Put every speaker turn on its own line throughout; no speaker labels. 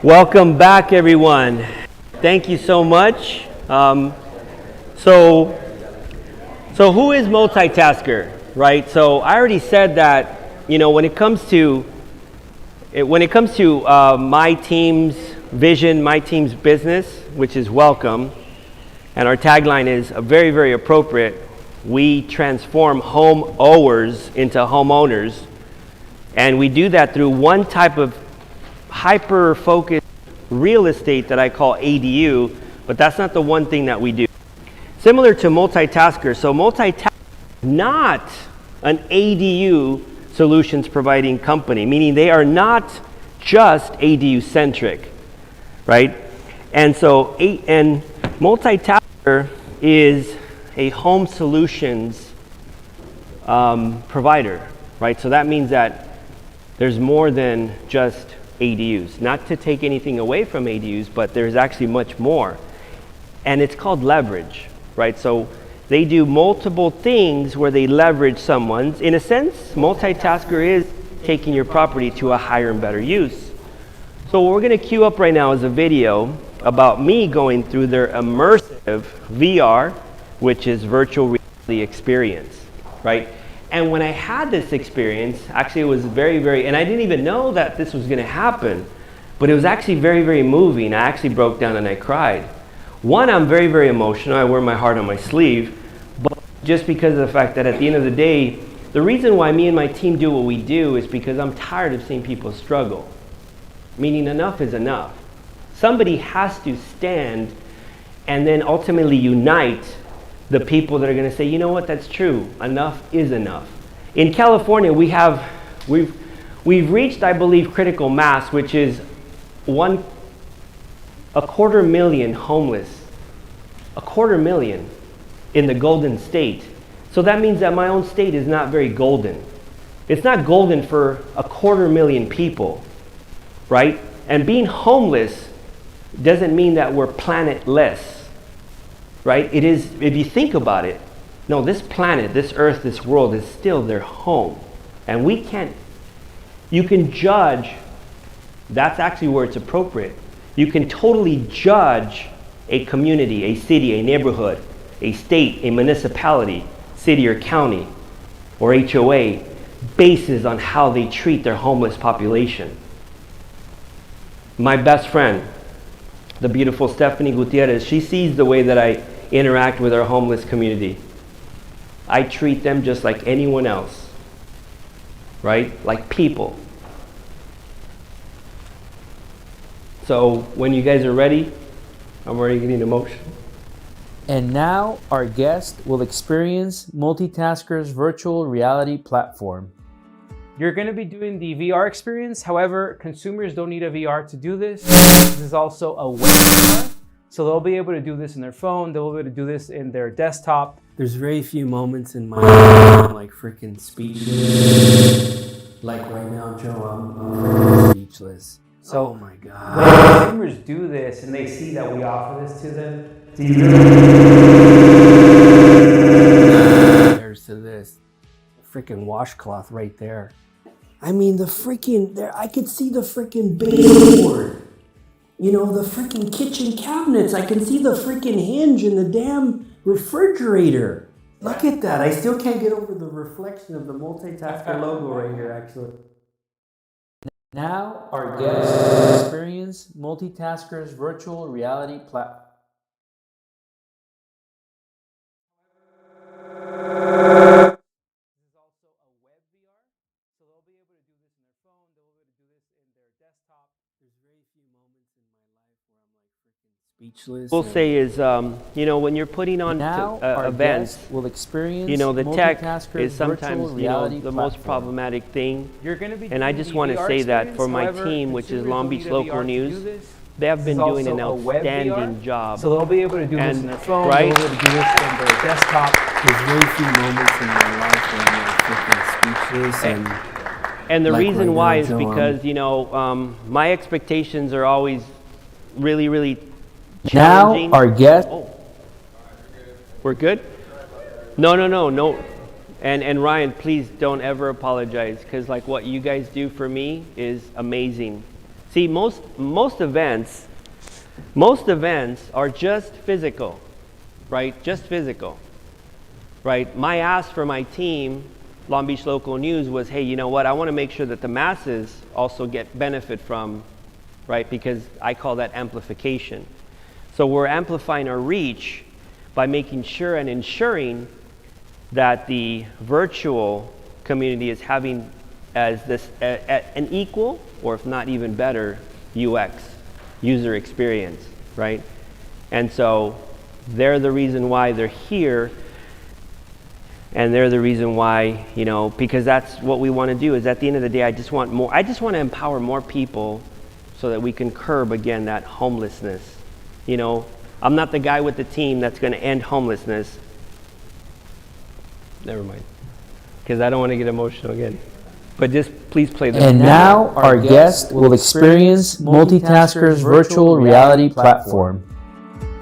Welcome back, everyone. Thank you so much. So who is multitasker, right? So I already said that, when it comes to my team's vision, my team's business, which is welcome, and our tagline is very, very appropriate. We transform homeowners into homeowners, and we do that through one type of hyper-focused real estate that I call ADU, but that's not the one thing that we do. Similar to multitasker, so multitasker is not an ADU solutions providing company, meaning they are not just ADU centric, right? And so, multitasker is a home solutions provider, right? So that means that there's more than just ADUs. Not to take anything away from ADUs, but there's actually much more. And it's called leverage, right? So they do multiple things where they leverage someone's. In a sense, multitasker is taking your property to a higher and better use. So what we're going to queue up right now is a video about me going through their immersive VR, which is virtual reality experience, right? And when I had this experience, actually it was very, very, and I didn't even know that this was going to happen, but it was actually very, very moving. I actually broke down and I cried. One, I'm very, very emotional. I wear my heart on my sleeve, but just because of the fact that at the end of the day, the reason why me and my team do what we do is because I'm tired of seeing people struggle. Meaning enough is enough. Somebody has to stand and then ultimately unite the people that are going to say, you know what, that's true. Enough is enough. In California, we've reached, I believe, critical mass, which is 250,000 homeless. 250,000 in the Golden State. So that means that my own state is not very golden. It's not golden for 250,000 people, right? And being homeless doesn't mean that we're planetless. Right? It is, if you think about it, no, this planet, this earth, this world is still their home. And we can't, you can judge, that's actually where it's appropriate. You can totally judge a community, a city, a neighborhood, a state, a municipality, city or county, or HOA, basis on how they treat their homeless population. My best friend, the beautiful Stephanie Gutierrez, she sees the way that I interact with our homeless community. I treat them just like anyone else, right? Like people. So when you guys are ready, I'm already getting emotional.
And now our guest will experience Multitasker's virtual reality platform. You're going to be doing the VR experience. However, consumers don't need a VR to do this. This is also a web VR. So they'll be able to do this in their phone. They'll be able to do this in their desktop.
There's very few moments in my life I'm like freaking speechless. Like right now, Joe, I'm freaking speechless.
So
oh my God.
When consumers do this and they see that we offer this to them, do you
compares to this freaking washcloth right there. I mean, the freaking, there, I could see the freaking baseboard. You know, the freaking kitchen cabinets. I can see the freaking hinge in the damn refrigerator. Look at that. I still can't get over the reflection of the Multitasker logo right here, actually.
Now our guest will experience Multitasker's virtual reality platform.
We'll say is, when you're putting on events,
will experience
the tech is sometimes, the most problematic thing. And I just want to say that for my team, which is Long Beach Local News, they have been doing an outstanding job.
So they'll be able to do this in their phone,
right?
They'll be able to do this in their desktop.
There's very few moments in my life when I'm freaking speechless. And the reason why is because, my expectations are always really, really challenging.
Now our guest.
Oh. We're good? No. And Ryan, please don't ever apologize, because like what you guys do for me is amazing. See, most events are just physical, right? Just physical, right? My ask for my team, Long Beach Local News, was, hey, you know what? I want to make sure that the masses also get benefit from, right? Because I call that amplification. So we're amplifying our reach by making sure and ensuring that the virtual community is having as this an equal, or if not even better, UX, user experience, right? And so they're the reason why they're here, and they're the reason why, you know, because that's what we want to do. Is at the end of the day, I just want to empower more people so that we can curb again that homelessness. You know, I'm not the guy with the team that's going to end homelessness. Never mind, because I don't want to get emotional again. But just please play the.
And now our guest will experience Multitasker's virtual reality platform.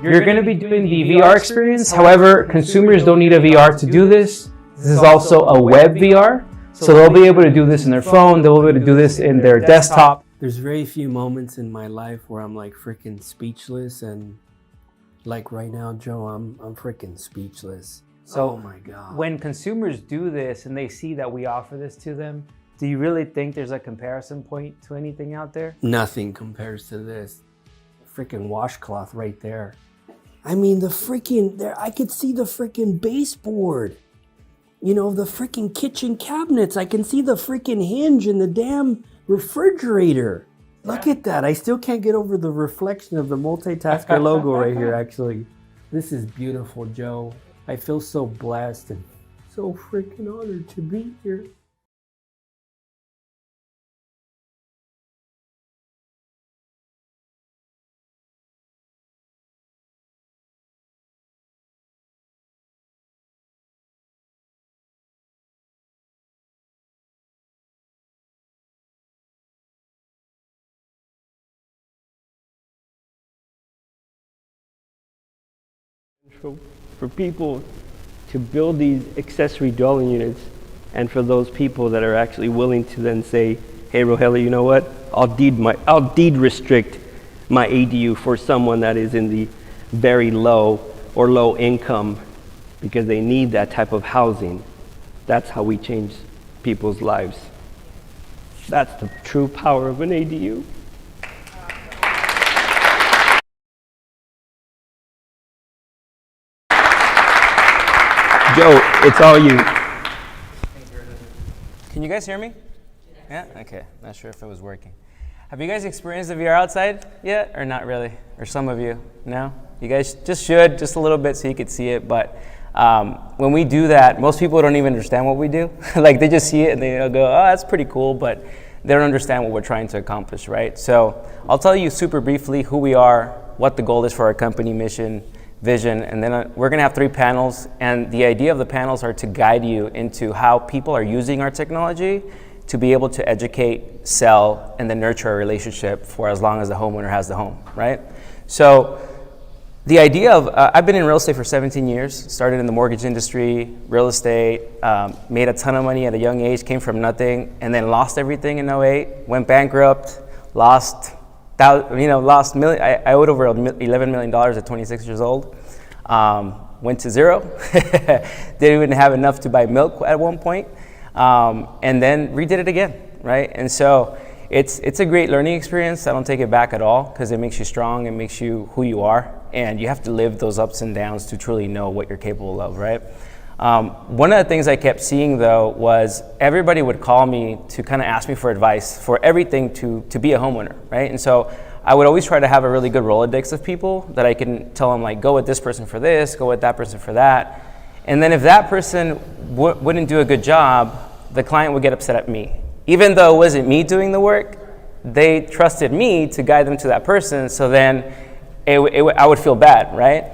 You're going to be doing the VR experience. However, consumers don't need a VR to do this. This is also a web VR. So they'll be able to do this in their phone. They'll be able to do this in their desktop.
There's very few moments in my life where I'm like freaking speechless, and like right now, Joe, I'm freaking speechless.
So
oh my God.
When consumers do this and they see that we offer this to them, do you really think there's a comparison point to anything out there?
Nothing compares to this. Freaking washcloth right there. I mean, the freaking, there, I could see the freaking baseboard. You know, the freaking kitchen cabinets. I can see the freaking hinge in the damn refrigerator. Look at that. I still can't get over the reflection of the Multitasker logo right here, actually. This is beautiful, Joe. I feel so blessed and so freaking honored to be here.
For people to build these accessory dwelling units, and for those people that are actually willing to then say, hey, Rogelio, you know what? I'll deed restrict my ADU for someone that is in the very low or low income because they need that type of housing. That's how we change people's lives. That's the true power of an ADU. Joe, it's all you.
Can you guys hear me? Yeah? Okay. Not sure if it was working. Have you guys experienced the VR outside yet, or not really? Or some of you? No? You guys just should, just a little bit so you could see it. But when we do that, most people don't even understand what we do. Like, they just see it and they'll go, oh, that's pretty cool, but they don't understand what we're trying to accomplish, right? So I'll tell you super briefly who we are, what the goal is for our company mission, vision, and then we're going to have 3 panels, and the idea of the panels are to guide you into how people are using our technology to be able to educate, sell, and then nurture a relationship for as long as the homeowner has the home, right? So the idea of, I've been in real estate for 17 years, started in the mortgage industry, real estate, made a ton of money at a young age, came from nothing, and then lost everything in 08, went bankrupt, lost million. I owed over $11 million at 26 years old. Went to zero. Didn't even have enough to buy milk at one point. And then redid it again, right? And so it's a great learning experience. I don't take it back at all because it makes you strong. It makes you who you are. And you have to live those ups and downs to truly know what you're capable of, right? One of the things I kept seeing though was everybody would call me to kind of ask me for advice for everything to be a homeowner, right? And so I would always try to have a really good Rolodex of people that I can tell them, like, go with this person for this, go with that person for that. And then if that person wouldn't do a good job, the client would get upset at me. Even though it wasn't me doing the work, they trusted me to guide them to that person, so then I would feel bad, right?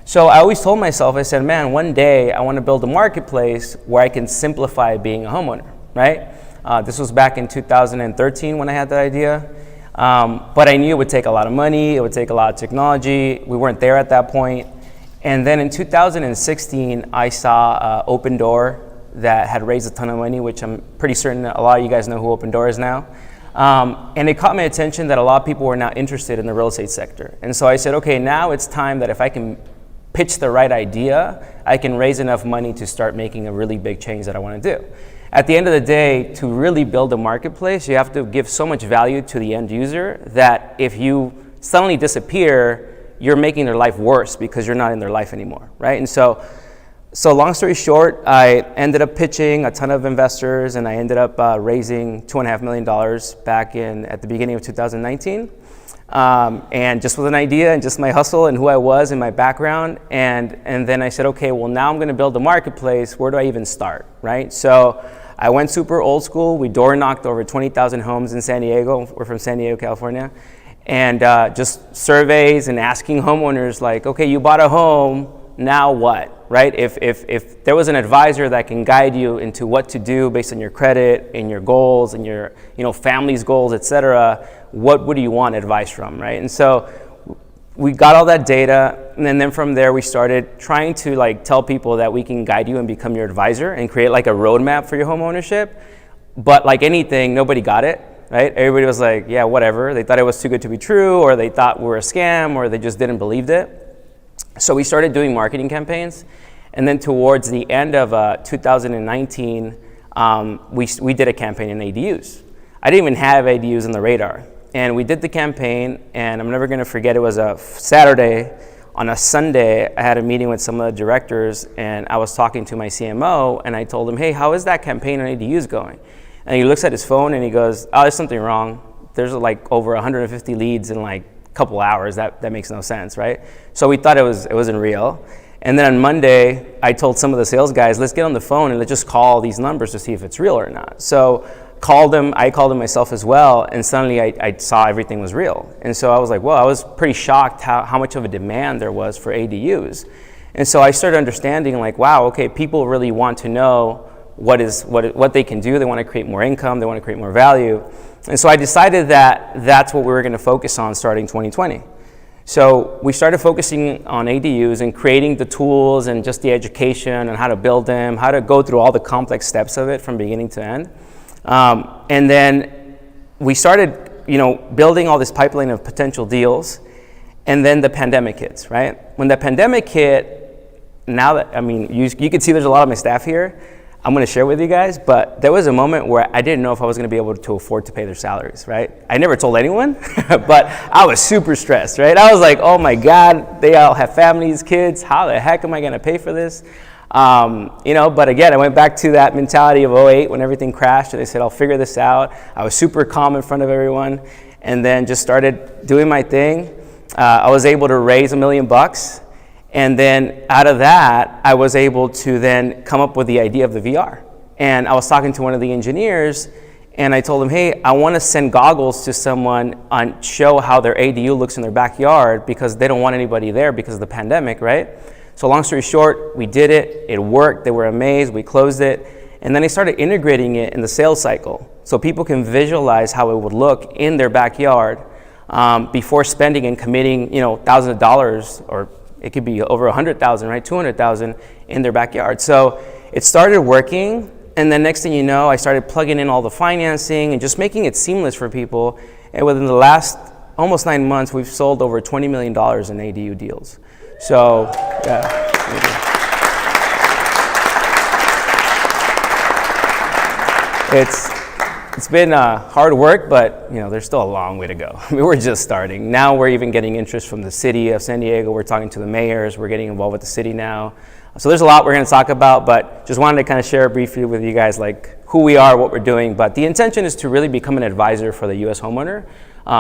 So I always told myself, I said, man, one day I want to build a marketplace where I can simplify being a homeowner, right? This was back in 2013 when I had that idea. But I knew it would take a lot of money, it would take a lot of technology. We weren't there at that point. And then in 2016, I saw Opendoor that had raised a ton of money, which I'm pretty certain a lot of you guys know who Opendoor is now. And it caught my attention that a lot of people were now interested in the real estate sector. And so I said, okay, now it's time that if I can pitch the right idea, I can raise enough money to start making a really big change that I want to do. At the end of the day, to really build a marketplace, you have to give so much value to the end user that if you suddenly disappear, you're making their life worse because you're not in their life anymore, right? And so long story short, I ended up pitching a ton of investors, and I ended up raising $2.5 million back at the beginning of 2019. And just with an idea and just my hustle and who I was and my background. And then I said, okay, well, now I'm going to build a marketplace. Where do I even start, right? So I went super old school. We door knocked over 20,000 homes in San Diego. We're from San Diego, California. And just surveys and asking homeowners like, okay, you bought a home, now what, right? If there was an advisor that can guide you into what to do based on your credit and your goals and your family's goals, et cetera, what would you want advice from, right? And so we got all that data, and then from there we started trying to like tell people that we can guide you and become your advisor and create like a roadmap for your home ownership. But like anything, nobody got it, right? Everybody was like, yeah, whatever. They thought it was too good to be true, or they thought we were a scam, or they just didn't believe it. So we started doing marketing campaigns, and then towards the end of 2019, we did a campaign in ADUs. I didn't even have ADUs on the radar. And we did the campaign, and I'm never gonna forget, it was a Saturday. On a Sunday, I had a meeting with some of the directors, and I was talking to my CMO, and I told him, hey, how is that campaign on ADUs going? And he looks at his phone and he goes, oh, there's something wrong. There's like over 150 leads in like a couple hours. That makes no sense, right? So we thought it wasn't real. And then on Monday, I told some of the sales guys, let's get on the phone and let's just call these numbers to see if it's real or not. So I called them myself as well, and suddenly I saw everything was real. And so I was like, well, I was pretty shocked how much of a demand there was for ADUs. And so I started understanding like, wow, okay, people really want to know what they can do. They want to create more income, they want to create more value. And so I decided that that's what we were going to focus on starting 2020. So we started focusing on ADUs and creating the tools and just the education and how to build them, how to go through all the complex steps of it from beginning to end. And then we started, building all this pipeline of potential deals, and then the pandemic hits, right? When the pandemic hit, you can see there's a lot of my staff here. I'm going to share with you guys, but there was a moment where I didn't know if I was going to be able to afford to pay their salaries, right? I never told anyone, but I was super stressed, right? I was like, oh my God, they all have families, kids. How the heck am I going to pay for this? But again, I went back to that mentality of 2008 when everything crashed, and they said, I'll figure this out. I was super calm in front of everyone, and then just started doing my thing. I was able to raise $1 million. And then out of that, I was able to then come up with the idea of the VR. And I was talking to one of the engineers, and I told him, hey, I want to send goggles to someone and show how their ADU looks in their backyard, because they don't want anybody there because of the pandemic, right? So long story short, we did it. It worked. They were amazed. We closed it. And then I started integrating it in the sales cycle so people can visualize how it would look in their backyard before spending and committing, thousands of dollars, or it could be over 100,000, right? 200,000 in their backyard. So it started working, and then next thing you know, I started plugging in all the financing and just making it seamless for people. And within the last almost 9 months, we've sold over $20 million in ADU deals. So, yeah. It's been hard work, but there's still a long way to go. We're just starting. Now we're even getting interest from the city of San Diego. We're talking to the mayors. We're getting involved with the city now. So there's a lot we're going to talk about, but just wanted to kind of share briefly with you guys like who we are, what we're doing. But the intention is to really become an advisor for the U.S. homeowner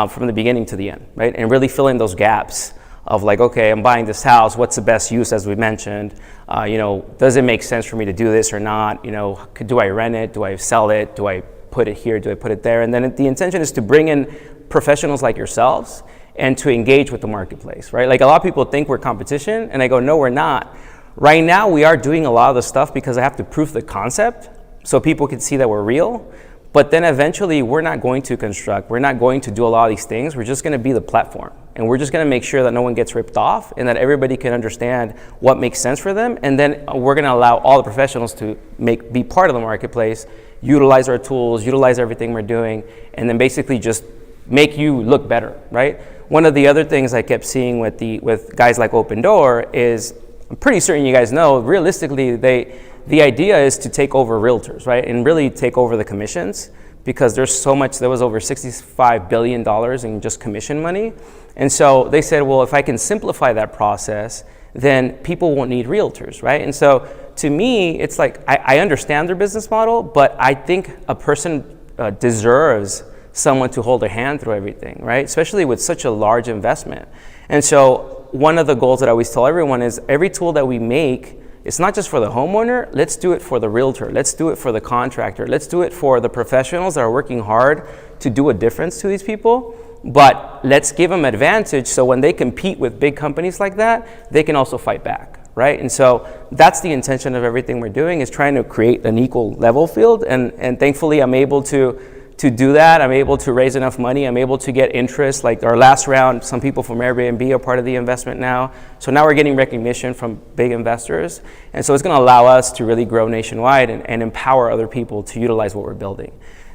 from the beginning to the end, right? And really fill in those gaps of like, okay, I'm buying this house. What's the best use, as we mentioned? Does it make sense for me to do this or not? Do I rent it? Do I sell it? Do I put it here? Do I put it there? And then the intention is to bring in professionals like yourselves and to engage with the marketplace, right? Like a lot of people think we're competition, and I go, no, we're not. Right now, we are doing a lot of the stuff because I have to prove the concept so people can see that we're real. But then eventually we're not going to construct, we're not going to do a lot of these things, we're just gonna be the platform. And we're just gonna make sure that no one gets ripped off and that everybody can understand what makes sense for them. And then we're gonna allow all the professionals to be part of the marketplace, utilize our tools, utilize everything we're doing, and then basically just make you look better, right? One of the other things I kept seeing with guys like Opendoor is, I'm pretty certain you guys know, realistically, the idea is to take over realtors, right? And really take over the commissions, because there's so much, there was over $65 billion in just commission money. And so they said, well, if I can simplify that process, then people won't need realtors, right? And so to me, it's like, I understand their business model, but I think a person deserves someone to hold their hand through everything, right? Especially with such a large investment. And so one of the goals that I always tell everyone is every tool that we make, it's not just for the homeowner, let's do it for the realtor, let's do it for the contractor, let's do it for the professionals that are working hard to do a difference to these people, but let's give them advantage so when they compete with big companies like that, they can also fight back, right? And so that's the intention of everything we're doing, is trying to create an equal level field, and thankfully I'm able to do that. I'm able to raise enough money. I'm able to get interest. Like our last round, some people from Airbnb are part of the investment now. So now we're getting recognition from big investors. And so it's going to allow us to really grow nationwide and empower other people to utilize what we're building.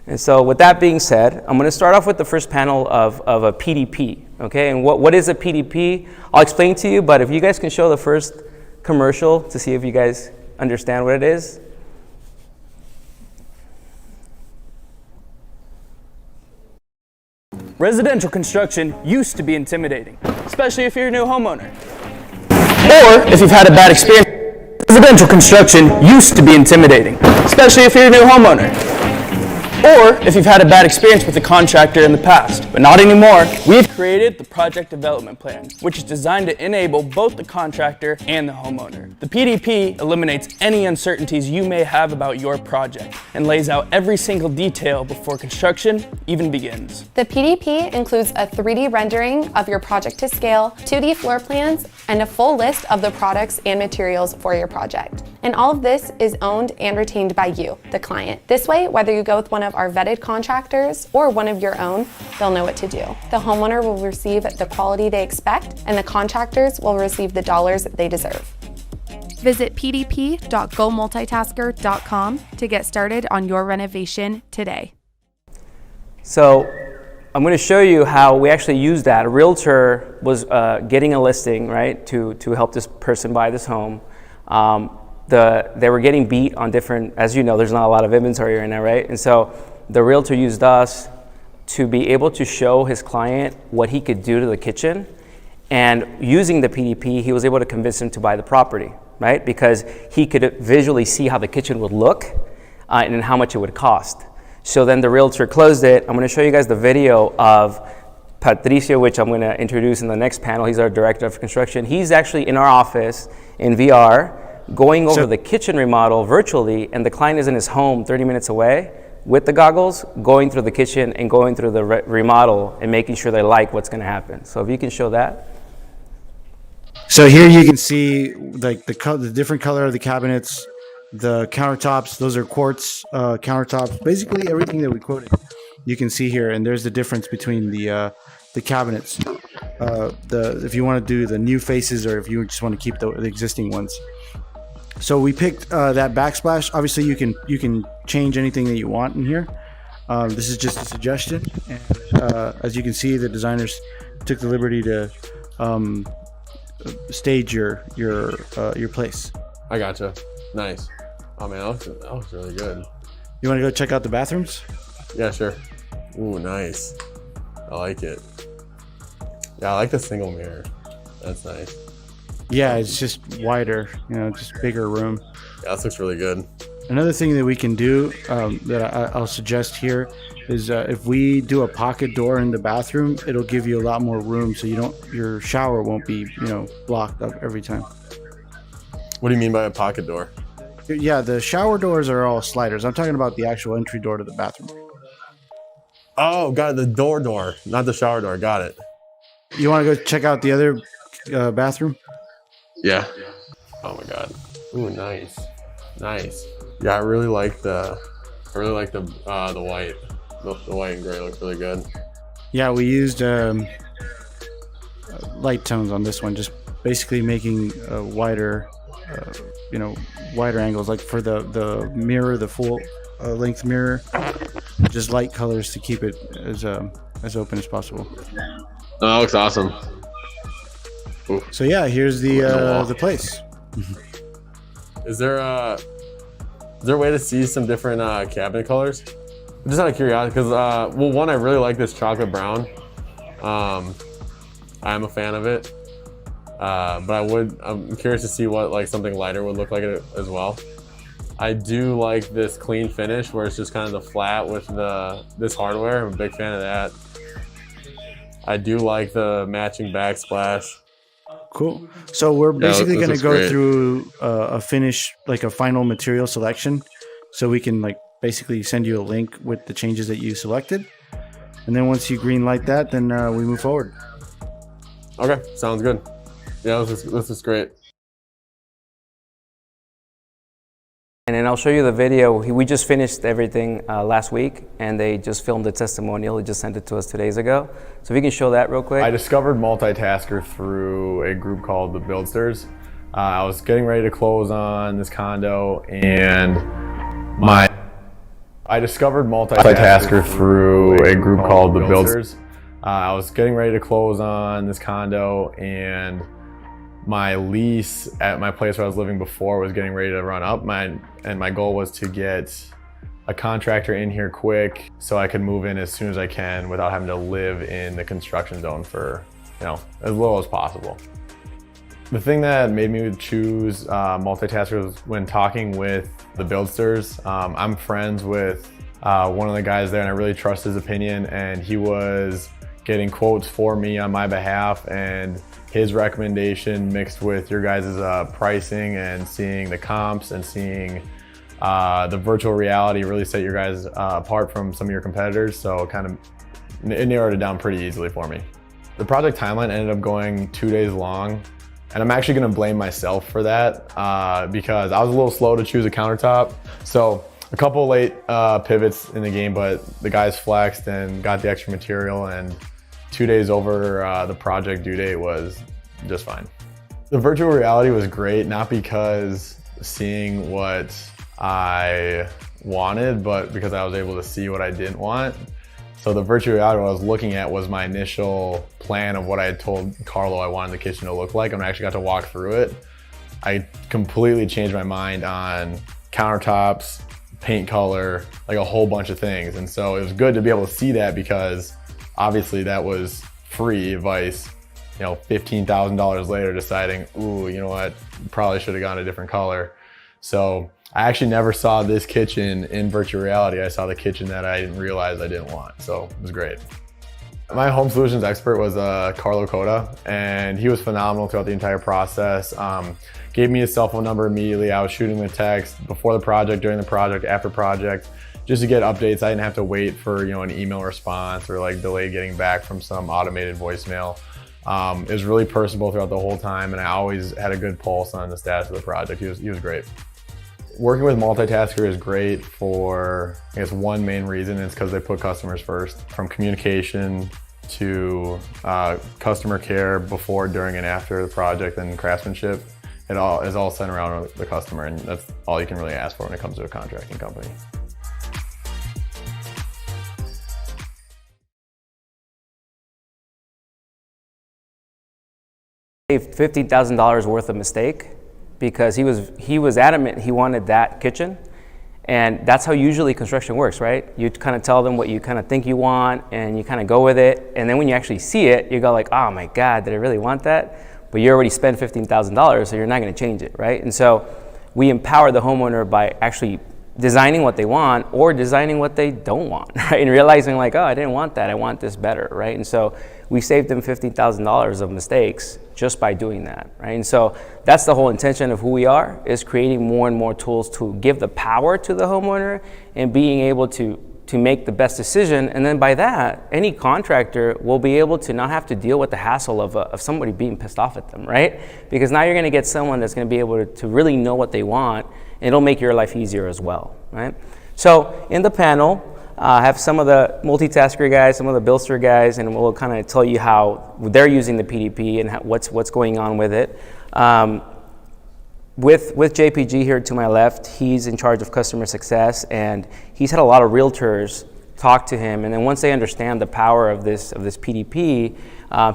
And so with that being said, I'm going to start off with the first panel of a PDP. Okay, and what is a PDP? I'll explain to you, but if you guys can show the first commercial to see if you guys understand what it is.
Residential construction used to be intimidating, especially if you're a new homeowner. Or if you've had a bad experience. Residential construction used to be intimidating, especially if you're a new homeowner. Or if you've had a bad experience with a contractor in the past, but not anymore. We've created the Project Development Plan, which is designed to enable both the contractor and the homeowner. The PDP eliminates any uncertainties you may have about your project and lays out every single detail before construction even begins.
The PDP includes a 3D rendering of your project to scale, 2D floor plans, and a full list of the products and materials for your project. And all of this is owned and retained by you, the client. This way, whether you go with one of our vetted contractors or one of your own, they'll know what to do. The homeowner will receive the quality they expect, and the contractors will receive the dollars they deserve. Visit pdp.gomultitasker.com to get started on your renovation today.
So I'm going to show you how we actually use that. A realtor was getting a listing, right, to help this person buy this home. They were getting beat on different, as you know, there's not a lot of inventory right now, right? And so the realtor used us to be able to show his client what he could do to the kitchen. And using the PDP, he was able to convince him to buy the property, right? Because he could visually see how the kitchen would look and how much it would cost. So then the realtor closed it. I'm going to show you guys the video of Patricio, which I'm going to introduce in the next panel. He's our director of construction. He's actually in our office in VR, going over the kitchen remodel virtually, and the client is in his home 30 minutes away with the goggles, going through the kitchen and going through the remodel and making sure they like what's going to happen. So if you can show that.
So here you can see like the different color of the cabinets, the countertops. Those are quartz countertops. Basically everything that we quoted, you can see here. And there's the difference between the cabinets. If you want to do the new faces or if you just want to keep the existing ones. So we picked that backsplash. Obviously, you can change anything that you want in here. This is just a suggestion. And as you can see, the designers took the liberty to stage your place.
I gotcha. Nice. Oh man, that looks really good.
You want to go check out the bathrooms?
Yeah, sure. Ooh, nice. I like it. Yeah, I like the single mirror. That's nice.
Yeah, it's just wider, just bigger room.
Yeah, this looks really good.
Another thing that we can do that I'll suggest here is if we do a pocket door in the bathroom, it'll give you a lot more room, so your shower won't be blocked up every time.
What do you mean by a pocket door?
Yeah, the shower doors are all sliders. I'm talking about the actual entry door to the bathroom.
Oh, got it. The door, not the shower door. Got it.
You want to go check out the other bathroom?
Yeah. Oh my god. Ooh, nice. Nice. Yeah, I really like the I really like the white. The white and gray looks really good.
Yeah, we used light tones on this one, just basically making wider, wider angles, like for the mirror, the full length mirror, just light colors to keep it as open as possible.
Oh, that looks awesome. Ooh.
So yeah, here's the place.
Is there a way to see some different cabinet colors? Just out of curiosity, because well, one, I really like this chocolate brown. I'm a fan of it, but I'm curious to see what like something lighter would look like it as well. I do like this clean finish where it's just kind of the flat with this hardware. I'm a big fan of that. I do like the matching backsplash.
Cool. So we're basically going to go
great.
through a finish, like a final material selection, so we can like basically send you a link with the changes that you selected, and then once you green light that, then we move forward.
Okay, sounds good. Yeah, this is great.
And then I'll show you the video. We just finished everything last week, and they just filmed a testimonial. They just sent it to us 2 days ago. So if you can show that real quick.
I discovered Multitasker through a group called the Buildsters. I was getting ready to close on this condo, and I discovered Multitasker through a group called the Buildsters. I was getting ready to close on this condo, and my lease at my place where I was living before was getting ready to run up. My goal was to get a contractor in here quick so I could move in as soon as I can without having to live in the construction zone for, as little as possible. The thing that made me choose Multitasker was when talking with the Buildsters. I'm friends with one of the guys there, and I really trust his opinion, and he was getting quotes for me on my behalf, and his recommendation mixed with your guys' pricing and seeing the comps and seeing the virtual reality really set your guys apart from some of your competitors. So it narrowed it down pretty easily for me. The project timeline ended up going 2 days long, and I'm actually gonna blame myself for that because I was a little slow to choose a countertop. So a couple late pivots in the game, but the guys flexed and got the extra material, and 2 days over the project due date was just fine. The virtual reality was great, not because seeing what I wanted, but because I was able to see what I didn't want. So the virtual reality I was looking at was my initial plan of what I had told Carlo I wanted the kitchen to look like, and I actually got to walk through it. I completely changed my mind on countertops, paint color, like a whole bunch of things. And so it was good to be able to see that, because obviously that was free advice, $15,000 later deciding, ooh, you know what, probably should have gone a different color. So I actually never saw this kitchen in virtual reality. I saw the kitchen that I didn't realize I didn't want. So it was great. My home solutions expert was Carlo Coda, and he was phenomenal throughout the entire process. Gave me his cell phone number immediately. I was shooting the text before the project, during the project, after project, just to get updates. I didn't have to wait for an email response or like delay getting back from some automated voicemail. It was really personable throughout the whole time, and I always had a good pulse on the status of the project. He was great. Working with Multitasker is great for, I guess, one main reason. It's because they put customers first. From communication to customer care before, during, and after the project, and craftsmanship, it all is all centered around the customer, and that's all you can really ask for when it comes to a contracting company.
Saved $50,000 worth of mistake because he was adamant he wanted that kitchen, and that's how usually construction works, right? You kind of tell them what you kind of think you want, and you kind of go with it, and then when you actually see it, you go like, oh my God, did I really want that? But you already spent $15,000, so you're not going to change it, right? And so we empower the homeowner by actually designing what they want or designing what they don't want, right? And realizing like, oh, I didn't want that, I want this better, right? And so we saved them $15,000 of mistakes just by doing that, right? And so that's the whole intention of who we are, is creating more and more tools to give the power to the homeowner and being able to make the best decision. And then by that, any contractor will be able to not have to deal with the hassle of somebody being pissed off at them, right? Because now you're gonna get someone that's gonna be able to really know what they want, and it'll make your life easier as well, right? So in the panel, I have some of the multitasker guys, some of the Billster guys, and we'll kind of tell you how they're using the PDP and what's going on with it. With JPG here to my left, he's in charge of customer success, and he's had a lot of realtors talk to him, and then once they understand the power of this PDP,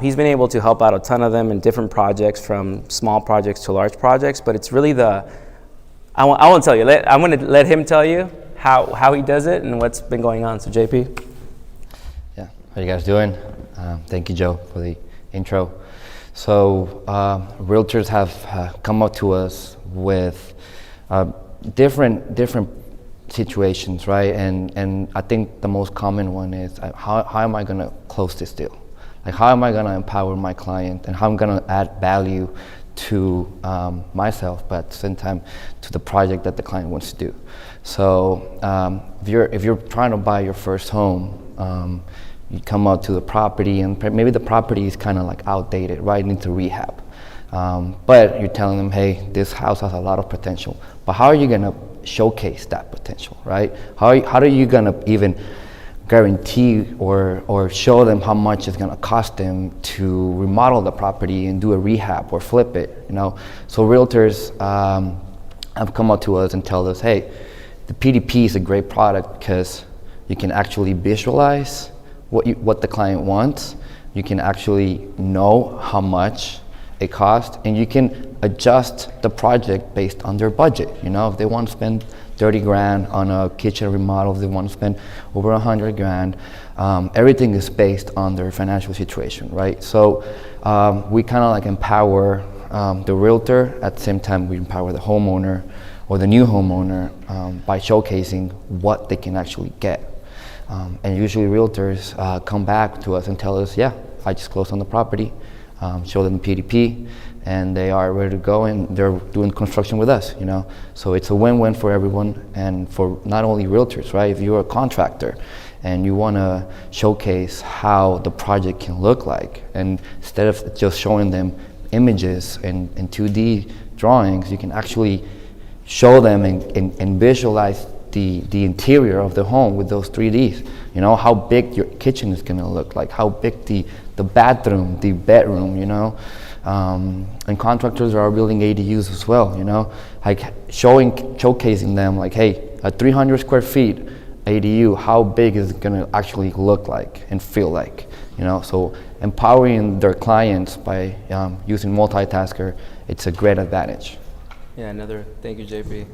he's been able to help out a ton of them in different projects, from small projects to large projects. But it's really I won't tell you. I'm going to let him tell you how he does it and what's been going on. So JP.
Yeah, how you guys doing? Thank you, Joe, for the intro. So realtors have come up to us with different situations, right? And I think the most common one is how am I going to close this deal? Like, how am I going to empower my client, and how I'm going to add value to myself, but at the same time to the project that the client wants to do. So if you're trying to buy your first home, you come out to the property, and maybe the property is kind of like outdated, right? Into rehab. But you're telling them, hey, this house has a lot of potential. But how are you going to showcase that potential, right? How are you going to even guarantee or show them how much it's going to cost them to remodel the property and do a rehab or flip it, you know? So realtors have come up to us and tell us, hey, the PDP is a great product because you can actually visualize what the client wants. You can actually know how much it costs, and you can adjust the project based on their budget. You know, if they want to spend 30 grand on a kitchen remodel, if they want to spend over 100 grand, everything is based on their financial situation, right? So we kind of like empower the realtor. At the same time, we empower the homeowner or the new homeowner by showcasing what they can actually get. And usually realtors come back to us and tell us, yeah, I just closed on the property, show them the PDP, and they are ready to go, and they're doing construction with us, you know? So it's a win-win for everyone, and for not only realtors, right? If you're a contractor and you want to showcase how the project can look like, and instead of just showing them images and 2D drawings, you can actually show them and visualize the interior of the home with those 3Ds. You know, how big your kitchen is gonna look like, how big the bathroom, the bedroom, you know. And contractors are building ADUs as well, you know, like showcasing them like, hey, a 300 square feet ADU, how big is it gonna actually look like and feel like, you know? So empowering their clients by using Multitasker, it's a great advantage.
Yeah, thank you, JP.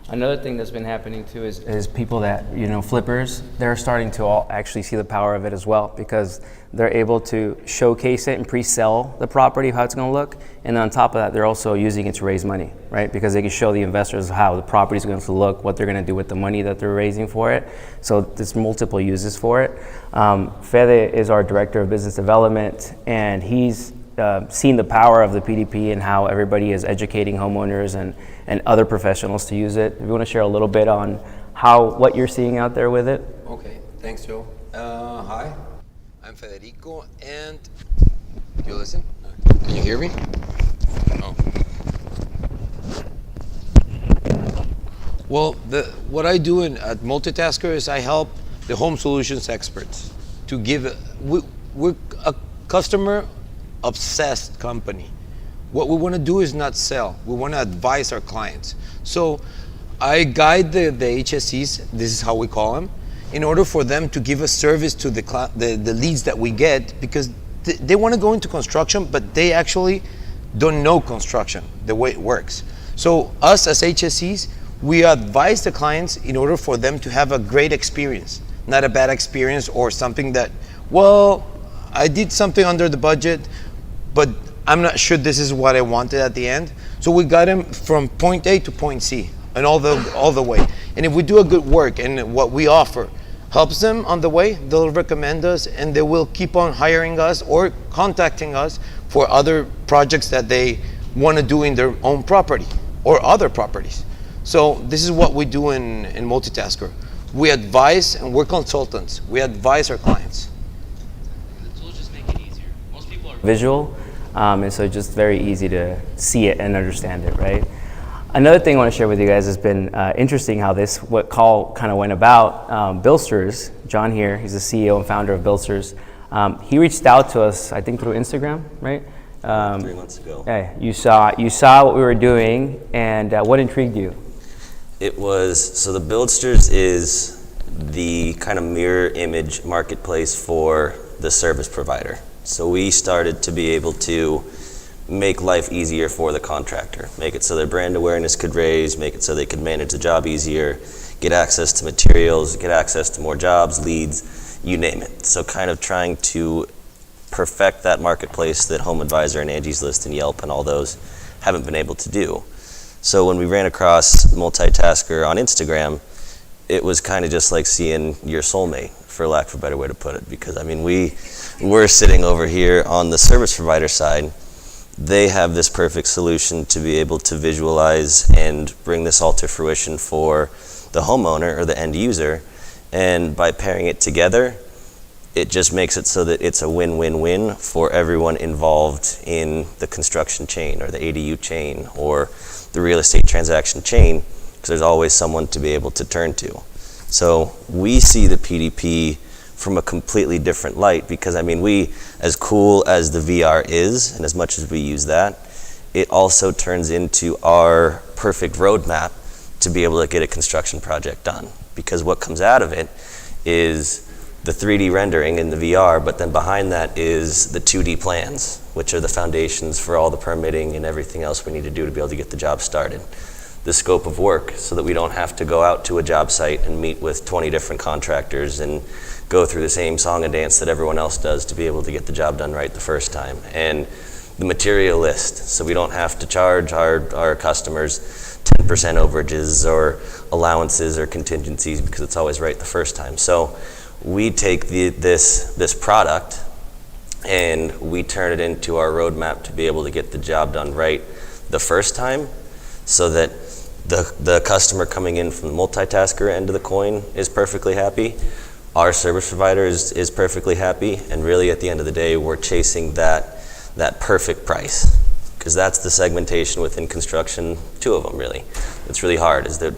Another thing that's been happening too is people that, you know, flippers, they're starting to all actually see the power of it as well, because they're able to showcase it and pre-sell the property, how it's going to look. And on top of that, they're also using it to raise money, right? Because they can show the investors how the property is going to look, what they're going to do with the money that they're raising for it. So there's multiple uses for it. Fede is our director of business development, and he's seen the power of the PDP and how everybody is educating homeowners and other professionals to use it. If you want to share a little bit on what you're seeing out there with it.
Okay, thanks, Joe. Hi, I'm Federico, and you listen? Can you hear me? Oh. Well, what I do at Multitasker is I help the home solutions experts to give. We're a customer-obsessed company. What we want to do is not sell. We want to advise our clients. So I guide the HSCs, this is how we call them, in order for them to give a service to the leads that we get, because they want to go into construction, but they actually don't know construction, the way it works. So us as HSCs, we advise the clients in order for them to have a great experience, not a bad experience or something that, well, I did something under the budget, but I'm not sure this is what I wanted at the end. So we got them from point A to point C and all the way. And if we do a good work and what we offer helps them on the way, they'll recommend us, and they will keep on hiring us or contacting us for other projects that they want to do in their own property or other properties. So this is what we do in Multitasker. We advise, and we're consultants. We advise our clients.
The tools just make it easier. Most people are visual. And so just very easy to see it and understand it, right? Another thing I want to share with you guys has been interesting how what call kind of went about. Billsters, John here, he's the CEO and founder of Billsters. He reached out to us, I think through Instagram, right?
3 months ago.
Yeah, you saw what we were doing, and what intrigued you?
It was, so the Buildsters is the kind of mirror image marketplace for the service provider. So we started to be able to make life easier for the contractor, make it so their brand awareness could raise, make it so they could manage the job easier, get access to materials, get access to more jobs, leads, you name it. So kind of trying to perfect that marketplace that HomeAdvisor and Angie's List and Yelp and all those haven't been able to do. So when we ran across Multitasker on Instagram, it was kind of just like seeing your soulmate, for lack of a better way to put it, because I mean, we're sitting over here on the service provider side. They have this perfect solution to be able to visualize and bring this all to fruition for the homeowner or the end user. And by pairing it together, it just makes it so that it's a win-win-win for everyone involved in the construction chain or the ADU chain or the real estate transaction chain, because there's always someone to be able to turn to. So we see the PDP from a completely different light, because I mean, we, as cool as the VR is, and as much as we use that, it also turns into our perfect roadmap to be able to get a construction project done. Because what comes out of it is the 3D rendering in the VR, but then behind that is the 2D plans, which are the foundations for all the permitting and everything else we need to do to be able to get the job started. The scope of work, so that we don't have to go out to a job site and meet with 20 different contractors and go through the same song and dance that everyone else does to be able to get the job done right the first time. And the material list, so we don't have to charge our customers 10% overages or allowances or contingencies, because it's always right the first time. So we take this product and we turn it into our roadmap to be able to get the job done right the first time, so that the customer coming in from the Multitasker end of the coin is perfectly happy, our service provider is perfectly happy, and really at the end of the day, we're chasing that perfect price, because that's the segmentation within construction, two of them really. It's really hard, is that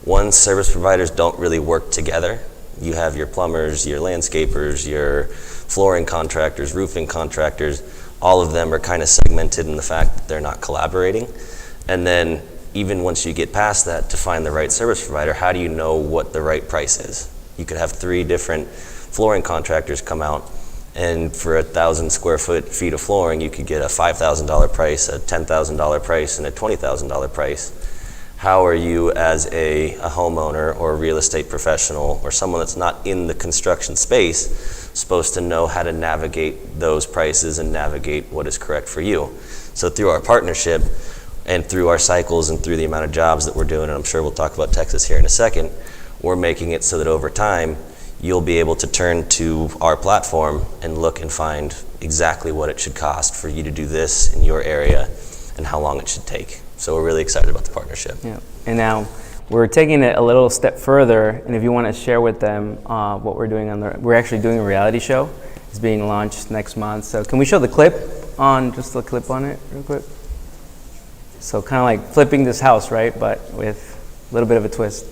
one, service providers don't really work together. You have your plumbers, your landscapers, your flooring contractors, roofing contractors, all of them are kind of segmented in the fact that they're not collaborating. And then even once you get past that, to find the right service provider, how do you know what the right price is? You could have 3 different flooring contractors come out, and for 1,000 square feet of flooring, you could get a $5,000 price, a $10,000 price, and a $20,000 price. How are you, as a homeowner or a real estate professional or someone that's not in the construction space, supposed to know how to navigate those prices and navigate what is correct for you? So through our partnership and through our cycles and through the amount of jobs that we're doing, and I'm sure we'll talk about Texas here in a second, we're making it so that over time, you'll be able to turn to our platform and look and find exactly what it should cost for you to do this in your area and how long it should take. So we're really excited about the partnership.
Yeah. And now we're taking it a little step further, and if you want to share with them what we're doing we're actually doing a reality show. It's being launched next month. So can we show the clip on it real quick? So kind of like flipping this house, right? But with a little bit of a twist.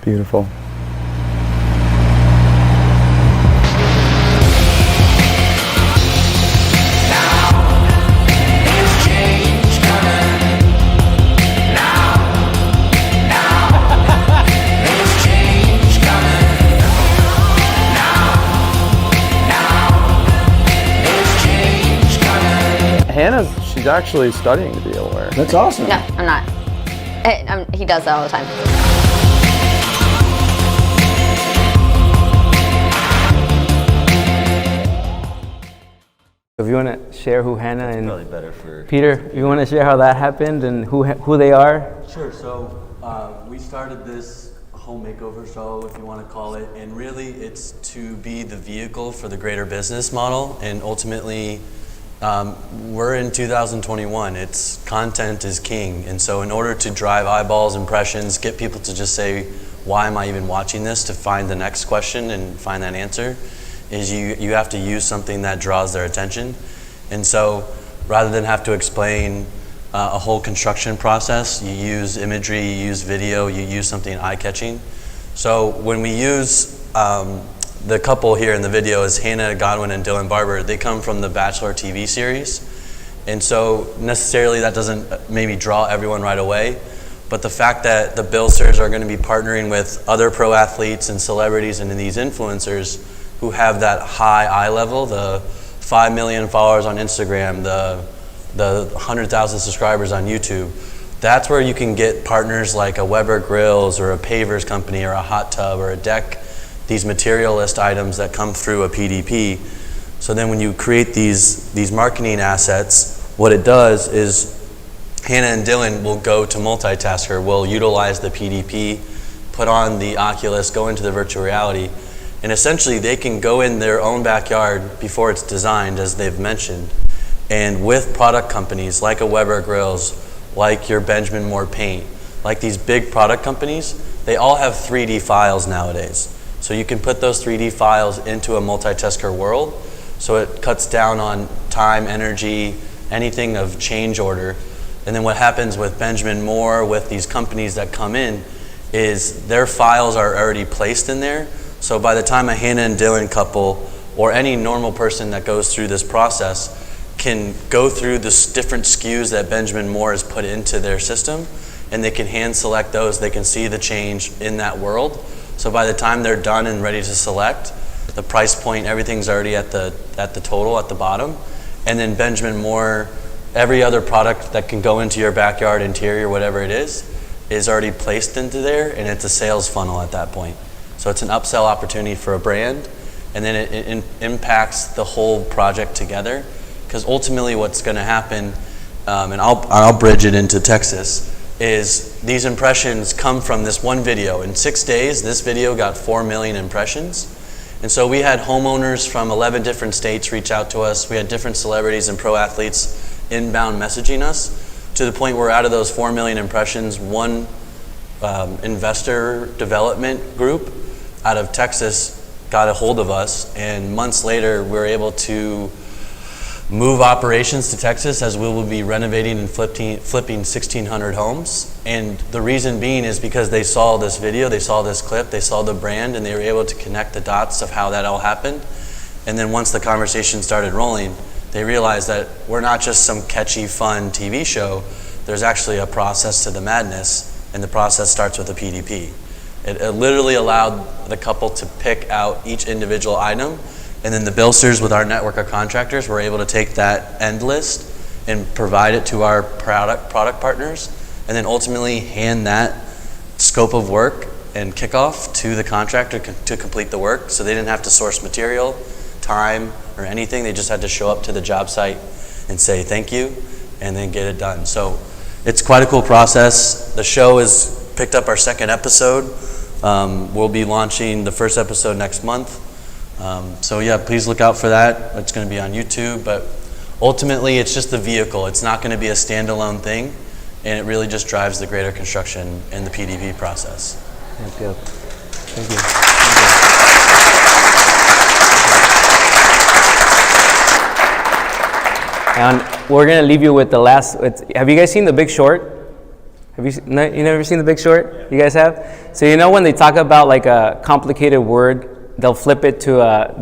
Beautiful. She's actually studying to be a lawyer.
That's awesome.
No, I'm not. He does that all the time.
If you want to share who Hannah and
Probably better for
Peter, you want to share how that happened and who they are?
Sure. So we started this home makeover show, if you want to call it, and really it's to be the vehicle for the greater business model. And ultimately, we're in 2021. It's content is king, and so in order to drive eyeballs, impressions, get people to just say, why am I even watching this, to find the next question and find that answer, is you have to use something that draws their attention. And so rather than have to explain a whole construction process, you use imagery, you use video, you use something eye-catching. So when we use the couple here in the video is Hannah Godwin and Dylan Barber. They come from the Bachelor TV series. And so necessarily that doesn't maybe draw everyone right away, but the fact that the Buildsters are going to be partnering with other pro athletes and celebrities and these influencers who have that high eye level, the 5 million followers on Instagram, the 100,000 subscribers on YouTube, that's where you can get partners like a Weber Grills or a pavers company or a hot tub or a deck, these materialist items that come through a PDP. So then when you create these marketing assets, what it does is Hannah and Dylan will go to Multitasker, will utilize the PDP, put on the Oculus, go into the virtual reality, and essentially they can go in their own backyard before it's designed, as they've mentioned, and with product companies like a Weber Grills, like your Benjamin Moore paint, like these big product companies, they all have 3D files nowadays. So you can put those 3D files into a Multitasker world, so it cuts down on time, energy, anything of change order. And then what happens with Benjamin Moore, with these companies that come in, is their files are already placed in there. So by the time a Hannah and Dylan couple, or any normal person that goes through this process, can go through the different SKUs that Benjamin Moore has put into their system, and they can hand select those, they can see the change in that world. So by the time they're done and ready to select, the price point, everything's already at the total at the bottom. And then Benjamin Moore, every other product that can go into your backyard, interior, whatever it is already placed into there, and it's a sales funnel at that point. So it's an upsell opportunity for a brand, and then it impacts the whole project together. Because ultimately what's going to happen, and I'll bridge it into Texas, is these impressions come from this one video. In 6 days, this video got 4 million impressions. And so we had homeowners from 11 different states reach out to us. We had different celebrities and pro athletes inbound messaging us, to the point where out of those 4 million impressions, one investor development group out of Texas got a hold of us, and months later we were able to move operations to Texas, as we will be renovating and flipping 1,600 homes. And the reason being is because they saw this video, they saw this clip, they saw the brand, and they were able to connect the dots of how that all happened. And then once the conversation started rolling, they realized that we're not just some catchy, fun TV show. There's actually a process to the madness, and the process starts with a PDP. It literally allowed the couple to pick out each individual item, and then the Buildsters, with our network of contractors, were able to take that end list and provide it to our product partners, and then ultimately hand that scope of work and kickoff to the contractor to complete the work. So they didn't have to source material, time, or anything. They just had to show up to the job site and say thank you, and then get it done. So it's quite a cool process. The show has picked up our second episode. We'll be launching the first episode next month. So yeah, please look out for that. It's going to be on YouTube, but ultimately it's just the vehicle. It's not going to be a standalone thing, and it really just drives the greater construction and the PDP process.
Thank you. Thank you. And we're going to leave you with the last. Have you guys seen The Big Short? Have you never seen The Big Short? You guys have? So you know when they talk about like a complicated word, they'll flip it to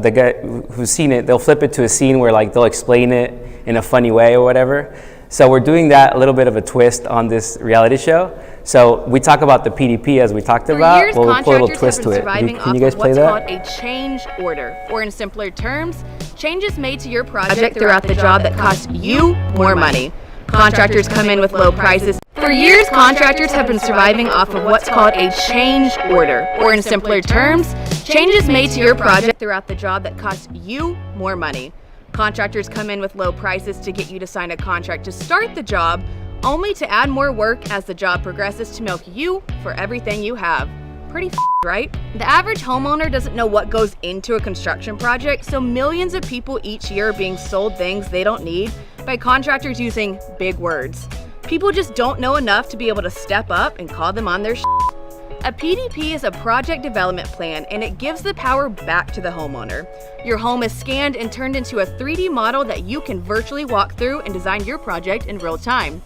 the guy who's seen it. They'll flip it to a scene where like they'll explain it in a funny way or whatever. So we're doing that, a little bit of a twist on this reality show. So we talk about the PDP as we talked about.
Years,
we'll put a little twist to it. Can you guys play that?
Called a change order, or in simpler terms, changes made to your project throughout the job that cost you more money. Contractors come in with low prices. For years, contractors have been surviving off of what's called a change order, or in simpler terms, changes made to your project throughout the job that cost you more money. Contractors come in with low prices to get you to sign a contract to start the job, only to add more work as the job progresses to milk you for everything you have. Pretty right? The average homeowner doesn't know what goes into a construction project, so millions of people each year are being sold things they don't need by contractors using big words. People just don't know enough to be able to step up and call them on their A PDP is a project development plan, and it gives the power back to the homeowner. Your home is scanned and turned into a 3D model that you can virtually walk through and design your project in real time.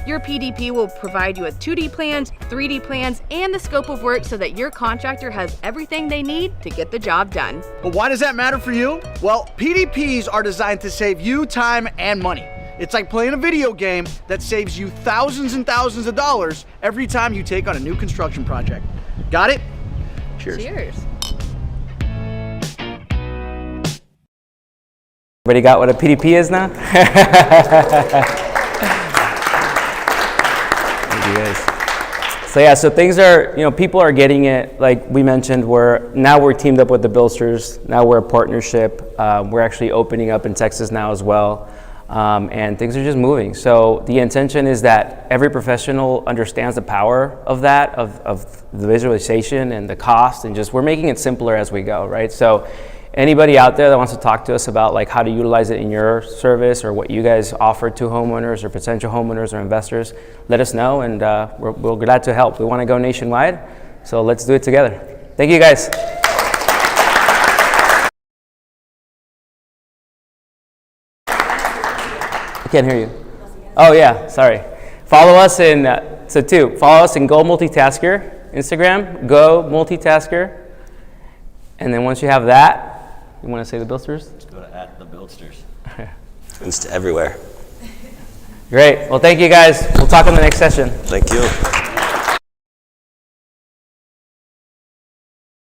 Your PDP will provide you with 2D plans, 3D plans, and the scope of work so that your contractor has everything they need to get the job done.
But why does that matter for you? Well, PDPs are designed to save you time and money. It's like playing a video game that saves you thousands and thousands of dollars every time you take on a new construction project. Got it? Cheers.
Cheers.
Everybody got what a PDP is now? Thank you guys. So yeah, so things are, people are getting it. Like we mentioned, we're teamed up with the Buildsters. Now we're a partnership. We're actually opening up in Texas now as well. And things are just moving. So the intention is that every professional understands the power of that, of the visualization and the cost, and just we're making it simpler as we go, right? So anybody out there that wants to talk to us about like how to utilize it in your service or what you guys offer to homeowners or potential homeowners or investors, let us know, and we're glad to help. We want to go nationwide, so let's do it together. Thank you guys. Can't hear you. Oh yeah, sorry. Follow us in follow us in Go Multitasker Instagram, Go Multitasker, and then once you have that, you want to say the Buildsters?
Let's go to @thebuildsters. It's everywhere.
Great. Well, thank you guys. We'll talk in the next session.
Thank you.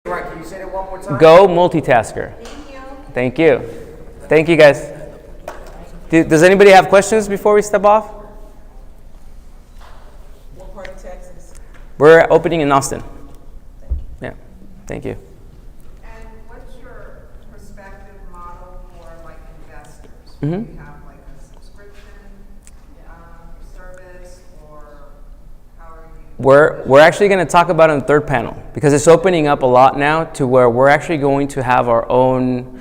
Can you say that one more time?
Go Multitasker. Thank you. Thank you guys. Does anybody have questions before we step off?
What part of Texas?
We're opening in Austin. Yeah, thank you.
And what's your perspective model for like investors?
Mm-hmm.
Do you have like a subscription service, or how are you?
We're actually going to talk about it in the third panel because it's opening up a lot now to where we're actually going to have our own.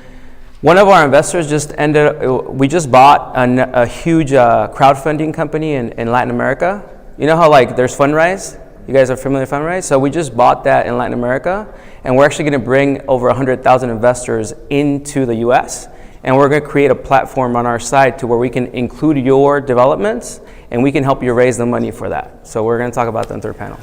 One of our investors we just bought a huge crowdfunding company in Latin America. You know how like there's Fundrise? You guys are familiar with Fundrise? So we just bought that in Latin America, and we're actually going to bring over 100,000 investors into the US, and we're going to create a platform on our side to where we can include your developments, and we can help you raise the money for that. So we're going to talk about that in the third panel.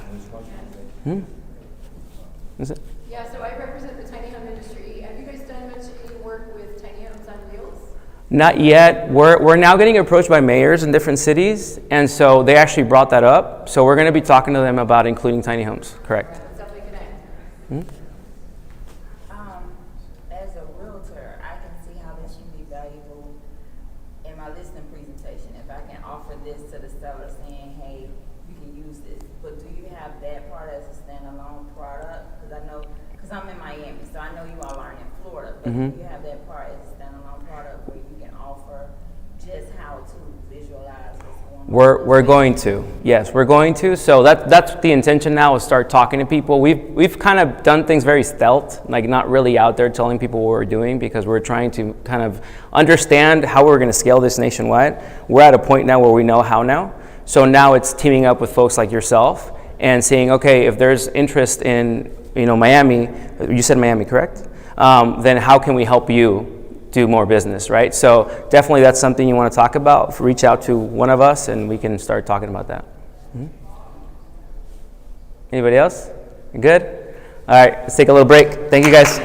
Is it?
Yeah, so I represent the tiny home industry. Have you guys done much any work with tiny homes on wheels?
Not yet. We're now getting approached by mayors in different cities, and so they actually brought that up. So we're going to be talking to them about including tiny homes. Correct.
Let's definitely connect.
As a realtor, I can see how this should be valuable in my listing presentation. If I can offer this to the seller saying, hey, you can use this. But do you have that part as a standalone product? Because I'm in Miami, so I know you all are in Florida, but do you have that part as a standalone product where you can offer just how to visualize what's going on?
We're going to. Yes, we're going to. So that's the intention now, is start talking to people. We've kind of done things very stealth, like not really out there telling people what we're doing, because we're trying to kind of understand how we're going to scale this nationwide. We're at a point now where we know how now. So now it's teaming up with folks like yourself and saying, okay, if there's interest in Miami, you said Miami, correct? Then how can we help you do more business, right? So definitely that's something you want to talk about. Reach out to one of us and we can start talking about that. Anybody else? Good? All right, let's take a little break. Thank you guys.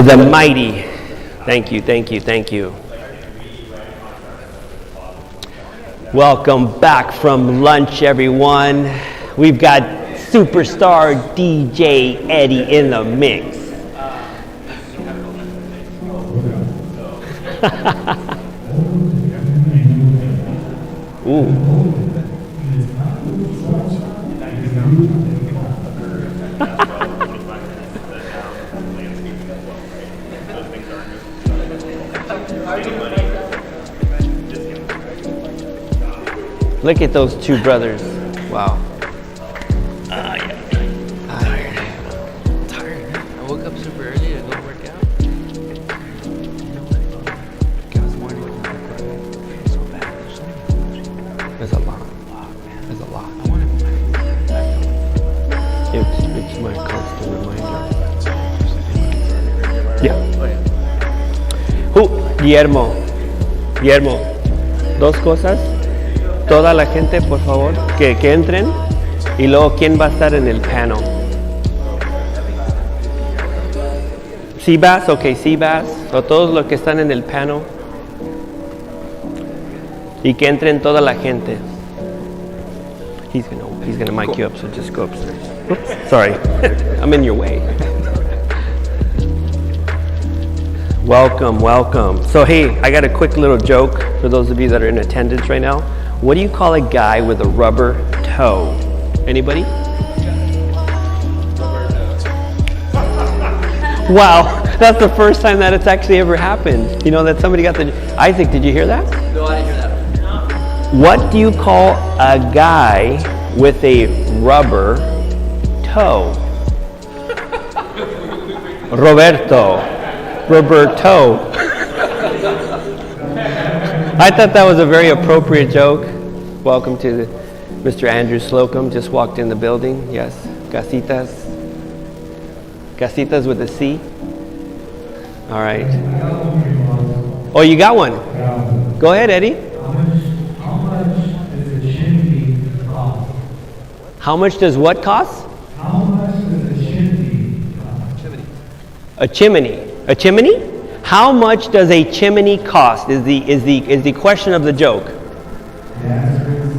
the mighty. Thank you, thank you, thank you. Welcome back from lunch, everyone. We've got superstar DJ Eddie in the mix. Ooh. Look at those two brothers. Wow.
Tired. I woke up super early to go work out.
There's a lot. There's a lot. It's my constant reminder. Yeah. Guillermo. Dos cosas. Toda la gente, por favor, que entren. Y luego, ¿quién va a estar en el panel? Seabass, ok, Seabass. O todos los que están en el panel. Y que entren toda la gente. He's gonna mic you up, so just go upstairs. Oops, sorry, I'm in your way. Welcome, welcome. So hey, I got a quick little joke for those of you that are in attendance right now. What do you call a guy with a rubber toe? Anybody? Wow, that's the first time that it's actually ever happened. You know, that somebody got the... Isaac, did you hear that?
No, I didn't hear that.
What do you call a guy with a rubber toe? Roberto. I thought that was a very appropriate joke. Welcome to Mr. Andrew Slocum. Just walked in the building. Yes, Casitas. Casitas with a C. All right. Oh, you got one? Go ahead, Eddie. How much does what cost?
How much does a chimney cost?
A chimney. A chimney? How much does a chimney cost? Is the question of the joke.
The answer is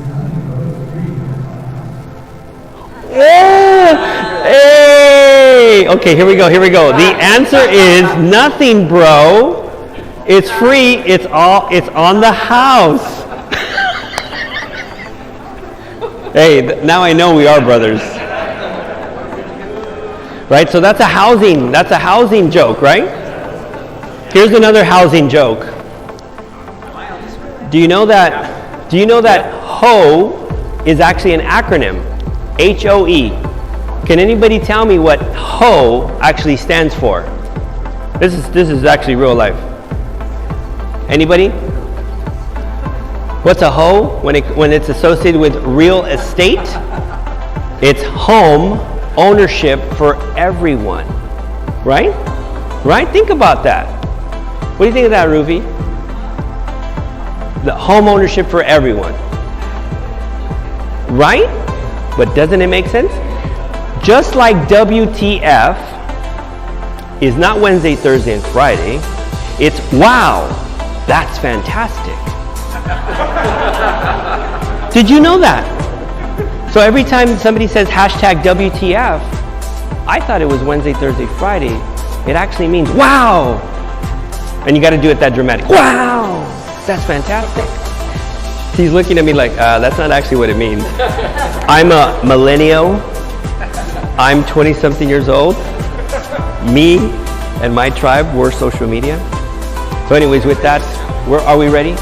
Hey! Okay, here we go. The answer is nothing, bro. It's free. It's on the house. Hey, now I know we are brothers. Right? So that's a housing joke, right? Here's another housing joke. Do you know that HOE is actually an acronym? HOE. Can anybody tell me what HOE actually stands for? This is actually real life. Anybody? What's a HOE when it's associated with real estate? It's home ownership for everyone. Right? Right? Think about that. What do you think of that, Ruby? The home ownership for everyone. Right? But doesn't it make sense? Just like WTF is not Wednesday, Thursday, and Friday, it's wow, that's fantastic. Did you know that? So every time somebody says hashtag WTF, I thought it was Wednesday, Thursday, Friday. It actually means wow. And you got to do it that dramatic. Wow, that's fantastic. He's looking at me like, that's not actually what it means. I'm a millennial. I'm 20-something years old. Me and my tribe, we're social media. So anyways, with that, are we ready?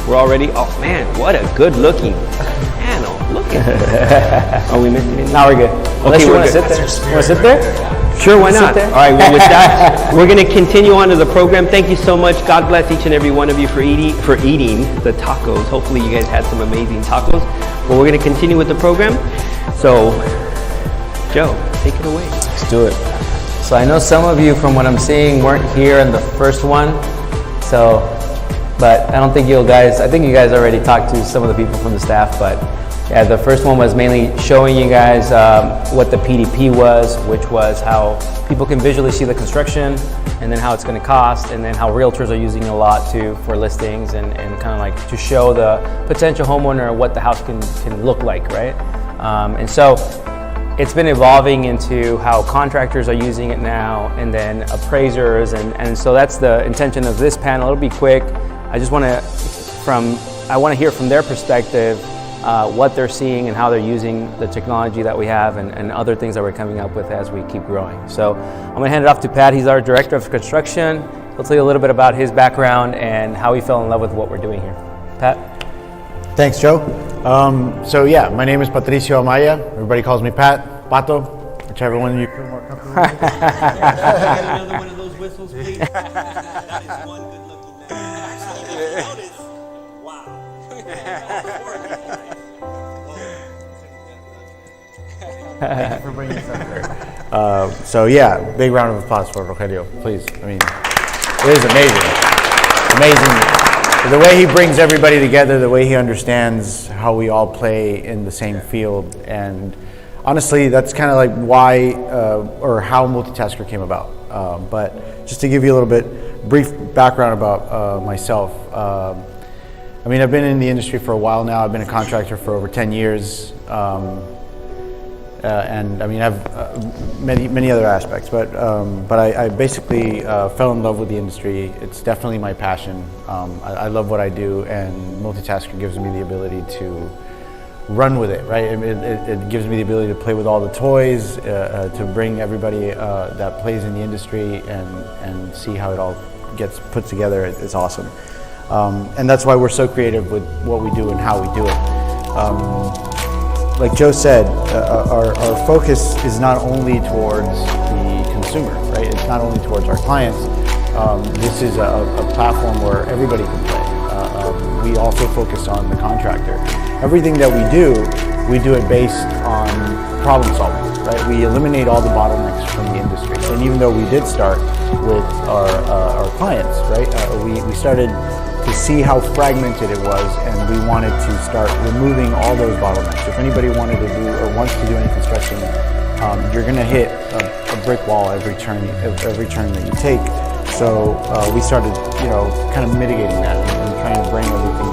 We're all ready? Oh man, what a good looking panel. Look at this. Are we missing anything?
Now we're good.
Okay,
you
we're
want to
good.
sit there? You want to sit there?
Sure, why
Sit
not?
there.
All right, well with that, we're going to continue on to the program. Thank you so much. God bless each and every one of you for eating the tacos. Hopefully you guys had some amazing tacos. But we're going to continue with the program. So, Joe, take it away.
Let's do it. So I know some of you, from what I'm seeing, weren't here in the first one. So, but I don't think I think you guys already talked to some of the people from the staff, but
Yeah, the first one was mainly showing you guys what the PDP was, which was how people can visually see the construction, and then how it's going to cost, and then how realtors are using it a lot for listings, and kind of like to show the potential homeowner what the house can look like, right? And so it's been evolving into how contractors are using it now, and then appraisers, and so that's the intention of this panel. It'll be quick. I just want to hear from their perspective what they're seeing and how they're using the technology that we have, and other things that we're coming up with as we keep growing. So I'm going to hand it off to Pat. He's our director of construction. He'll tell you a little bit about his background and how he fell in love with what we're doing here. Pat?
Thanks, Joe. So yeah, my name is Patricio Amaya. Everybody calls me Pat, Pato, whichever one you feel more comfortable with.
Another one of those whistles, please. That is one good-looking man.
Thank you for bringing this up. So yeah, big round of applause for Rogelio, please. I mean, it is amazing. The way he brings everybody together, the way he understands how we all play in the same field, and honestly, that's kind of like why or how Multitasker came about. But just to give you a little bit brief background about myself. I mean, I've been in the industry for a while now. I've been a contractor for over 10 years. And I mean, I've many other aspects, but I basically fell in love with the industry. It's definitely my passion. I love what I do, and Multitasker gives me the ability to run with it, right? It gives me the ability to play with all the toys, to bring everybody that plays in the industry and see how it all gets put together. It's awesome. And that's why we're so creative with what we do and how we do it. Like Joe said, our focus is not only towards the consumer, right? It's not only towards our clients. This is a platform where everybody can play. We also focus on the contractor. Everything that we do it based on problem solving, right? We eliminate all the bottlenecks from the industry. And even though we did start with our clients, right? We started to see how fragmented it was, and we wanted to start removing all those bottlenecks. If anybody wanted to do or wants to do any construction, you're going to hit a brick wall every turn that you take. So we started, kind of mitigating that and trying to bring everything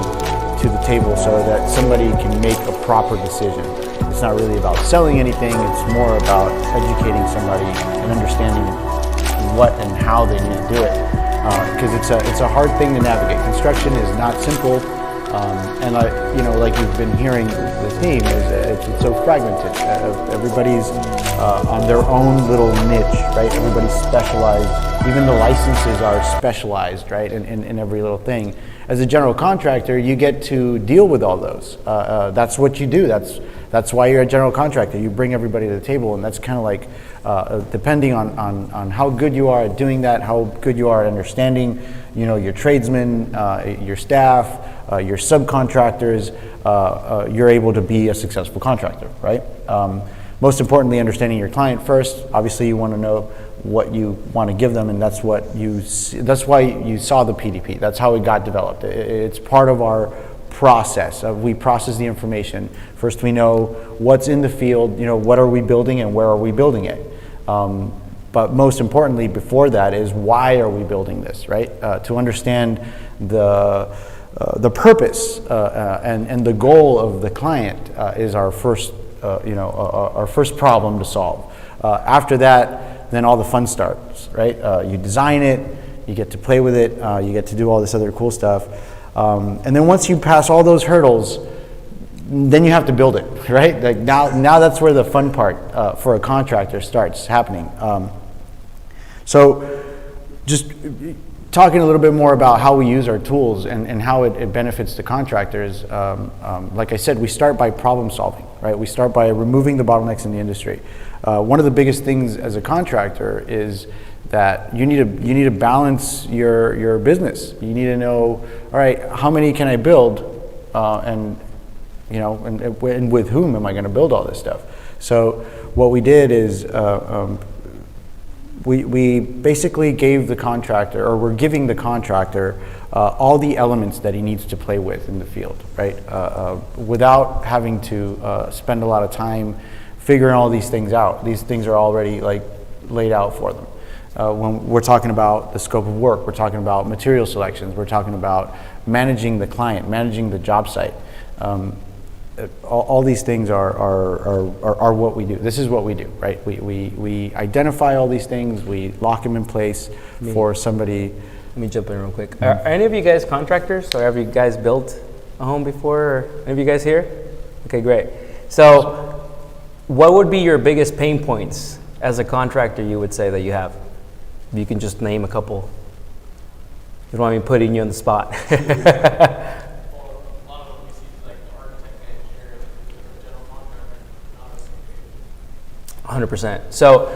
to the table so that somebody can make a proper decision. It's not really about selling anything. It's more about educating somebody and understanding what and how they need to do it. Because it's a hard thing to navigate. Construction is not simple, and like you've been hearing the theme, is it's so fragmented. Everybody's on their own little niche, right? Everybody's specialized. Even the licenses are specialized, right? In every little thing. As a general contractor, you get to deal with all those. That's what you do. That's why you're a general contractor. You bring everybody to the table, and that's kind of like depending on how good you are at doing that, how good you are at understanding, your tradesmen, your staff, your subcontractors, you're able to be a successful contractor, right? Most importantly, understanding your client first. Obviously, you want to know what you want to give them, and that's why you saw the PDP. That's how it got developed. It's part of our process. We process the information. First, we know what's in the field, what are we building and where are we building it. But most importantly, before that is why are we building this, right? To understand the purpose and the goal of the client is our first, our first problem to solve. After that, then all the fun starts, right? You design it, you get to play with it, you get to do all this other cool stuff. And then once you pass all those hurdles, then you have to build it, right? Like now that's where the fun part for a contractor starts happening. So just talking a little bit more about how we use our tools and how it benefits the contractors. Like I said, we start by problem solving, right? We start by removing the bottlenecks in the industry. One of the biggest things as a contractor is that you need to balance your business. You need to know, all right, how many can I build, and with whom am I going to build all this stuff? So what we did is we basically gave the contractor, or we're giving the contractor all the elements that he needs to play with in the field, right? Without having to spend a lot of time figuring all these things out. These things are already like laid out for them. When we're talking about the scope of work, we're talking about material selections, we're talking about managing the client, managing the job site. All these things are what we do. This is what we do, right? We identify all these things, we lock them in place for somebody.
Let me jump in real quick. Are any of you guys contractors, or have you guys built a home before? Or any of you guys here? Okay, great. So what would be your biggest pain points as a contractor, you would say, that you have? You can just name a couple. You don't want me putting you on the spot. 100%. So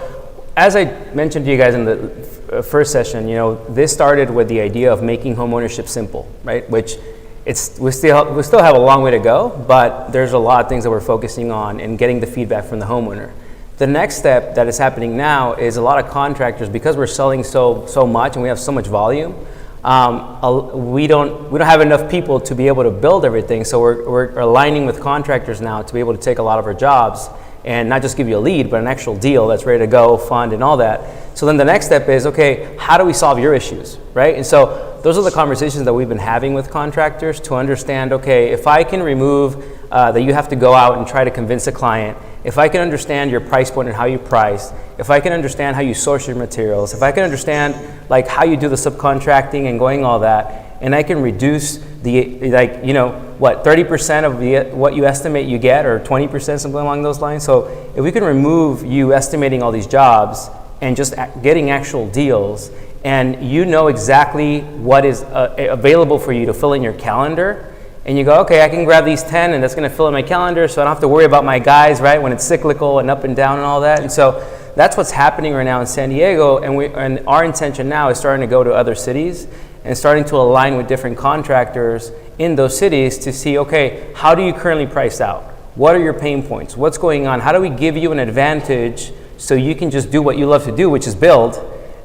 as I mentioned to you guys in the first session, you know, this started with the idea of making home ownership simple, right? Which we still have a long way to go, but there's a lot of things that we're focusing on and getting the feedback from the homeowner. The next step that is happening now is a lot of contractors, because we're selling so much and we have so much volume, we don't have enough people to be able to build everything. So we're aligning with contractors now to be able to take a lot of our jobs and not just give you a lead, but an actual deal that's ready to go, fund, and all that. So then the next step is, okay, how do we solve your issues, right? And so those are the conversations that we've been having with contractors to understand, okay, if I can remove that you have to go out and try to convince a client, if I can understand your price point and how you price, if I can understand how you source your materials, if I can understand like how you do the subcontracting and going all that, and I can reduce the, like, you know, what, 30% of what you estimate you get, or 20%, something along those lines. So if we can remove you estimating all these jobs and just getting actual deals, and you know exactly what is available for you to fill in your calendar, and you go, okay, I can grab these 10 and that's gonna fill in my calendar, so I don't have to worry about my guys, right, when it's cyclical and up and down and all that. And so that's what's happening right now in San Diego, and our intention now is starting to go to other cities and starting to align with different contractors in those cities to see, okay, how do you currently price out? What are your pain points? What's going on? How do we give you an advantage so you can just do what you love to do, which is build,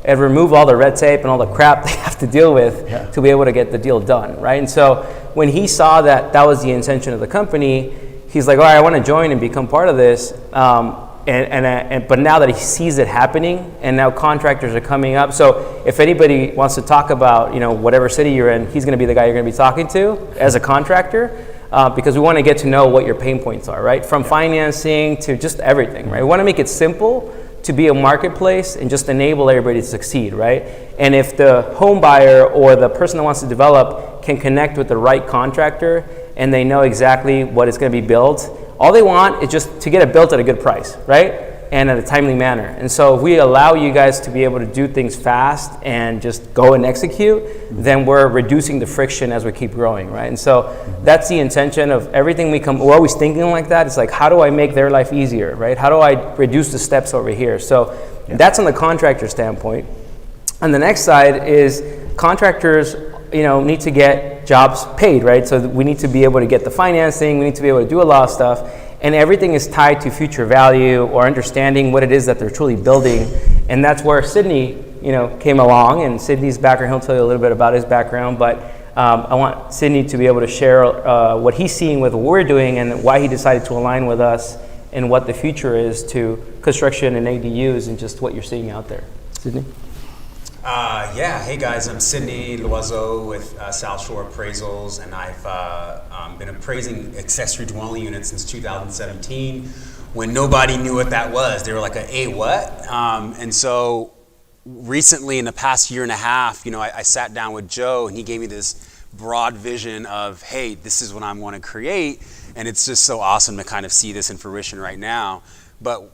and remove all the red tape and all the crap they have to deal with to be able to get the deal done, right? And so when he saw that that was the intention of the company, he's like, all right, I want to join and become part of this. But now that he sees it happening, and now contractors are coming up. So if anybody wants to talk about, you know, whatever city you're in, he's going to be the guy you're going to be talking to as a contractor, because we want to get to know what your pain points are, right? From financing to just everything, right? We want to make it simple to be a marketplace and just enable everybody to succeed, right? And if the home buyer or the person that wants to develop can connect with the right contractor and they know exactly what is going to be built, all they want is just to get it built at a good price, right? And at a timely manner. And so if we allow you guys to be able to do things fast and just go and execute, then we're reducing the friction as we keep growing, right? And so that's the intention of everything we're always thinking like that. It's like, how do I make their life easier, right? How do I reduce the steps over here? So that's on the contractor standpoint. On the next side is contractors, you know, need to get jobs paid, right? So we need to be able to get the financing, we need to be able to do a lot of stuff, and everything is tied to future value or understanding what it is that they're truly building. And that's where Sydney, you know, came along, and Sydney's background, he'll tell you a little bit about his background, but I want Sydney to be able to share what he's seeing with what we're doing and why he decided to align with us and what the future is to construction and ADUs and just what you're seeing out there. Sydney?
Yeah, hey guys, I'm Sydney Loiseau with South Shore Appraisals, and I've been appraising accessory dwelling units since 2017 when nobody knew what that was. They were like, hey, what? And so recently in the past year and a half, you know, I sat down with Joe and he gave me this broad vision of, hey, this is what I want to create, and it's just so awesome to kind of see this in fruition right now. But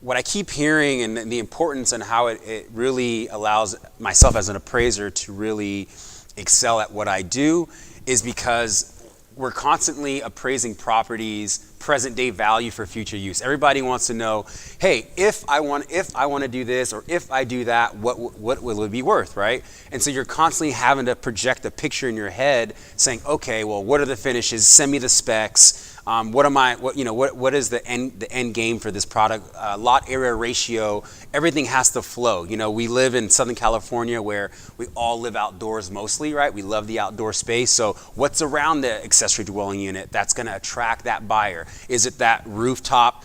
what I keep hearing and the importance and how it really allows myself as an appraiser to really excel at what I do is because we're constantly appraising properties, present day value for future use. Everybody wants to know, hey, if I want to do this or if I do that, what will it be worth, right? And so you're constantly having to project a picture in your head saying, okay, well, what are the finishes? Send me the specs. What is the end game for this product? Lot area ratio, everything has to flow. We live in Southern California where we all live outdoors mostly, right? We love the outdoor space. So what's around the accessory dwelling unit that's going to attract that buyer? Is it that rooftop,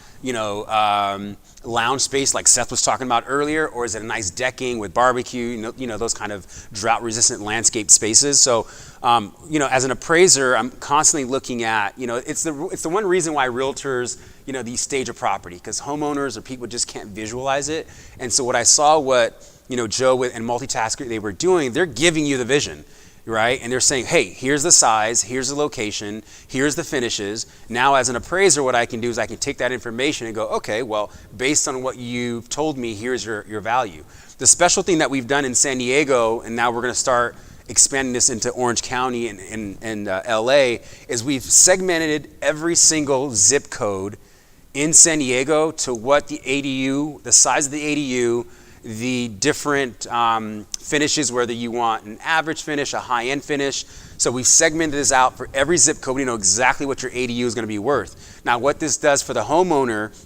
lounge space like Seth was talking about earlier, or is it a nice decking with barbecue, those kind of drought resistant landscape spaces? So, as an appraiser, I'm constantly looking at, it's the one reason why realtors, these stage a property, because homeowners or people just can't visualize it. And so what I saw Joe and Multitasker, they were doing, they're giving you the vision. Right? And they're saying, hey, here's the size, here's the location, here's the finishes. Now, as an appraiser, what I can do is I can take that information and go, okay, well, based on what you've told me, here's your value. The special thing that we've done in San Diego, and now we're going to start expanding this into Orange County and LA, is we've segmented every single zip code in San Diego to what the ADU, the size of the ADU, the different finishes, whether you want an average finish, a high-end finish. So we've segmented this out for every zip code. You know exactly what your ADU is going to be worth. Now, what this does for the homeowner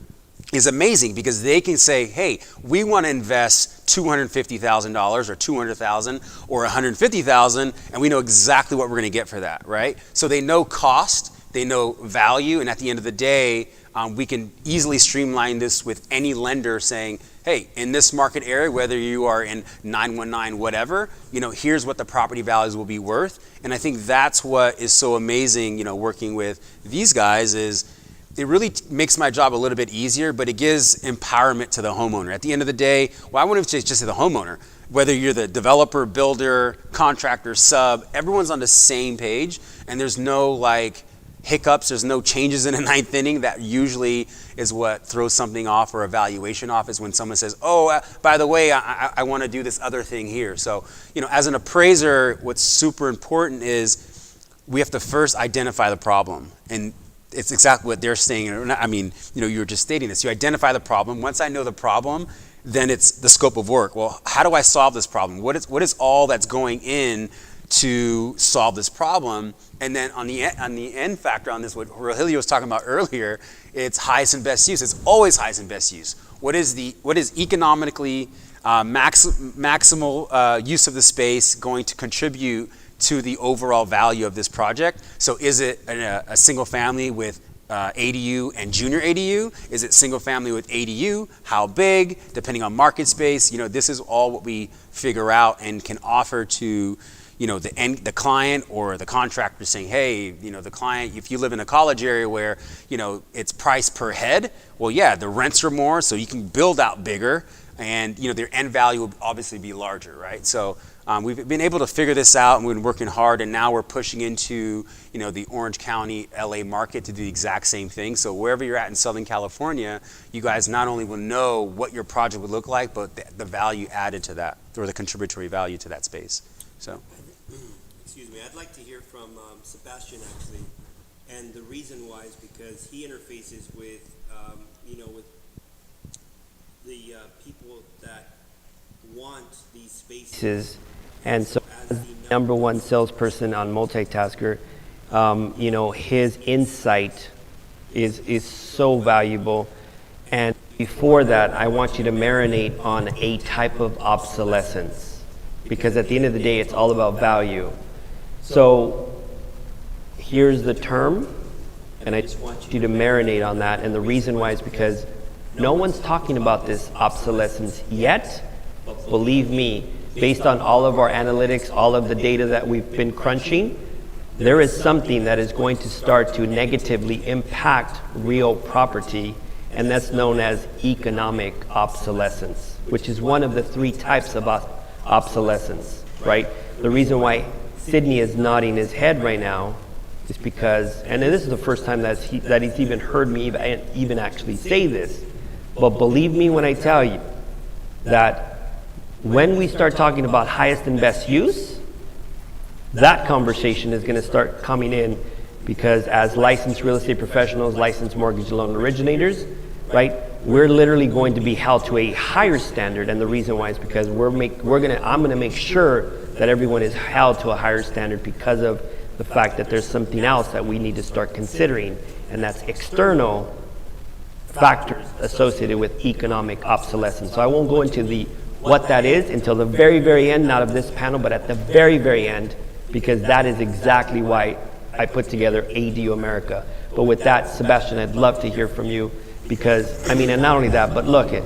is amazing because they can say, hey, we want to invest $250,000 or $200,000 or $150,000, and we know exactly what we're going to get for that, right? So they know cost, they know value, and at the end of the day, we can easily streamline this with any lender saying, hey, in this market area, whether you are in 919 whatever, here's what the property values will be worth. And I think that's what is so amazing, working with these guys is it really makes my job a little bit easier, but it gives empowerment to the homeowner. At the end of the day, well, I wouldn't just say the homeowner, whether you're the developer, builder, contractor, sub, everyone's on the same page, and there's no hiccups, there's no changes in the ninth inning. That usually is what throws something off or a valuation off, is when someone says, oh, by the way, I want to do this other thing here. So, as an appraiser, what's super important is we have to first identify the problem. And it's exactly what they're saying. I mean, you were just stating this. You identify the problem. Once I know the problem, then it's the scope of work. Well, how do I solve this problem? What is all that's going in to solve this problem? And then on the end factor on this, what Rogelio was talking about earlier, it's highest and best use. It's always highest and best use. What is economically maximal use of the space going to contribute to the overall value of this project? So is it a single family with ADU and junior ADU? Is it single family with ADU? How big? Depending on market space, this is all what we figure out and can offer to the client or the contractor, saying, hey, the client, if you live in a college area where, it's price per head, well, yeah, the rents are more, so you can build out bigger, and, their end value will obviously be larger, right? So we've been able to figure this out, and we've been working hard, and now we're pushing into, the Orange County, LA market to do the exact same thing. So wherever you're at in Southern California, you guys not only will know what your project would look like, but the value added to that, or the contributory value to that space. So.
Excuse me, I'd like to hear from Sebastian actually, and the reason why is because he interfaces with, with the people that want these spaces.
And so as the number one salesperson on Multitasker, his insight is so valuable. And before that, I want you to marinate on a type of obsolescence, because at the end of the day, it's all about value. So here's the term, and I just want you to marinate on that. And the reason why is because no one's talking about this obsolescence yet. Believe me, based on all of our analytics, all of the data that we've been crunching, there is something that is going to start to negatively impact real property, and that's known as economic obsolescence, which is one of the three types of obsolescence, right? The reason why Sydney is nodding his head right now is because, and this is the first time that he's even heard me even actually say this, but believe me when I tell you that when we start talking about highest and best use, that conversation is going to start coming in, because as licensed real estate professionals, licensed mortgage loan originators, right, we're literally going to be held to a higher standard. And the reason why is because I'm going to make sure that everyone is held to a higher standard because of the fact that there's something else that we need to start considering, and that's external factors associated with economic obsolescence. So I won't go into what that is until the very, very end, not of this panel, but at the very, very end, because that is exactly why I put together ADU America. But with that, Sebastian, I'd love to hear from you, because, I mean, and not only that, but look at,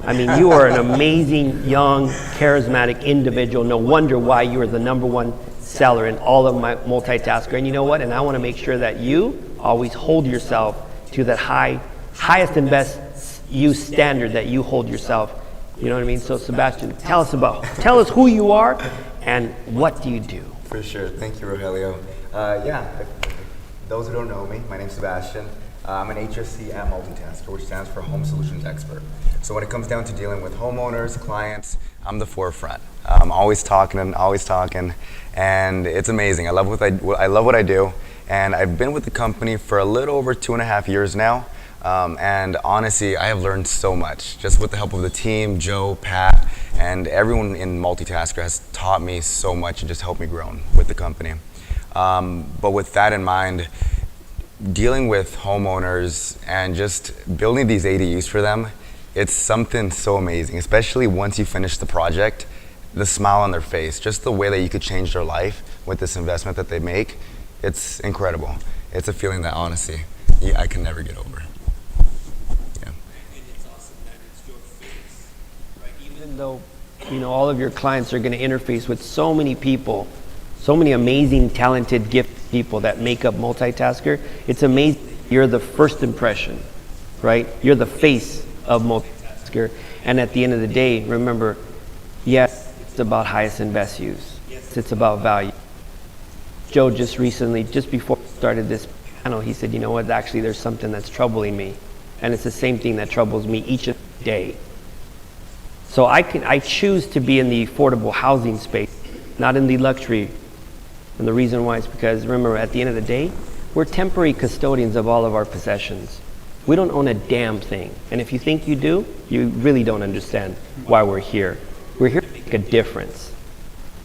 I mean, you are an amazing, young, charismatic individual. No wonder why you are the #1 seller in all of my Multitasker. And you know what? And I want to make sure that you always hold yourself to that highest and best use standard that you hold yourself. You know what I mean? So Sebastian, tell us who you are and what do you do?
For sure. Thank you, Rogelio. Those who don't know me, my name's Sebastian. I'm an HSC at Multitasker, which stands for Home Solutions Expert. So when it comes down to dealing with homeowners, clients, I'm the forefront. I'm always talking, and it's amazing. I love what I do, and I've been with the company for a little over 2.5 years now. And honestly, I have learned so much just with the help of the team, Joe, Pat, and everyone in Multitasker has taught me so much and just helped me grow with the company. But with that in mind, dealing with homeowners and just building these ADUs for them, it's something so amazing, especially once you finish the project, the smile on their face, just the way that you could change their life with this investment that they make, it's incredible. It's a feeling that honestly, I can never get over.
Even though, you know, all of your clients are going to interface with so many people, so many amazing, talented, gifted people that make up Multitasker, it's amazing. You're the first impression, right? You're the face of Multitasker. And at the end of the day, remember, yes, it's about highest and best use. Yes, it's about value. Joe just recently, just before we started this panel, he said, you know what, actually there's something that's troubling me. And it's the same thing that troubles me each day. So I choose to be in the affordable housing space, not in the luxury. And the reason why is because, remember, at the end of the day, we're temporary custodians of all of our possessions. We don't own a damn thing. And if you think you do, you really don't understand why we're here. We're here to make a difference.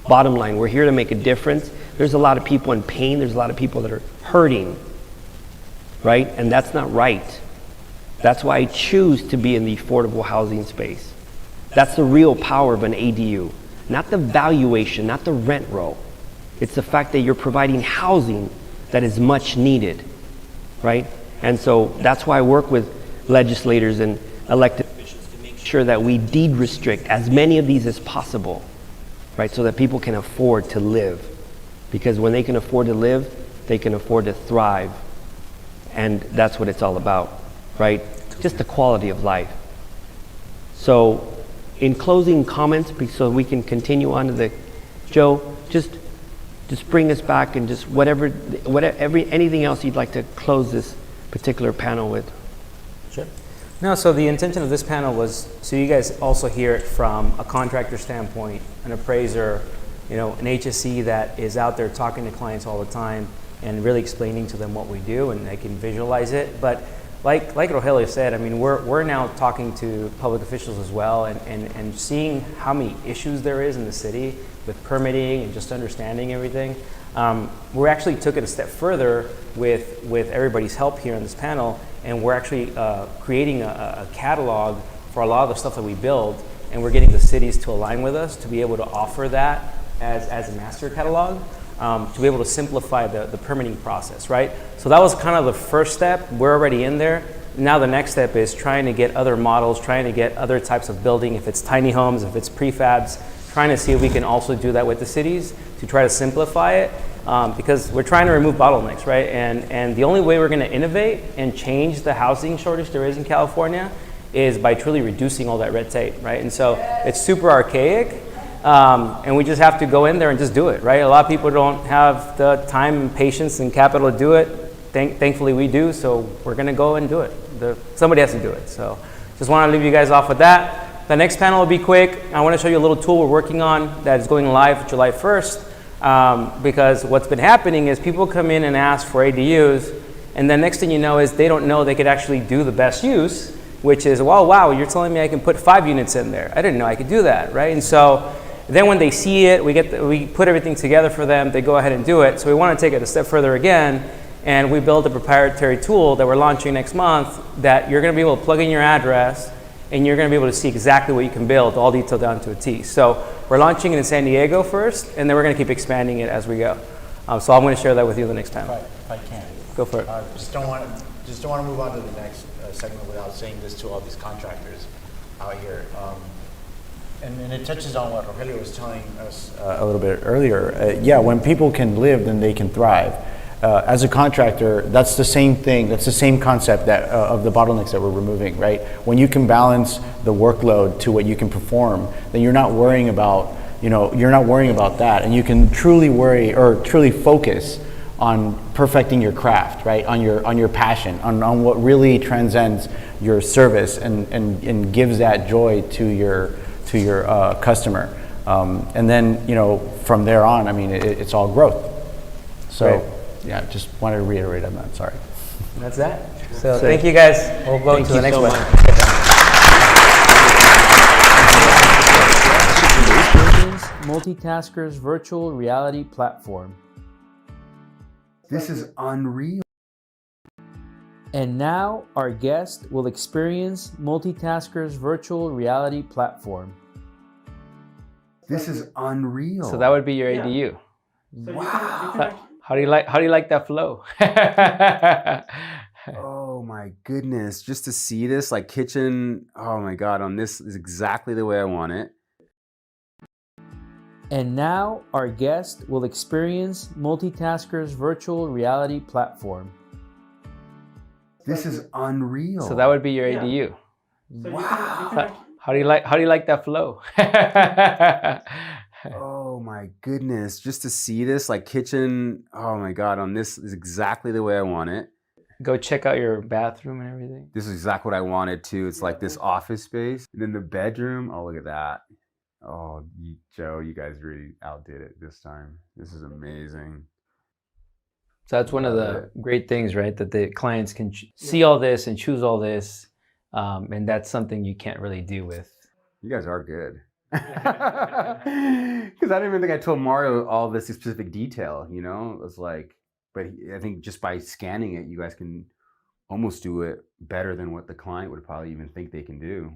Bottom line, we're here to make a difference. There's a lot of people in pain. There's a lot of people that are hurting, right? And that's not right. That's why I choose to be in the affordable housing space. That's the real power of an ADU. Not the valuation, not the rent roll. It's the fact that you're providing housing that is much needed, right? And so that's why I work with legislators and elected officials to make sure that we deed restrict as many of these as possible, right? So that people can afford to live. Because when they can afford to live, they can afford to thrive. And that's what it's all about, right? Just the quality of life. So in closing comments, so we can continue on to the, Joe, just bring us back and just anything else you'd like to close this particular panel with.
Sure. No, so the intention of this panel was so you guys also hear it from a contractor standpoint, an appraiser, you know, an HSC that is out there talking to clients all the time and really explaining to them what we do and they can visualize it. But like Rogelio said, I mean, we're now talking to public officials as well and seeing how many issues there is in the city with permitting and just understanding everything. We actually took it a step further with everybody's help here on this panel, and we're actually creating a catalog for a lot of the stuff that we build, and we're getting the cities to align with us to be able to offer that as a master catalog. To be able to simplify the permitting process, right? So that was kind of the first step. We're already in there. Now the next step is trying to get other models, trying to get other types of building, if it's tiny homes, if it's prefabs, trying to see if we can also do that with the cities to try to simplify it because we're trying to remove bottlenecks, right? And the only way we're gonna innovate and change the housing shortage there is in California is by truly reducing all that red tape, right? And so it's super archaic. And we just have to go in there and just do it, right? A lot of people don't have the time and patience and capital to do it. Thankfully we do, so we're gonna go and do it. Somebody has to do it. So just wanna leave you guys off with that. The next panel will be quick. I wanna show you a little tool we're working on that is going live July 1st. Because what's been happening is people come in and ask for ADUs, and then next thing you know is they don't know they could actually do the best use, which is, well, wow, you're telling me I can put 5 units in there. I didn't know I could do that, right? And so
then when they see it, we put everything together for them, they go ahead and do it. So we want to take it a step further again, and we built a proprietary tool that we're launching next month that you're going to be able to plug in your address, and you're going to be able to see exactly what you can build, all detailed down to a T. So we're launching it in San Diego first, and then we're going to keep expanding it as we go. So I'm going to share that with you the next time.
If I can.
Go for it.
Just don't want to move on to the next segment without saying this to all these contractors out here. And it touches on what Rogelio was telling us a little bit earlier. Yeah, when people can live, then they can thrive. As a contractor, that's the same thing. That's the same concept that of the bottlenecks that we're removing, right? When you can balance the workload to what you can perform, then you're not worrying about, you're not worrying about that, and you can truly worry or truly focus on perfecting your craft, right? On your passion, on what really transcends your service and gives that joy to your customer. And then from there on, I mean, it's all growth. So. Right. Yeah, just wanted to reiterate on that. Sorry.
That's that. So thank you guys. We'll go to the next one.
Multitaskers virtual reality platform.
This is unreal.
And now our guest will experience Multitaskers virtual reality platform.
This is unreal.
So that would be your ADU.
Wow.
How do you like that flow?
Oh my goodness. Just to see this like kitchen, oh my God, on this is exactly the way I want it.
And now our guest will experience Multitaskers virtual reality platform.
This is unreal.
So that would be your ADU.
Wow.
How do you like that flow?
Oh my goodness. Just to see this like kitchen, oh my God, on this is exactly the way I want it.
Go check out your bathroom and everything.
This is exactly what I wanted too. It's like this office space. And then the bedroom, oh look at that. Oh, Joe, you guys really outdid it this time. This is amazing.
So that's one of the great things, right? That the clients can see all this and choose all this. And that's something you can't really do with.
You guys are good. Because I didn't even think I told Mario all this specific detail, It was like, but I think just by scanning it, you guys can almost do it better than what the client would probably even think they can do.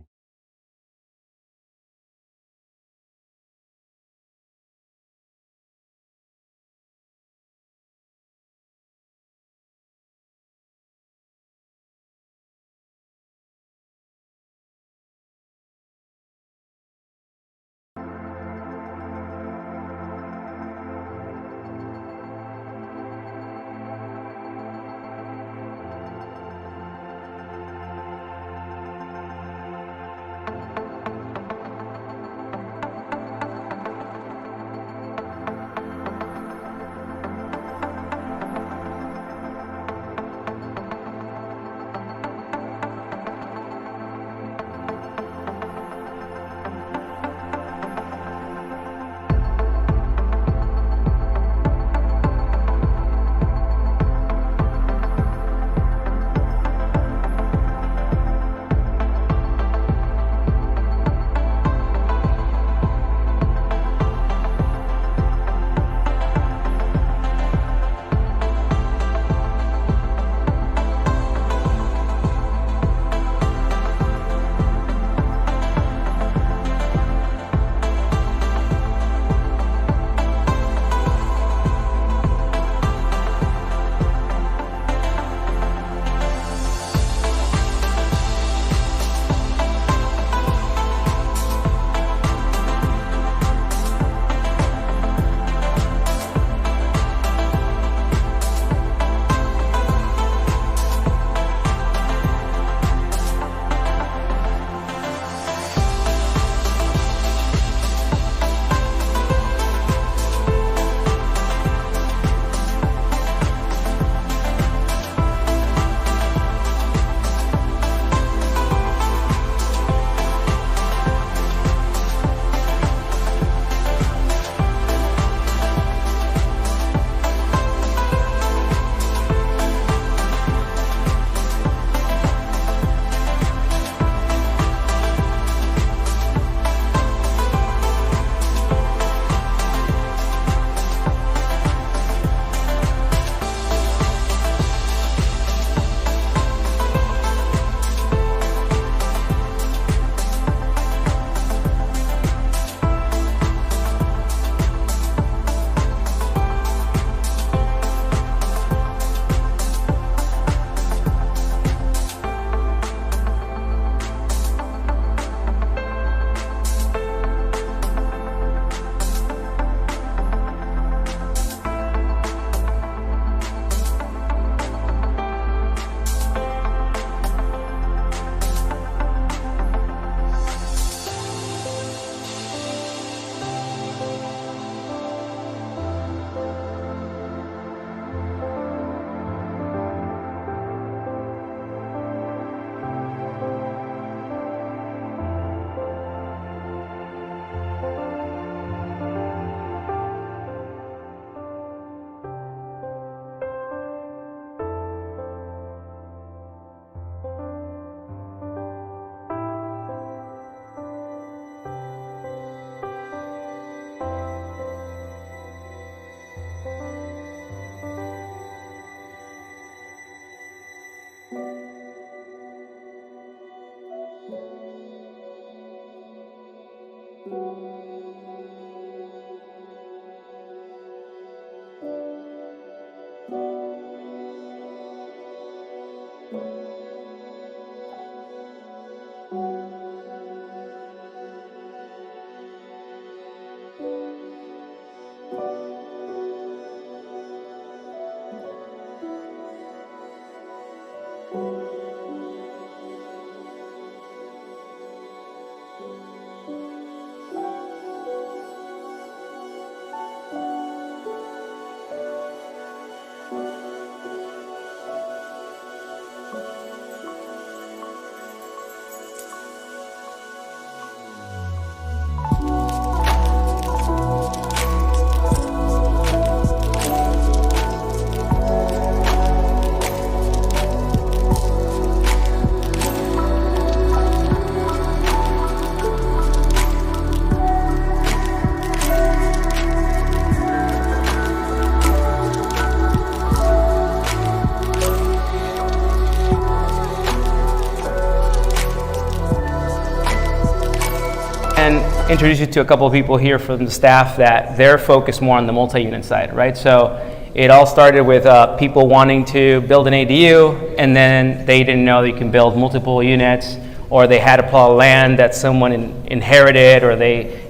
introduce you to a couple of people here from the staff that they're focused more on the multi-unit side, right? So it all started with people wanting to build an ADU, and then they didn't know that you can build multiple units, or they had a plot of land that someone inherited, or they,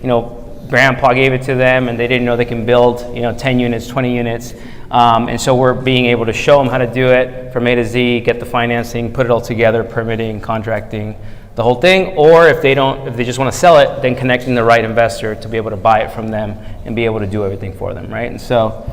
grandpa gave it to them and they didn't know they can build, 10 units, 20 units. And so we're being able to show them how to do it from A to Z, get the financing, put it all together, permitting, contracting, the whole thing. Or if they just want to sell it, then connecting the right investor to be able to buy it from them and be able to do everything for them, right? And so,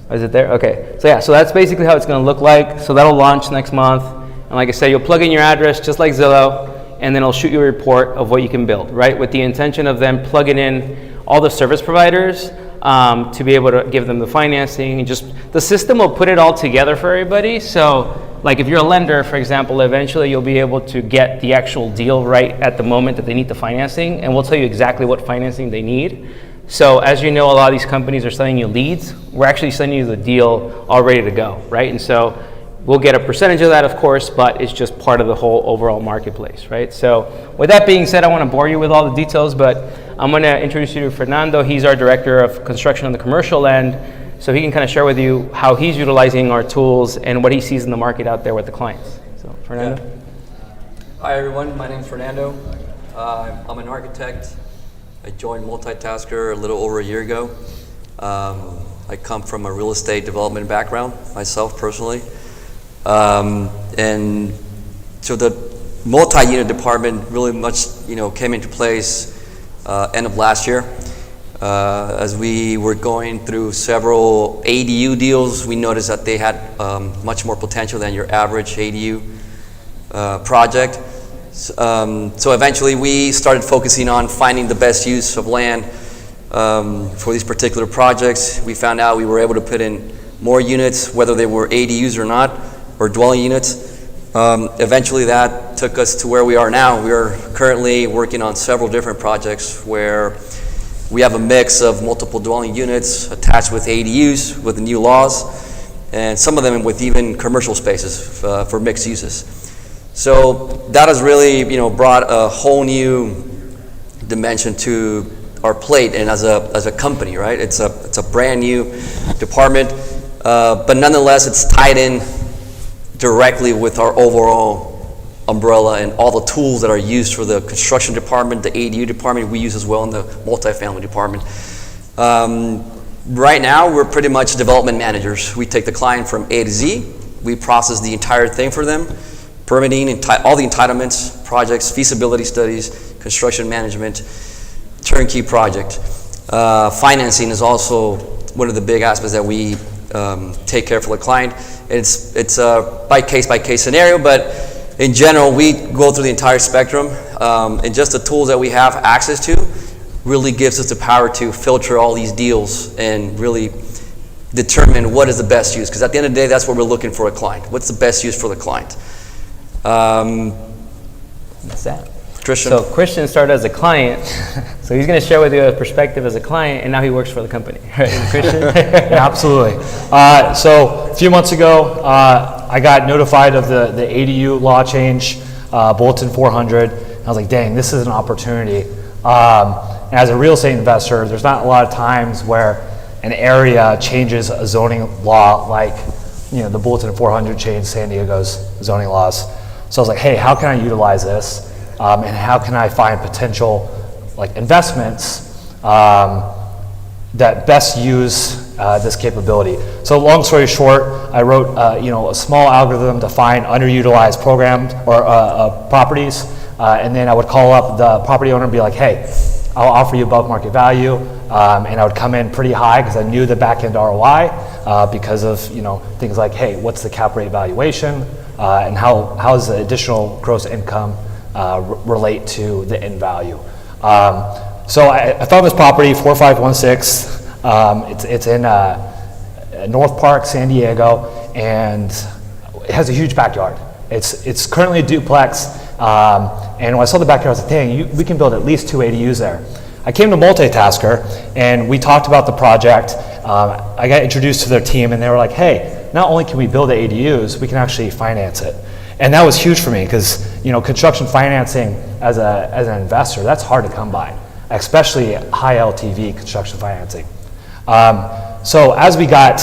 is it there? Okay. So yeah, so that's basically how it's going to look like. So that'll launch next month. And like I said, you'll plug in your address just like Zillow, and then it'll shoot you a report of what you can build, right? With the intention of them plugging in all the service providers to be able to give them the financing, and just the system will put it all together for everybody. So like if you're a lender, for example, eventually you'll be able to get the actual deal right at the moment that they need the financing, and we'll tell you exactly what financing they need. So as you know, a lot of these companies are sending you leads. We're actually sending you the deal all ready to go, right? And so we'll get a percentage of that, of course, but it's just part of the whole overall marketplace, right? So with that being said, I want to bore you with all the details, but I'm going to introduce you to Fernando. He's our director of construction on the commercial end, so he can kind of share with you how he's utilizing our tools and what he sees in the market out there with the clients. So, Fernando.
Yeah. Hi, everyone. My name's Fernando. I'm an architect. I joined Multitasker a little over a year ago. I come from a real estate development background myself personally. And so the multi-unit department really much, came into place end of last year. As we were going through several ADU deals, we noticed that they had much more potential than your average ADU project. So eventually we started focusing on finding the best use of land for these particular projects. We found out we were able to put in more units, whether they were ADUs or not, or dwelling units. Eventually that took us to where we are now. We are currently working on several different projects where we have a mix of multiple dwelling units attached with ADUs with the new laws, and some of them with even commercial spaces for mixed uses. So that has really, brought a whole new dimension to our plate, and as a company, right? It's a brand new department, but nonetheless, it's tied in directly with our overall umbrella and all the tools that are used for the construction department, the ADU department we use as well in the multifamily department. Right now, we're pretty much development managers. We take the client from A to Z. We process the entire thing for them, permitting, all the entitlements, projects, feasibility studies, construction management, turnkey project. Financing is also one of the big aspects that we take care for the client. It's a by case scenario, but in general, we go through the entire spectrum, and just the tools that we have access to really gives us the power to filter all these deals and really determine what is the best use. Because at the end of the day, that's what we're looking for a client. What's the best use for the client?
That's that.
Christian.
So Christian started as a client, so he's going to share with you a perspective as a client, and now he works for the company. Right, Christian?
Yeah, absolutely. So a few months ago, I got notified of the ADU law change, Bulletin 400. I was like, dang, this is an opportunity. And as a real estate investor, there's not a lot of times where an area changes a zoning law like, the Bulletin 400 changed San Diego's zoning laws. So I was like, hey, how can I utilize this? And how can I find potential investments that best use this capability? So long story short, I wrote a small algorithm to find underutilized programs or properties, and then I would call up the property owner and be like, hey, I'll offer you above market value, and I would come in pretty high because I knew the back end ROI because of things like, hey, what's the cap rate valuation, and how does the additional gross income relate to the end value. So I found this property, 4516. It's in North Park, San Diego, and it has a huge backyard. It's currently a duplex, and when I saw the backyard, I was like, dang, we can build at least 2 ADUs there. I came to Multitasker, and we talked about the project. I got introduced to their team, and they were like, hey, not only can we build the ADUs, we can actually finance it. And that was huge for me because, construction financing as an investor, that's hard to come by. especially high LTV construction financing. So as we got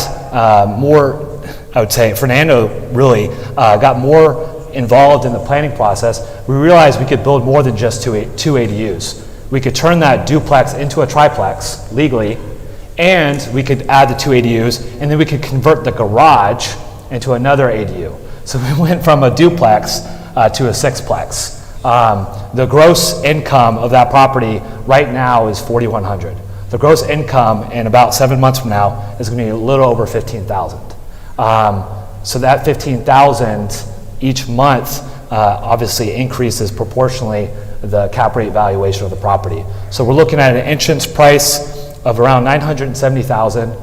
more, I would say Fernando really got more involved in the planning process, we realized we could build more than just two ADUs. We could turn that duplex into a triplex legally, and we could add the 2 ADUs, and then we could convert the garage into another ADU. So we went from a duplex to a sixplex. The gross income of that property right now is $4,100. The gross income in about 7 months from now is going to be a little over $15,000. So that $15,000 each month obviously increases proportionally the cap rate valuation of the property. So we're looking at an entrance price of around $970,000,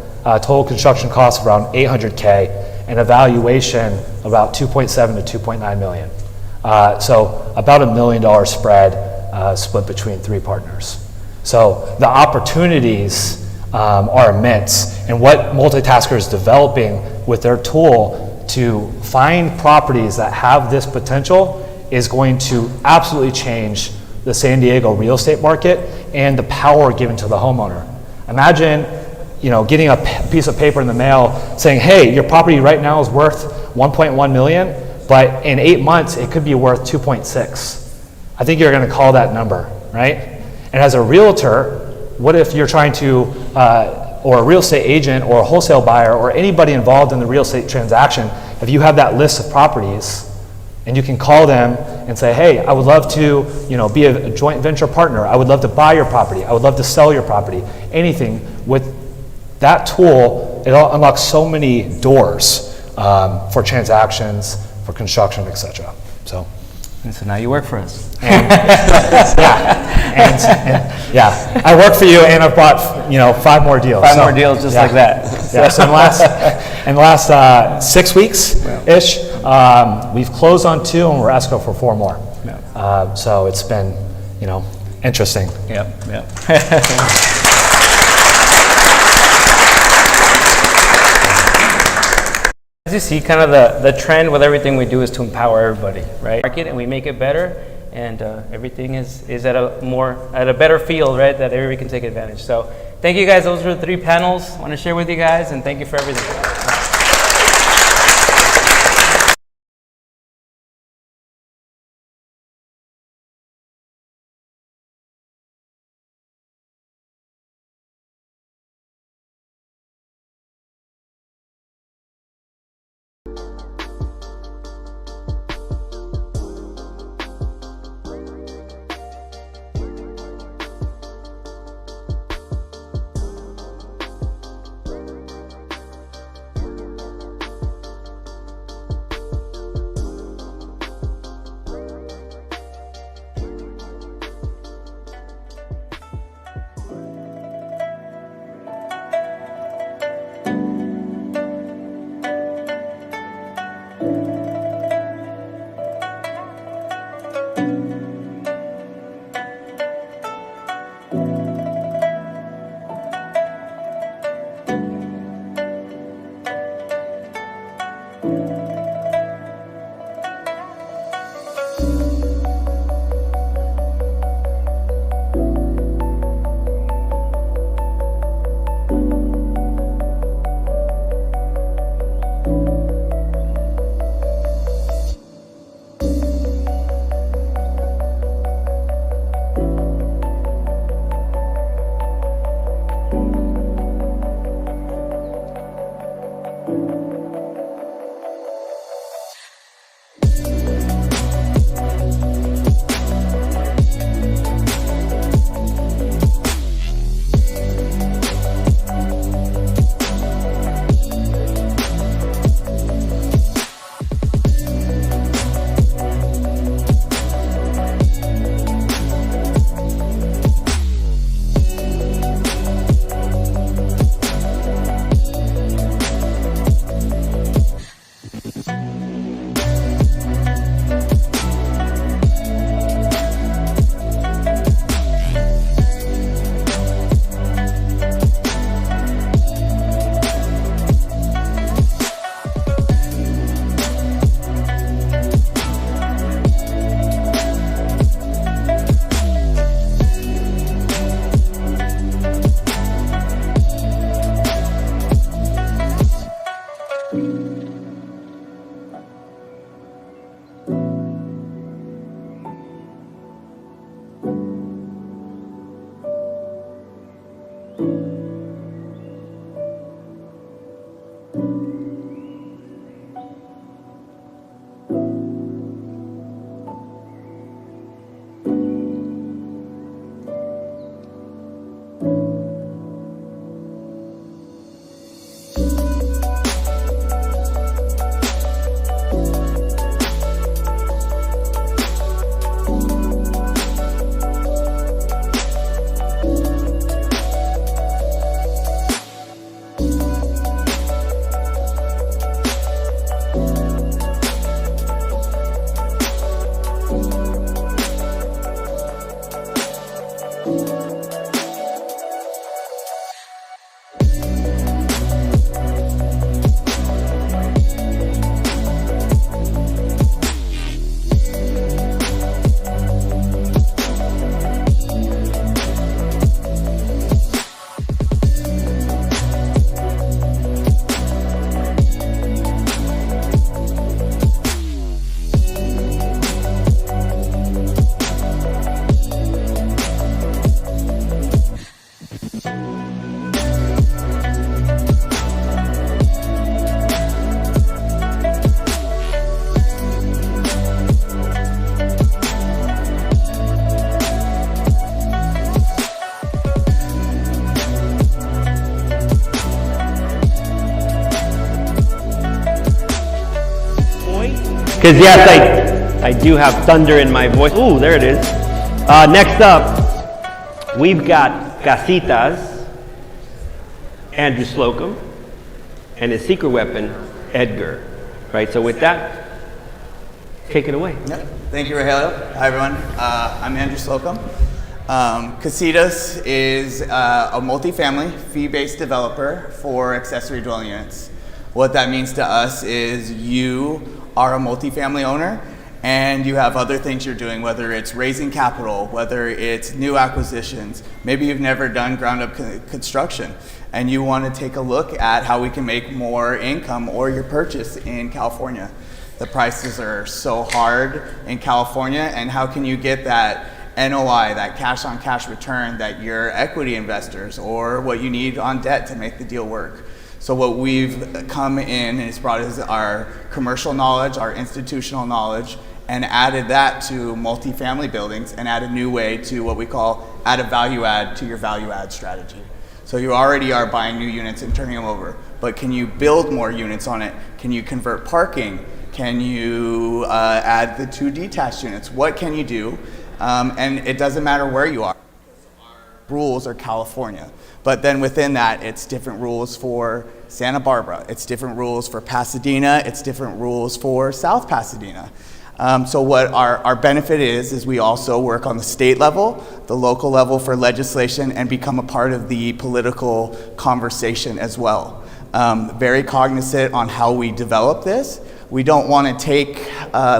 total construction costs of around $800K, and a valuation of about $2.7 to $2.9 million. So about $1 million spread split between 3 partners. So the opportunities are immense, and what Multitasker is developing with their tool to find properties that have this potential is going to absolutely change the San Diego real estate market and the power given to the homeowner. Imagine, getting a piece of paper in the mail saying, hey, your property right now is worth 1.1 million, but in 8 months it could be worth 2.6. I think you're going to call that number, right? And as a realtor, what if you're trying to, or a real estate agent or a wholesale buyer or anybody involved in the real estate transaction, if you have that list of properties and you can call them and say, hey, I would love to be a joint venture partner. I would love to buy your property. I would love to sell your property. Anything. With that tool, it unlocks so many doors for transactions, for construction, etc. So
now you work for us.
And I work for you, and I've bought 5 more deals.
5 more deals just like that.
Yeah. So in the last 6 weeks ish, we've closed on 2, and we're escrow for 4 more. So it's been interesting.
Yep. As you see, kind of the trend with everything we do is to empower everybody, right? Market, and we make it better, and everything is at a better field, right? That everybody can take advantage. So thank you guys. Those were the 3 panels I want to share with you guys, and thank you for everything.
Because yes, I do have thunder in my voice. Ooh, there it is. Next up, we've got Casitas, Andrew Slocum, and his secret weapon, Edgar. Right, so with that, take it away.
Yep. Thank you, Rogelio. Hi, everyone. I'm Andrew Slocum. Casitas is a multifamily, fee-based developer for accessory dwelling units. What that means to us is you are a multifamily owner and you have other things you're doing, whether it's raising capital, whether it's new acquisitions, maybe you've never done ground up construction and you want to take a look at how we can make more income or your purchase in California. The prices are so hard in California, and how can you get that NOI, that cash on cash return that your equity investors or what you need on debt to make the deal work. So what we've come in and it's brought us our commercial knowledge, our institutional knowledge, and added that to multifamily buildings and add a new way to what we call add a value add to your value add strategy. So you already are buying new units and turning them over, but can you build more units on it? Can you convert parking? Can you add the 2 detached units? What can you do? And it doesn't matter where you are. Our rules are California. But then within that, it's different rules for Santa Barbara. It's different rules for Pasadena. It's different rules for South Pasadena. So what our benefit is we also work on the state level, the local level for legislation, and become a part of the political conversation as well. Very cognizant on how we develop this. We don't want to take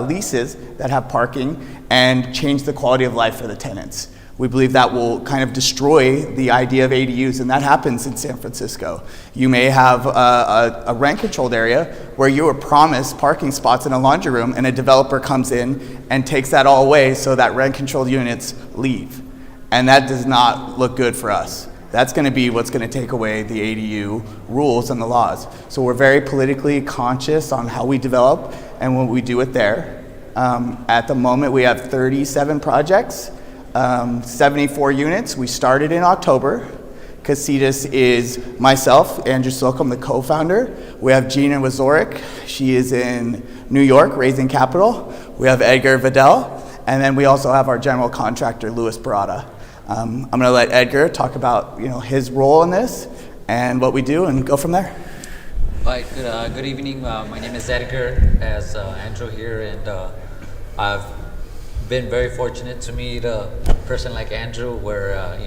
leases that have parking and change the quality of life for the tenants. We believe that will kind of destroy the idea of ADUs, and that happens in San Francisco. You may have a rent-controlled area where you were promised parking spots in a laundry room, and a developer comes in and takes that all away so that rent-controlled units leave. And that does not look good for us. That's going to be what's going to take away the ADU rules and the laws. So we're very politically conscious on how we develop and what we do it there. At the moment, we have 37 projects. 74 units. We started in October. Casitas is myself, Andrew Slocum, the co-founder. We have Gina Wazorik. She is in New York, raising capital. We have Edgar Vidal. And then we also have our general contractor, Louis Barada. I'm going to let Edgar talk about his role in this and what we do and go from there.
Right. Good evening. My name is Edgar, as Andrew here, and I've been very fortunate to meet a person like Andrew, where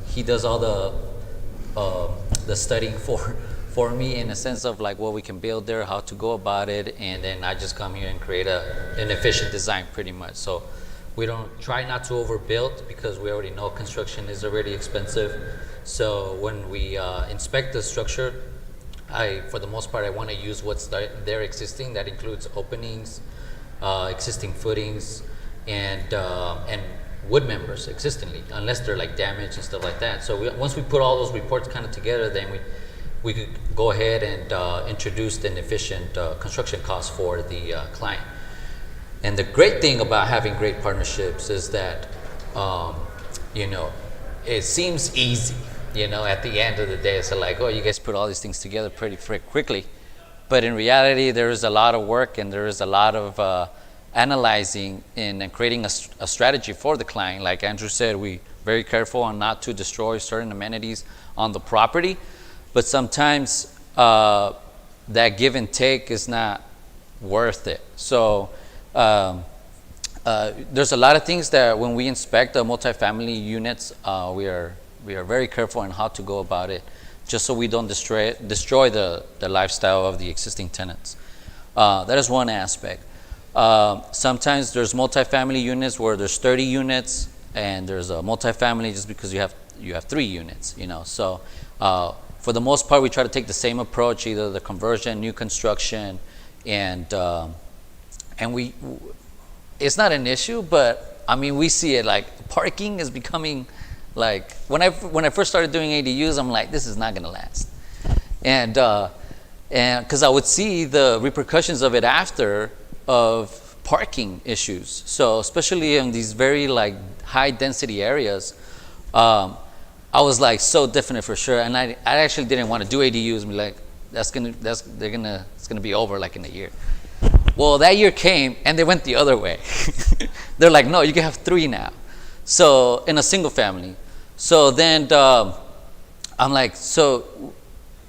he does all the studying for me, in a sense of like what we can build there, how to go about it, and then I just come here and create an efficient design, pretty much. So we don't try not to overbuild because we already know construction is already expensive. So when we inspect the structure, for the most part, I want to use what's there existing. That includes openings, existing footings, and wood members existingly, unless they're like damaged and stuff like that. So once we put all those reports kind of together, then we could go ahead and introduce an efficient construction cost for the client. And the great thing about having great partnerships is that, you know, it seems easy. You know, at the end of the day, it's like, oh, you guys put all these things together pretty quickly. But in reality, there is a lot of work and there is a lot of analyzing and creating a strategy for the client. Like Andrew said, we very careful on not to destroy certain amenities on the property. But sometimes that give and take is not worth it. So there's a lot of things that when we inspect the multifamily units, we are very careful on how to go about it, just so we don't destroy the lifestyle of the existing tenants. That is one aspect. Sometimes there's multifamily units where there's 30 units, and there's a multifamily just because you have 3 units. You know, so for the most part, we try to take the same approach, either the conversion, new construction, and it's not an issue, but I mean, we see it like parking is becoming like, when I first started doing ADUs, I'm like, this is not gonna last. And because I would see the repercussions of it after of parking issues. So especially in these very like high density areas, I was like so definite for sure. And I actually didn't want to do ADUs and be like, it's gonna be over like in a year. Well, that year came and they went the other way. They're like, no, you can have 3 now. So in a single family. So then I'm like, so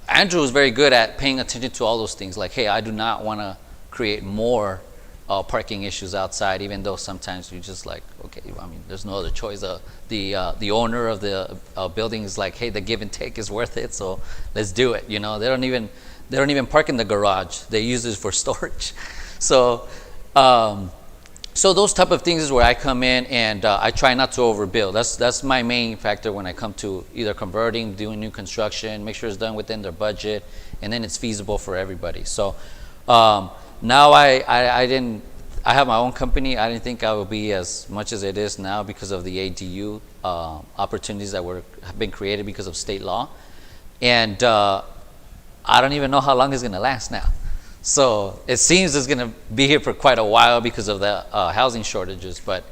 Andrew was very good at paying attention to all those things. Like, hey, I do not want to create more parking issues outside, even though sometimes you just like, okay, I mean, there's no other choice. The owner of the building is like, hey, the give and take is worth it, so let's do it. You know, they don't even park in the garage. They use it for storage. So those type of things is where I come in, and I try not to overbuild. That's my main factor when I come to either converting, doing new construction, make sure it's done within their budget, and then it's feasible for everybody. So now I have my own company. I didn't think I would be as much as it is now because of the ADU opportunities that have been created because of state law. And I don't even know how long it's gonna last now. So it seems it's gonna be here for quite a while because of the housing shortages, but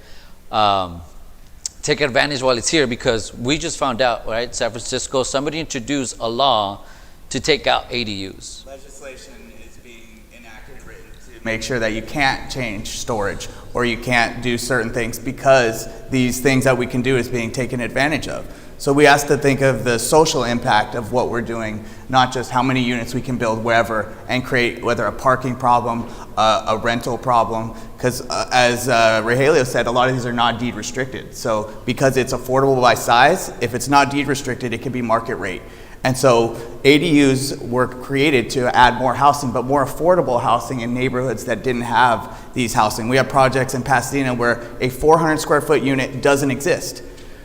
take advantage while it's here, because we just found out, right, San Francisco, somebody introduced a law to take out ADUs.
Legislation is being enacted and written to make sure that you can't change storage or you can't do certain things because these things that we can do is being taken advantage of. So we have to think of the social impact of what we're doing, not just how many units we can build wherever and create whether a parking problem, a rental problem, because as Rogelio said, a lot of these are not deed restricted. So because it's affordable by size, if it's not deed restricted, it can be market rate. And so ADUs were created to add more housing, but more affordable housing in neighborhoods that didn't have these housing. We have projects in Pasadena where a 400 square foot unit doesn't exist.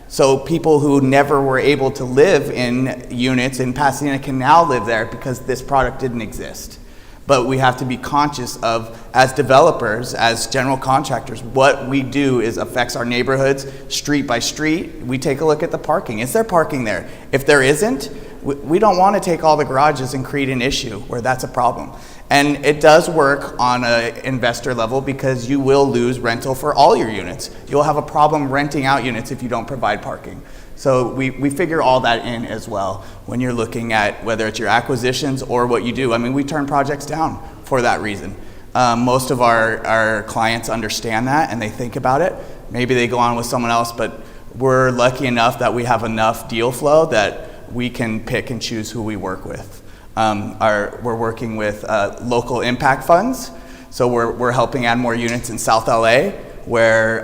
So people who never were able to live in units in Pasadena can now live there because this product didn't exist. But we have to be conscious of, as developers, as general contractors, what we do is affects our neighborhoods street by street. We take a look at the parking. Is there parking there? If there isn't, we don't want to take all the garages and create an issue where that's a problem. And it does work on an investor level because you will lose rental for all your units. You'll have a problem renting out units if you don't provide parking. So we figure all that in as well when you're looking at whether it's your acquisitions or what you do. I mean, we turn projects down for that reason. Most of our clients understand that and they think about it. Maybe they go on with someone else, but we're lucky enough that we have enough deal flow that we can pick and choose who we work with. We're working with local impact funds, so we're helping add more units in South LA, where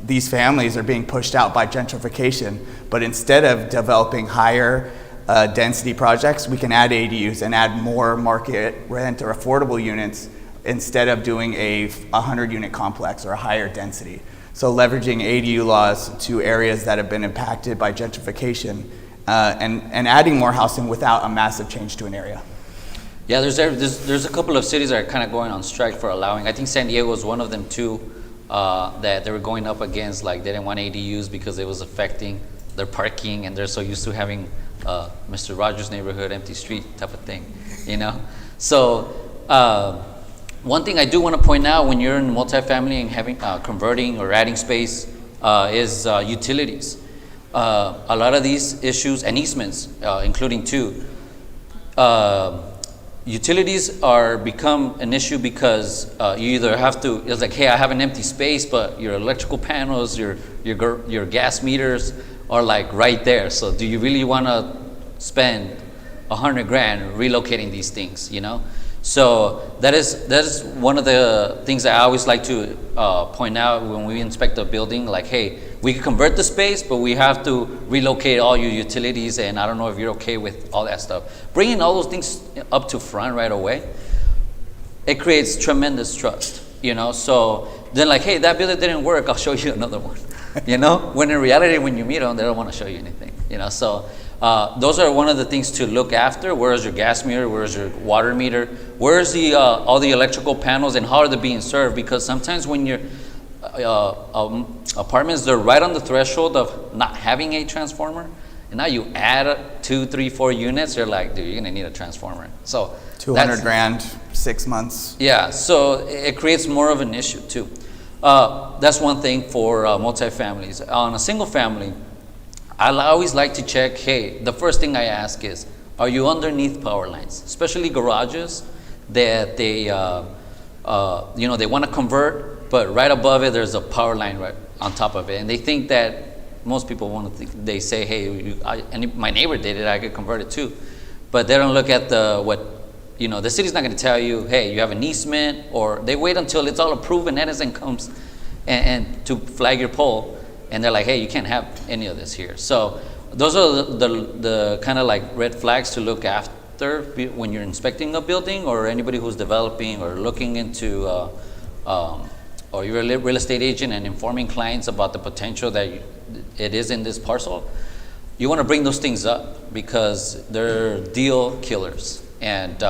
these families are being pushed out by gentrification. But instead of developing higher density projects, we can add ADUs and add more market rent or affordable units instead of doing a 100-unit complex or a higher density. So leveraging ADU laws to areas that have been impacted by gentrification and adding more housing without a massive change to an area.
Yeah, there's a couple of cities that are kind of going on strike for allowing. I think San Diego was one of them too, that they were going up against, like they didn't want ADUs because it was affecting their parking, and they're so used to having Mr. Rogers' neighborhood, empty street type of thing, you know? So one thing I do want to point out when you're in multifamily and having converting or adding space is utilities. A lot of these issues and easements, including two, utilities are become an issue because you either have to, it's like, hey, I have an empty space, but your electrical panels, your gas meters are like right there. So do you really want to spend $100 grand relocating these things, you know? So that is one of the things that I always like to point out when we inspect a building, like, hey, we can convert the space, but we have to relocate all your utilities, and I don't know if you're okay with all that stuff. Bringing all those things up to front right away, it creates tremendous trust, you know? So then like, hey, that building didn't work, I'll show you another one, you know? When in reality, when you meet them, they don't want to show you anything, you know? So those are one of the things to look after. Where is your gas meter? Where is your water meter? Where is the all the electrical panels, and how are they being served? Because sometimes when you're apartments, they're right on the threshold of not having a transformer, and now you add 2, 3, 4 units, you're like, dude, you're gonna need a transformer. So
200 grand, 6 months.
Yeah, so it creates more of an issue too. That's one thing for multifamilies. On a single family, I always like to check, hey, the first thing I ask is, are you underneath power lines? Especially garages that they, you know, they want to convert, but right above it, there's a power line right on top of it. And they think that most people want to think, they say, hey, my neighbor did it, I could convert it too. But they don't look at you know, the city's not going to tell you, hey, you have an easement, or they wait until it's all approved and Edison comes and to flag your pole. And they're like, hey, you can't have any of this here. So those are the kind of like red flags to look after when you're inspecting a building, or anybody who's developing or looking into, or you're a real estate agent and informing clients about the potential that it is in this parcel. You want to bring those things up because they're deal killers. And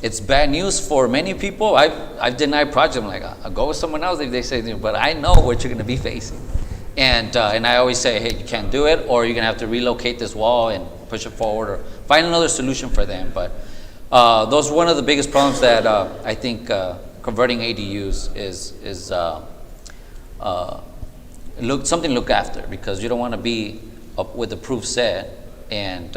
it's bad news for many people. I've denied projects. I'm like, I'll go with someone else if they say, but I know what you're going to be facing. And I always say, hey, you can't do it, or you're going to have to relocate this wall and push it forward, or find another solution for them. But those are one of the biggest problems that I think converting ADUs is something to look after, because you don't want to be up with the proof set and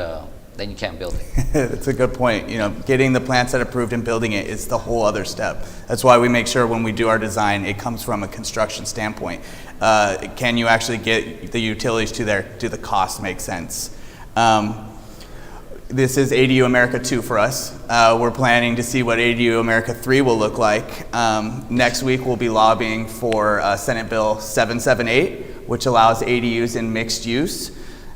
then you can't build it.
That's a good point. You know, getting the plan set approved and building it is the whole other step. That's why we make sure when we do our design, it comes from a construction standpoint. Can you actually get the utilities to there? Do the costs make sense? This is ADU America 2 for us. We're planning to see what ADU America 3 will look like. Next week, we'll be lobbying for Senate Bill 778, which allows ADUs in mixed use.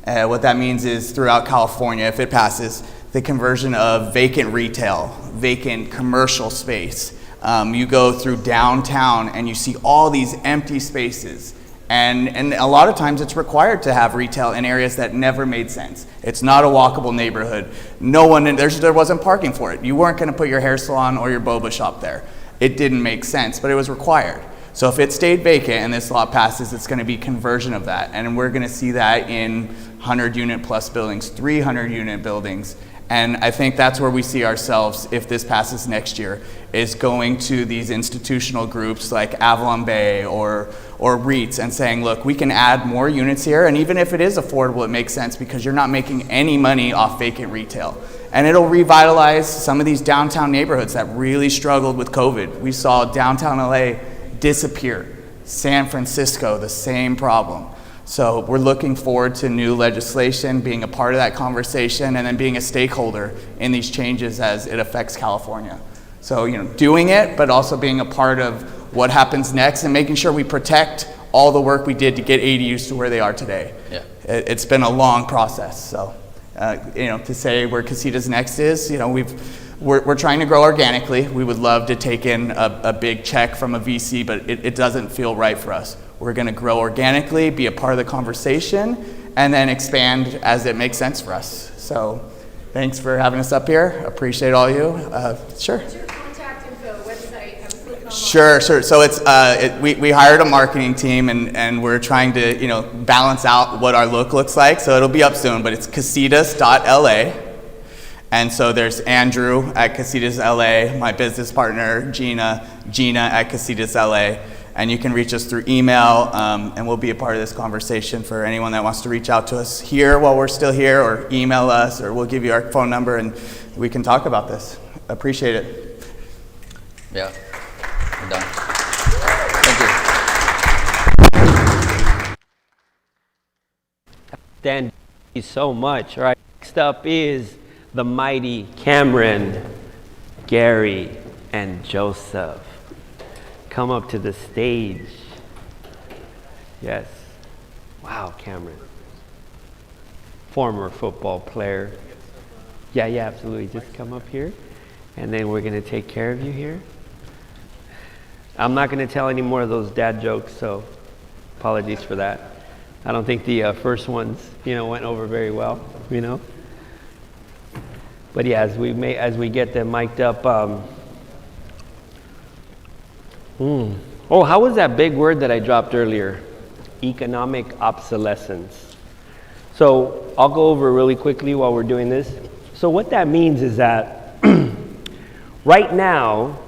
What that means is throughout California, if it passes, the conversion of vacant retail, vacant commercial space. You go through downtown and you see all these empty spaces. And a lot of times it's required to have retail in areas that never made sense. It's not a walkable neighborhood. There wasn't parking for it. You weren't going to put your hair salon or your boba shop there. It didn't make sense, but it was required. So if it stayed vacant and this law passes, it's going to be conversion of that. And we're going to see that in 100 unit plus buildings, 300 unit buildings. And I think that's where we see ourselves, if this passes next year, is going to these institutional groups like Avalon Bay or REITs and saying, look, we can add more units here, and even if it is affordable, it makes sense because you're not making any money off vacant retail. And it'll revitalize some of these downtown neighborhoods that really struggled with COVID. We saw downtown LA disappear. San Francisco, the same problem. So we're looking forward to new legislation, being a part of that conversation, and then being a stakeholder in these changes as it affects California. So, you know, doing it, but also being a part of what happens next and making sure we protect all the work we did to get ADUs to where they are today.
Yeah.
It's been a long process. So, you know, to say where Casitas Next is, you know, we're trying to grow organically. We would love to take in a big check from a VC, but it doesn't feel right for us. We're going to grow organically, be a part of the conversation, and then expand as it makes sense for us. So thanks for having us up here. Appreciate all you. Sure.
What's your contact info, website? Have a click on
Sure. So it's we hired a marketing team, and we're trying to balance out what our look looks like. So it'll be up soon, but it's casitas.la. And so there's Andrew at Casitas LA, my business partner Gina at Casitas LA, and you can reach us through email, and we'll be a part of this conversation for anyone that wants to reach out to us here while we're still here, or email us, or we'll give you our phone number and we can talk about this. Appreciate it.
Yeah, I'm done. Thank you.
Dan, thank you so much. All right, next up is the mighty Cameron, Gary, and Joseph. Come up to the stage. Yes. Wow, Cameron. Former football player. Yeah, absolutely. Just come up here, and then we're going to take care of you here. I'm not going to tell any more of those dad jokes, so apologies for that. I don't think the first ones, went over very well, But yeah, as we get them mic'd up, how was that big word that I dropped earlier? Economic obsolescence. So I'll go over really quickly while we're doing this. So what that means is that right now,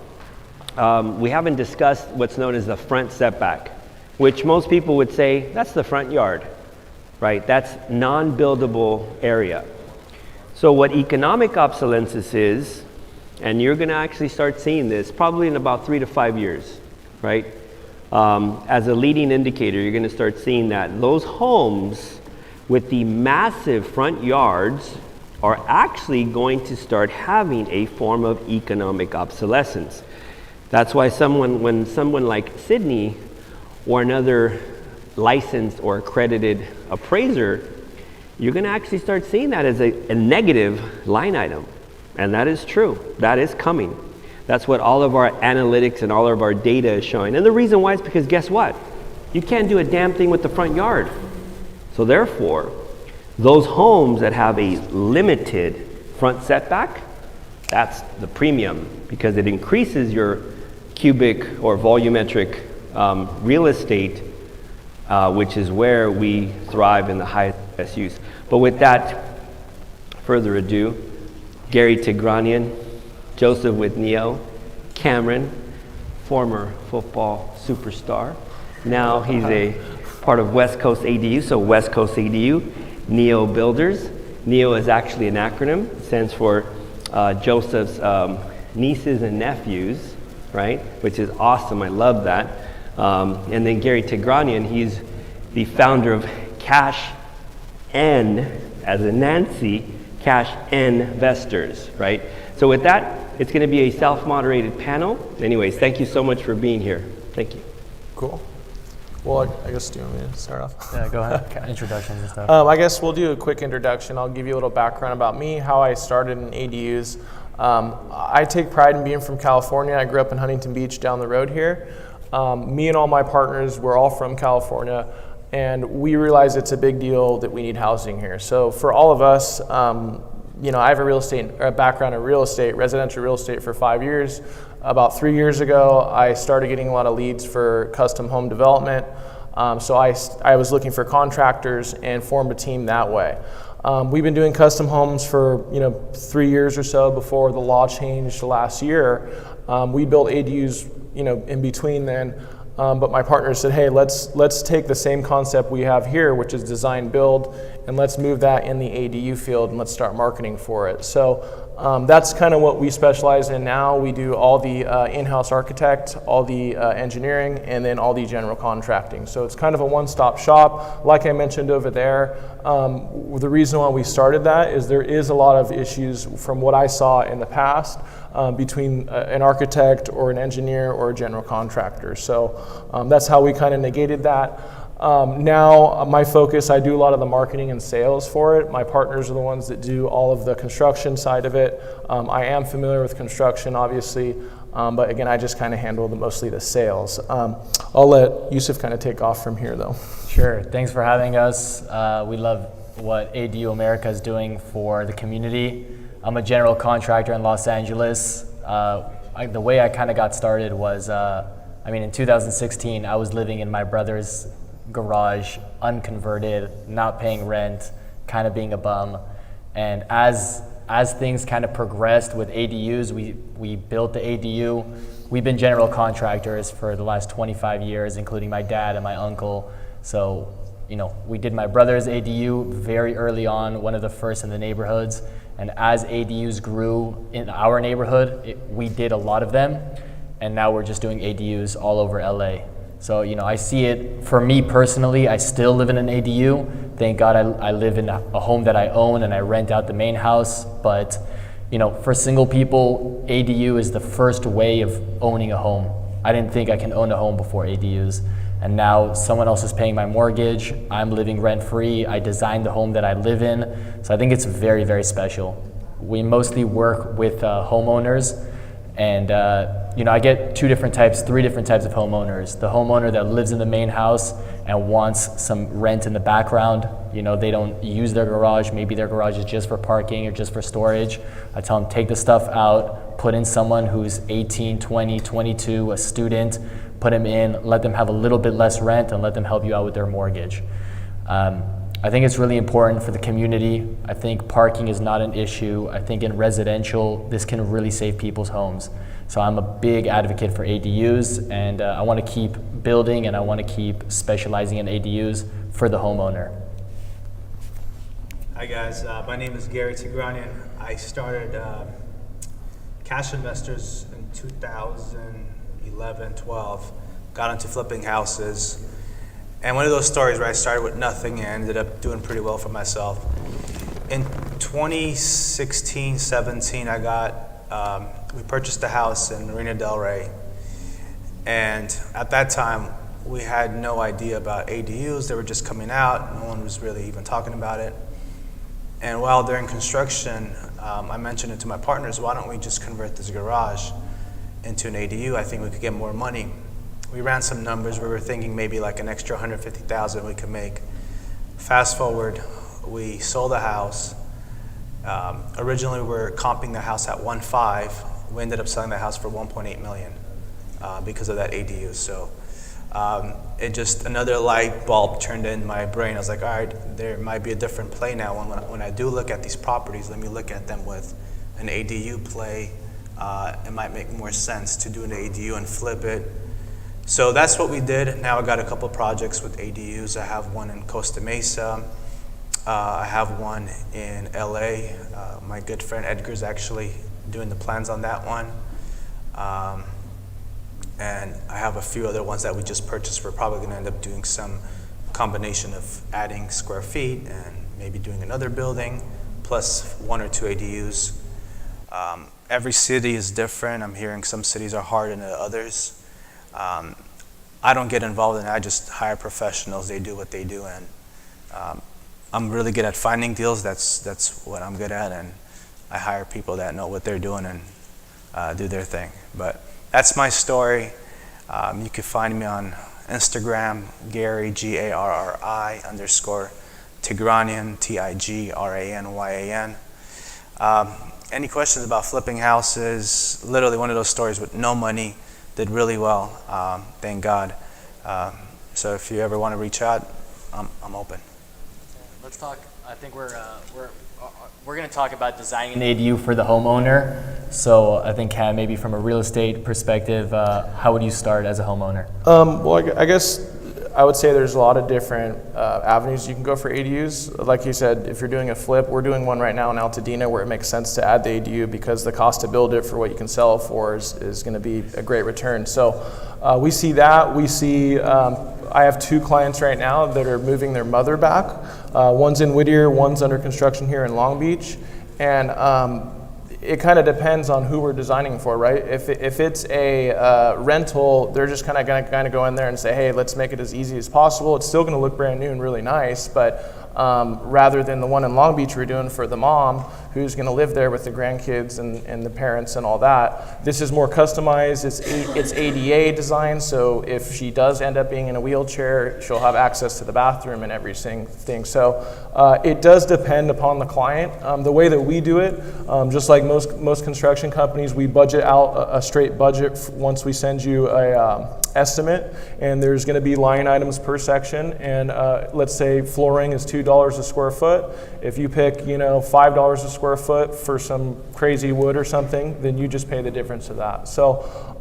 we haven't discussed what's known as the front setback, which most people would say, that's the front yard, right? That's non-buildable area. So what economic obsolescence is, and you're going to actually start seeing this probably in about 3 to 5 years, right? As a leading indicator, you're going to start seeing that those homes with the massive front yards are actually going to start having a form of economic obsolescence. That's why when someone like Sydney or another licensed or accredited appraiser, you're going to actually start seeing that as a negative line item. And that is true. That is coming. That's what all of our analytics and all of our data is showing. And the reason why is because guess what? You can't do a damn thing with the front yard. So therefore, those homes that have a limited front setback, that's the premium, because it increases your cubic or volumetric real estate, which is where we thrive in the highest use. But with that, further ado, Gary Tigranian, Joseph with Neo, Cameron, former football superstar. Now he's a part of West Coast ADU, so West Coast ADU, Neo Builders. Neo is actually an acronym. It stands for Joseph's nieces and nephews, right? Which is awesome. I love that. And then Gary Tigranian, he's the founder of Cash N, as in Nancy, Cash Investors, right? So with that, it's going to be a self-moderated panel. Anyways, thank you so much for being here. Thank you.
Cool. Well, I guess, do you want me to start off?
Yeah, go ahead. Okay. Introductions and stuff.
I guess we'll do a quick introduction. I'll give you a little background about me, how I started in ADUs. I take pride in being from California. I grew up in Huntington Beach down the road here. Me and all my partners were all from California, and we realized it's a big deal that we need housing here. So for all of us, I have a background in real estate, residential real estate for 5 years. About 3 years ago, I started getting a lot of leads for custom home development. So I was looking for contractors and formed a team that way. We've been doing custom homes for 3 years or so before the law changed last year. We built ADUs in between then. But my partner said, hey, let's take the same concept we have here, which is design build, and let's move that in the ADU field and let's start marketing for it. So that's kind of what we specialize in now. We do all the in-house architect, all the engineering, and then all the general contracting. So it's kind of a one-stop shop. Like I mentioned over there, the reason why we started that is there is a lot of issues from what I saw in the past between an architect or an engineer or a general contractor. So that's how we kind of negated that. Now my focus, I do a lot of the marketing and sales for it. My partners are the ones that do all of the construction side of it. I am familiar with construction, obviously. But again, I just kind of handle mostly the sales. I'll let Yusuf kind of take off from here though.
Sure, thanks for having us. We love what ADU America is doing for the community. I'm a general contractor in Los Angeles. The way I kind of got started was, in 2016, I was living in my brother's garage, unconverted, not paying rent, kind of being a bum. And as things kind of progressed with ADUs, we built the ADU. We've been general contractors for the last 25 years, including my dad and my uncle. So, we did my brother's ADU very early on, one of the first in the neighborhoods. And as ADUs grew in our neighborhood, we did a lot of them. And now we're just doing ADUs all over LA. So, I see it, for me personally, I still live in an ADU. Thank God I live in a home that I own and I rent out the main house. But, for single people, ADU is the first way of owning a home. I didn't think I can own a home before ADUs. And now someone else is paying my mortgage. I'm living rent-free. I designed the home that I live in. So I think it's very, very special. We mostly work with homeowners. And, I get three different types of homeowners. The homeowner that lives in the main house and wants some rent in the background. They don't use their garage. Maybe their garage is just for parking or just for storage. I tell them, take the stuff out, put in someone who's 18, 20, 22, a student, put them in, let them have a little bit less rent, and let them help you out with their mortgage. I think it's really important for the community. I think parking is not an issue. I think in residential, this can really save people's homes. So I'm a big advocate for ADUs, and I want to keep building and I want to keep specializing in ADUs for the homeowner.
Hi guys, my name is Gary Tigranian. I started Cash Investors in 2011, 12, got into flipping houses. And one of those stories where I started with nothing and ended up doing pretty well for myself. In 2016, 17, we purchased a house in Marina Del Rey. And at that time, we had no idea about ADUs. They were just coming out. No one was really even talking about it. And while during construction, I mentioned it to my partners, why don't we just convert this garage into an ADU? I think we could get more money. We ran some numbers. We were thinking maybe like an extra $150,000 we could make. Fast forward, we sold the house. Originally, we were comping the house at 1.5. We ended up selling the house for 1.8 million because of that ADU. So it just, another light bulb turned in my brain. I was like, all right, there might be a different play now. When I do look at these properties, let me look at them with an ADU play. It might make more sense to do an ADU and flip it. So that's what we did. Now I got a couple projects with ADUs. I have one in Costa Mesa. I have one in LA. My good friend Edgar's actually doing the plans on that one. And I have a few other ones that we just purchased. We're probably gonna end up doing some combination of adding square feet and maybe doing another building, plus 1 or 2 ADUs. Every city is different. I'm hearing some cities are harder than others. I don't get involved in it. I just hire professionals. They do what they do, and I'm really good at finding deals. That's what I'm good at, and I hire people that know what they're doing and do their thing. But that's my story. You can find me on Instagram, Gary, Garri _Tigranian, Tigranyan. Any questions about flipping houses? Literally one of those stories with no money, did really well, thank God. So if you ever want to reach out, I'm open.
Let's talk. I think we're going to talk about designing an ADU for the homeowner. So I think Cam, maybe from a real estate perspective, how would you start as a homeowner?
Well, I guess I would say there's a lot of different avenues you can go for ADUs. Like you said, if you're doing a flip, we're doing one right now in Altadena where it makes sense to add the ADU because the cost to build it for what you can sell it for is going to be a great return. So we see that. We see, I have 2 clients right now that are moving their mother back. One's in Whittier, one's under construction here in Long Beach. And it kind of depends on who we're designing for, right? If it's a rental, they're just kind of going to go in there and say, hey, let's make it as easy as possible. It's still going to look brand new and really nice, but rather than the one in Long Beach we're doing for the mom who's going to live there with the grandkids and the parents and all that. This is more customized. It's ADA designed, so if she does end up being in a wheelchair, she'll have access to the bathroom and everything. So it does depend upon the client. The way that we do it, just like most construction companies, we budget out a straight budget once we send you a estimate, and there's going to be line items per section, and let's say flooring is $2 a square foot. If you pick $5 a square foot for some crazy wood or something, then you just pay the difference of that. So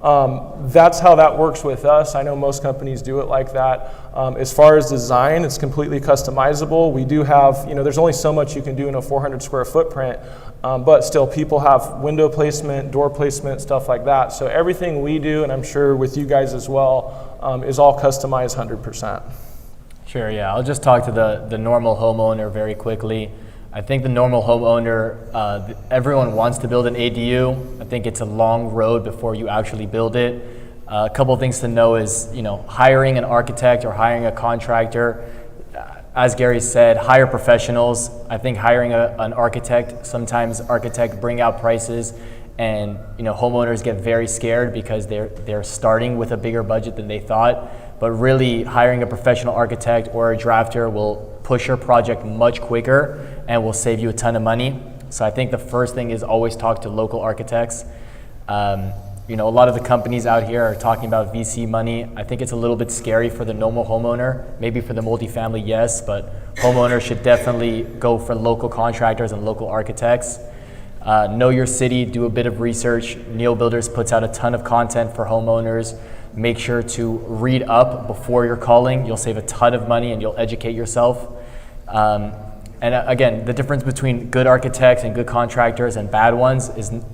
that's how that works with us. I know most companies do it like that. As far as design, it's completely customizable. We do have, there's only so much you can do in a 400 square footprint, but still people have window placement, door placement, stuff like that. So everything we do, and I'm sure with you guys as well, is all customized 100%.
Sure, yeah. I'll just talk to the normal homeowner very quickly. I think the normal homeowner, everyone wants to build an ADU. I think it's a long road before you actually build it. A couple of things to know is, hiring an architect or hiring a contractor. As Gary said, hire professionals. I think hiring an architect, sometimes architects bring out prices and homeowners get very scared because they're starting with a bigger budget than they thought. But really, hiring a professional architect or a drafter will push your project much quicker and will save you a ton of money. So I think the first thing is always talk to local architects. A lot of the companies out here are talking about VC money. I think it's a little bit scary for the normal homeowner. Maybe for the multifamily, yes, but homeowners should definitely go for local contractors and local architects. Know your city, do a bit of research. Neil Builders puts out a ton of content for homeowners. Make sure to read up before you're calling. You'll save a ton of money and you'll educate yourself. And again, the difference between good architects and good contractors and bad ones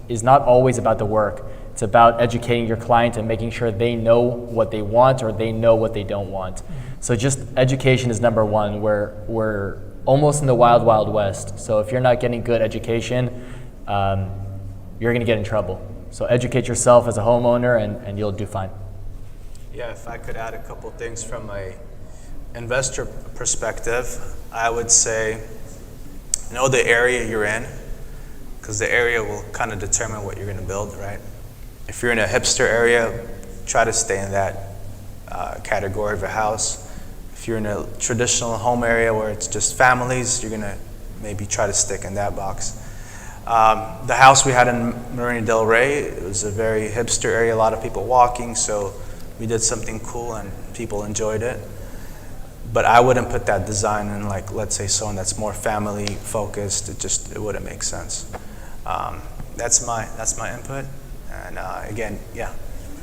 is not always about the work. It's about educating your client and making sure they know what they want or they know what they don't want. So just education is number one. We're almost in the wild, wild west. So if you're not getting good education, you're gonna get in trouble. So educate yourself as a homeowner and you'll do fine.
Yeah, if I could add a couple things from a investor perspective, I would say know the area you're in, because the area will kind of determine what you're going to build, right? If you're in a hipster area, try to stay in that category of a house. If you're in a traditional home area where it's just families, you're going to maybe try to stick in that box. The house we had in Marina Del Rey, it was a very hipster area, a lot of people walking, so we did something cool and people enjoyed it. But I wouldn't put that design in, like, let's say someone that's more family focused. It wouldn't make sense. That's my input. And again, yeah.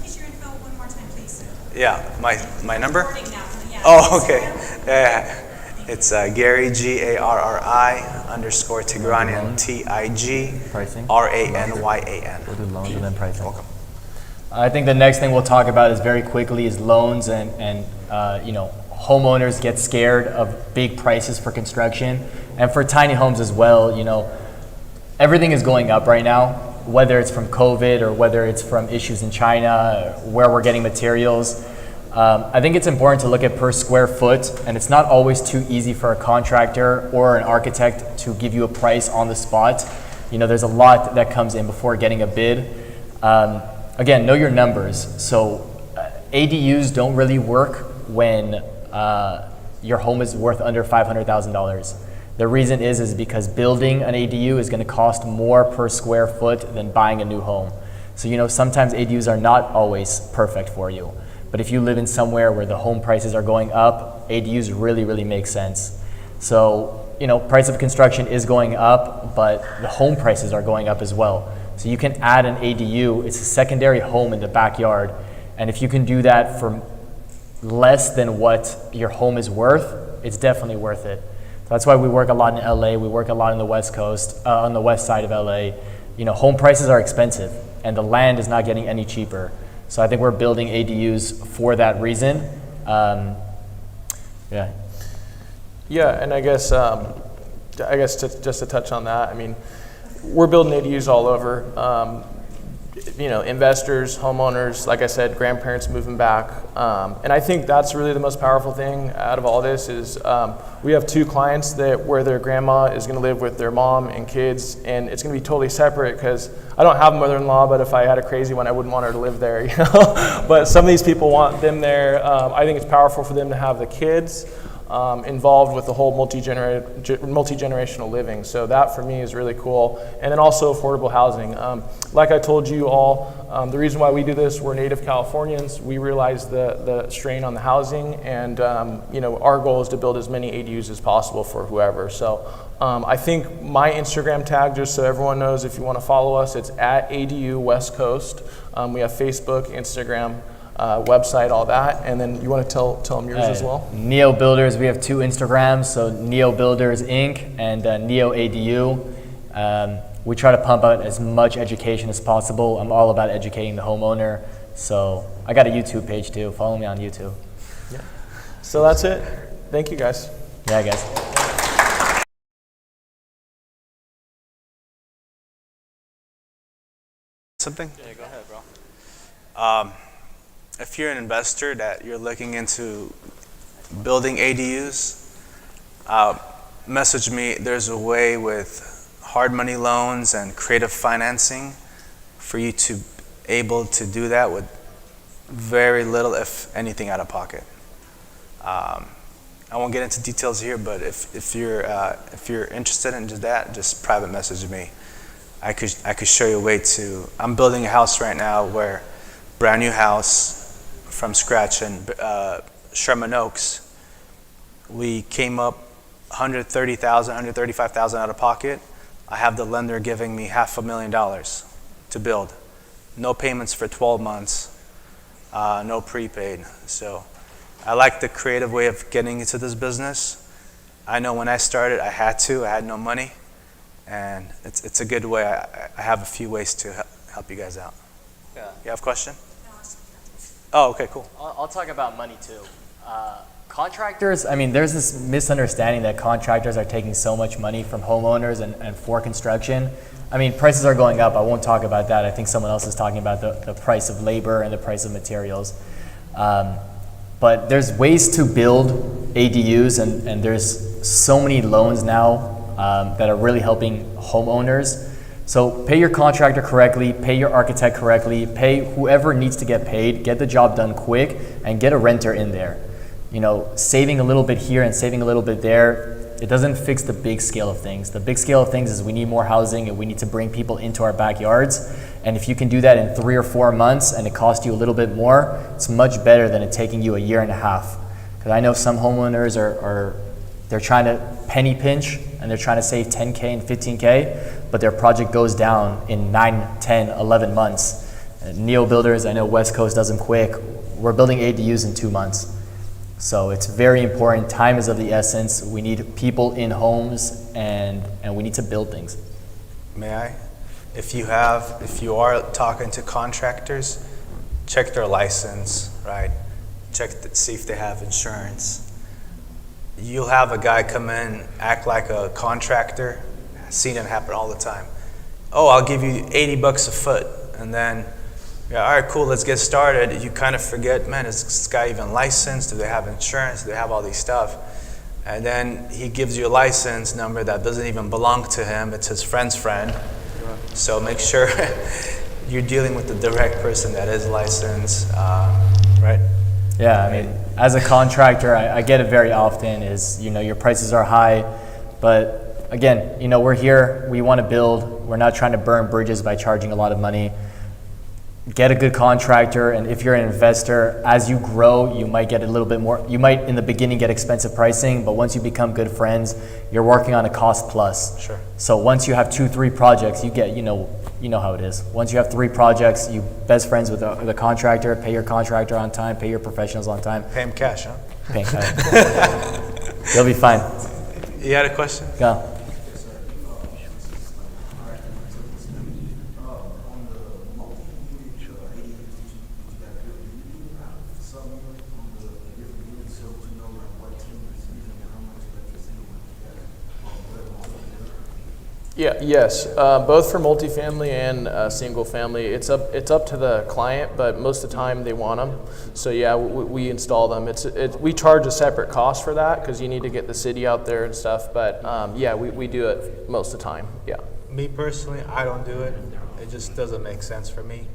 Use your info one more time, please.
Yeah, my number?
Now. Yeah.
Oh, okay. Yeah. It's Gary, Gari_Tigranian, TIGRANYAN.
We'll do loans and then pricing.
Welcome.
I think the next thing we'll talk about is very quickly is loans and homeowners get scared of big prices for construction and for tiny homes as well. Everything is going up right now, whether it's from COVID or whether it's from issues in China, where we're getting materials. I think it's important to look at per square foot, and it's not always too easy for a contractor or an architect to give you a price on the spot. There's a lot that comes in before getting a bid. Again, know your numbers. So ADUs don't really work when your home is worth under $500,000. The reason is because building an ADU is going to cost more per square foot than buying a new home. So sometimes ADUs are not always perfect for you. But if you live in somewhere where the home prices are going up, ADUs really, really make sense. So price of construction is going up, but the home prices are going up as well. So you can add an ADU. It's a secondary home in the backyard. And if you can do that for less than what your home is worth, it's definitely worth it. So that's why we work a lot in LA. We work a lot on the West Coast, on the west side of LA. Home prices are expensive and the land is not getting any cheaper. So I think we're building ADUs for that reason. Yeah.
Yeah, and I guess just to touch on that, we're building ADUs all over. investors, homeowners, like I said, grandparents moving back. And I think that's really the most powerful thing out of all this is we have 2 clients where their grandma is going to live with their mom and kids, and it's going to be totally separate because I don't have a mother-in-law, but if I had a crazy one, I wouldn't want her to live there, But some of these people want them there. I think it's powerful for them to have the kids involved with the whole multi-generational living. So that for me is really cool. And then also affordable housing. Like I told you all, the reason why we do this, we're native Californians. We realize the strain on the housing, and our goal is to build as many ADUs as possible for whoever. So I think my Instagram tag, just so everyone knows, if you want to follow us, it's at ADU West Coast. We have Facebook, Instagram, website, all that. And then you want to tell them yours as well?
Neo Builders, we have 2 Instagrams, so Neo Builders Inc. and Neo ADU. We try to pump out as much education as possible. I'm all about educating the homeowner. So I got a YouTube page too. Follow me on YouTube.
Yeah. So that's it. Thank you guys.
Yeah, guys.
Something? Yeah, go ahead, bro. If you're an investor that you're looking into building ADUs, message me. There's a way with hard money loans and creative financing for you to able to do that with very little, if anything, out of pocket. I won't get into details here, but if you're interested in just private message me. I could show you a way to. I'm building a house right now where brand new house from scratch in Sherman Oaks. We came up $130,000, $135,000 out of pocket. I have the lender giving me $500,000 to build. No payments for 12 months, no prepaid. So I like the creative way of getting into this business. I know when I started, I had no money, and it's a good way. I have a few ways to help you guys out.
Yeah.
You have a question? Oh, okay, cool.
I'll talk about money too. Contractors, I mean, there's this misunderstanding that contractors are taking so much money from homeowners and for construction. I mean, prices are going up. I won't talk about that. I think someone else is talking about the price of labor and the price of materials. But there's ways to build ADUs, and there's so many loans now that are really helping homeowners. So pay your contractor correctly, pay your architect correctly, pay whoever needs to get paid, get the job done quick, and get a renter in there. You know, saving a little bit here and saving a little bit there, it doesn't fix the big scale of things. The big scale of things is we need more housing and we need to bring people into our backyards. And if you can do that in 3 or 4 months and it costs you a little bit more, it's much better than it taking you a year and a half. Because I know some homeowners they're trying to penny pinch and they're trying to save 10K and 15K, but their project goes down in 9, 10, 11 months. Neo Builders, I know West Coast does them quick. We're building ADUs in 2 months. So it's very important. Time is of the essence. We need people in homes and we need to build things.
May I? If you are talking to contractors, check their license, right? See if they have insurance. You'll have a guy come in, act like a contractor. I've seen it happen all the time. Oh, I'll give you $80 a foot. And then, yeah, all right, cool, let's get started. You kind of forget, man, is this guy even licensed? Do they have insurance? Do they have all these stuff? And then he gives you a license number that doesn't even belong to him. It's his friend's friend. So make sure you're dealing with the direct person that is licensed, right?
Yeah, I mean, as a contractor, I get it very often is, your prices are high, but again, we're here, we want to build, we're not trying to burn bridges by charging a lot of money. Get a good contractor, and if you're an investor, as you grow, you might get a little bit more, you might in the beginning get expensive pricing, but once you become good friends, you're working on a cost plus.
Sure.
So once you have 2, 3 projects, you get, you know how it is. Once you have 3 projects, you best friends with the contractor, pay your contractor on time, pay your professionals on time.
Pay him cash, huh?
Pay him cash. You'll be fine.
You had a question?
Go.
Yeah, yes, both for multifamily and single family. It's up to the client, but most of the time they want them. So yeah, we install them. We charge a separate cost for that because you need to get the city out there and stuff. But yeah, we do it most of the time. Yeah.
Me personally, I don't do it. It just doesn't make sense for me.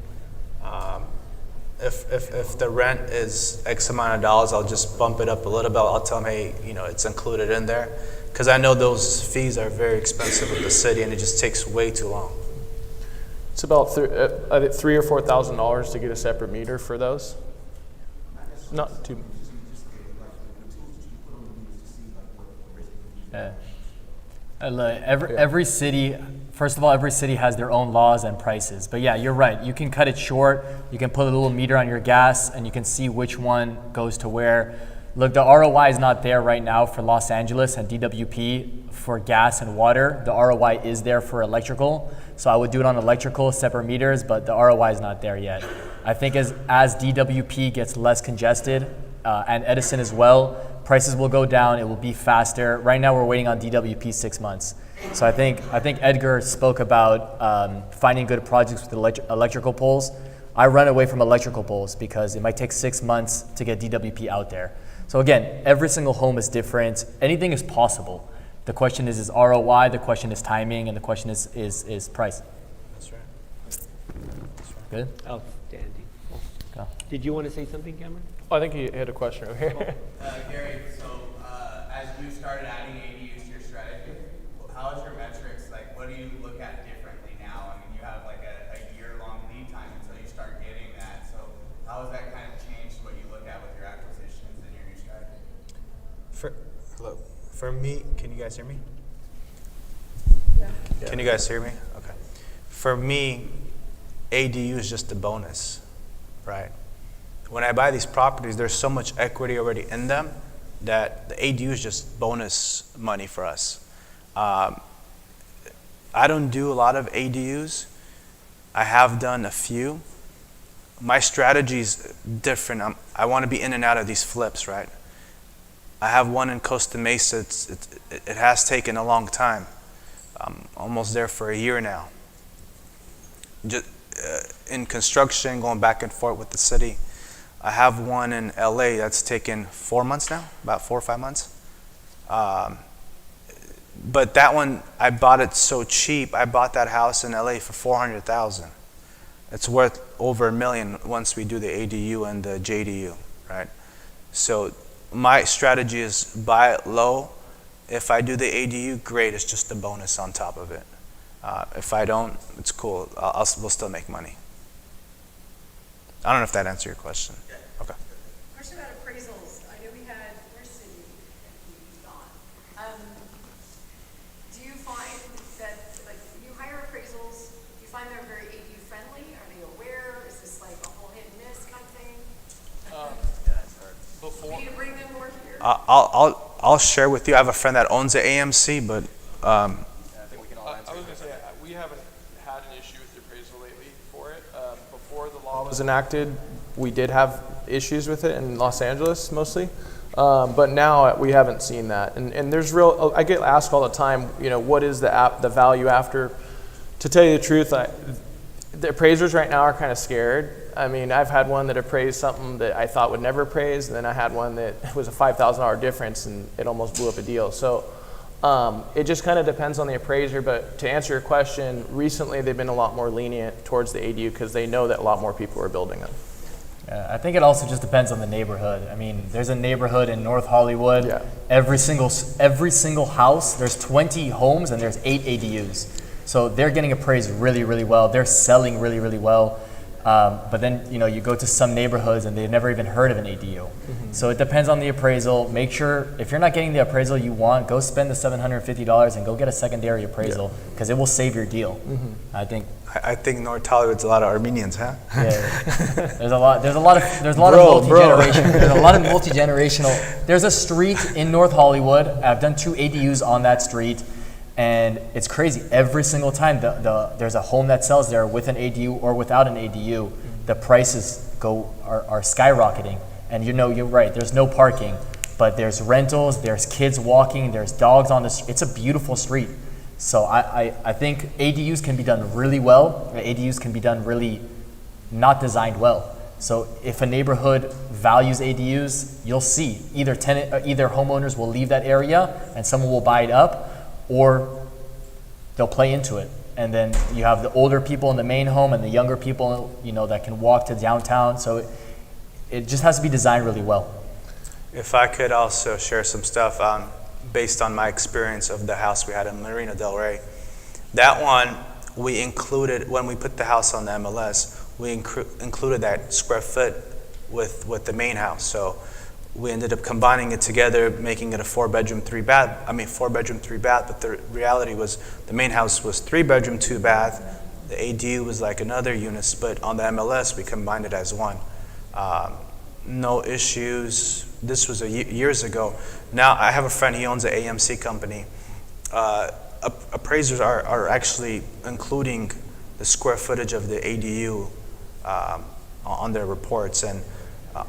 If the rent is X amount of dollars, I'll just bump it up a little bit. I'll tell them, hey, it's included in there. Because I know those fees are very expensive with the city, and it just takes way too long.
It's about $3,000 or $4,000 to get a separate meter for those. Not too.
Look, every city, first of all, every city has their own laws and prices. But yeah, you're right. You can cut it short. You can put a little meter on your gas, and you can see which one goes to where. Look, the ROI is not there right now for Los Angeles and DWP for gas and water. The ROI is there for electrical. So I would do it on electrical, separate meters, but the ROI is not there yet. I think as DWP gets less congested, and Edison as well, prices will go down, it will be faster. Right now we're waiting on DWP 6 months. So I think Edgar spoke about finding good projects with electrical poles. I run away from electrical poles because it might take 6 months to get DWP out there. So again, every single home is different. Anything is possible. The question is ROI, the question is timing, and the question is price.
That's right.
Good?
Oh, dandy.
Go.
Did you want to say something, Cameron?
Oh, I think he had a question over here.
Gary, so as you started adding ADUs to your strategy, how is your metrics? Like, what do you look at differently now? I mean, you have like a year-long lead time until you start getting that. So how has that kind of changed what you look at with your acquisitions and your new strategy?
For me, can you guys hear me?
Yeah.
Can you guys hear me? Okay. For me, ADU is just a bonus, right? When I buy these properties, there's so much equity already in them that the ADU is just bonus money for us. I don't do a lot of ADUs. I have done a few. My strategy is different. I want to be in and out of these flips, right? I have one in Costa Mesa. It has taken a long time. I'm almost there for a year now. Just, in construction, going back and forth with the city. I have one in LA that's taken 4 months now, about 4 or 5 months. But that one, I bought it so cheap. I bought that house in LA for $400,000. It's worth over $1 million once we do the ADU and the JDU, right? So my strategy is buy it low. If I do the ADU, great. It's just a bonus on top of it. If I don't, it's cool. We'll still make money. I don't know if that answered your question. Okay.
Question about appraisals. I know we had, where's Cindy? He's gone. Do you find that, like, you hire appraisals, do you find they're very ADU friendly? Are they aware? Is this like a whole hit and miss kind of thing?
Before.
Do you bring them more here?
I'll share with you. I have a friend that owns the AMC, but
I was going to say, we haven't had an issue with the appraisal lately for it. Before the law was enacted, we did have issues with it in Los Angeles mostly. But now we haven't seen that. And there's I get asked all the time, what is the value after? To tell you the truth, the appraisers right now are kind of scared. I mean, I've had one that appraised something that I thought would never appraise, and then I had one that was a $5,000 difference, and it almost blew up a deal. So it just kind of depends on the appraiser. But to answer your question, recently they've been a lot more lenient towards the ADU because they know that a lot more people are building them.
I think it also just depends on the neighborhood. I mean, there's a neighborhood in North Hollywood. Yeah. Every single house, there's 20 homes and there's 8 ADUs. So they're getting appraised really, really well. They're selling really, really well. But then, you go to some neighborhoods and they've never even heard of an ADU. Mm-hmm. So it depends on the appraisal. Make sure, if you're not getting the appraisal you want, go spend the $750 and go get a secondary appraisal because it will save your deal. Mm-hmm.
I think North Hollywood's a lot of Armenians, huh?
Yeah. There's a lot of multi-generational. There's a street in North Hollywood. I've done 2 ADUs on that street. And it's crazy. Every single time there's a home that sells there with an ADU or without an ADU, the prices are skyrocketing. And you're right, there's no parking, but there's rentals, there's kids walking, there's dogs on the street. It's a beautiful street. So I think ADUs can be done really well. ADUs can be done really not designed well. So if a neighborhood values ADUs, you'll see either homeowners will leave that area and someone will buy it up, or they'll play into it. And then you have the older people in the main home and the younger people, that can walk to downtown. So it just has to be designed really well.
If I could also share some stuff based on my experience of the house we had in Marina Del Rey. That one, we included, when we put the house on the MLS, we included that square foot with the main house. So we ended up combining it together, making it a 4-bedroom, 3-bath. 4-bedroom, 3-bath, but the reality was the main house was 3-bedroom, 2-bath. The ADU was like another unit, but on the MLS, we combined it as one. No issues. This was years ago. Now, I have a friend, he owns an AMC company. Appraisers are actually including the square footage of the ADU on their reports, and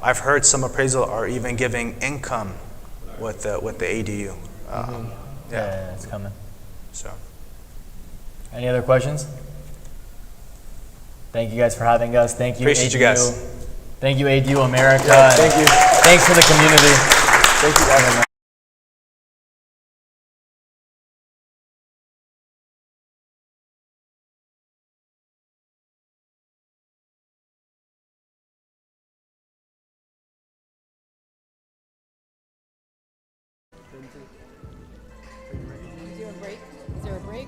I've heard some appraisal are even giving income with the ADU.
Yeah, it's coming.
So,
any other questions? Thank you guys for having us. Thank you,
appreciate
ADU.
you guys.
Thank you, ADU America.
Yeah, thank you.
Thanks for the community.
Thank you guys.
Is there a break? Is there a break?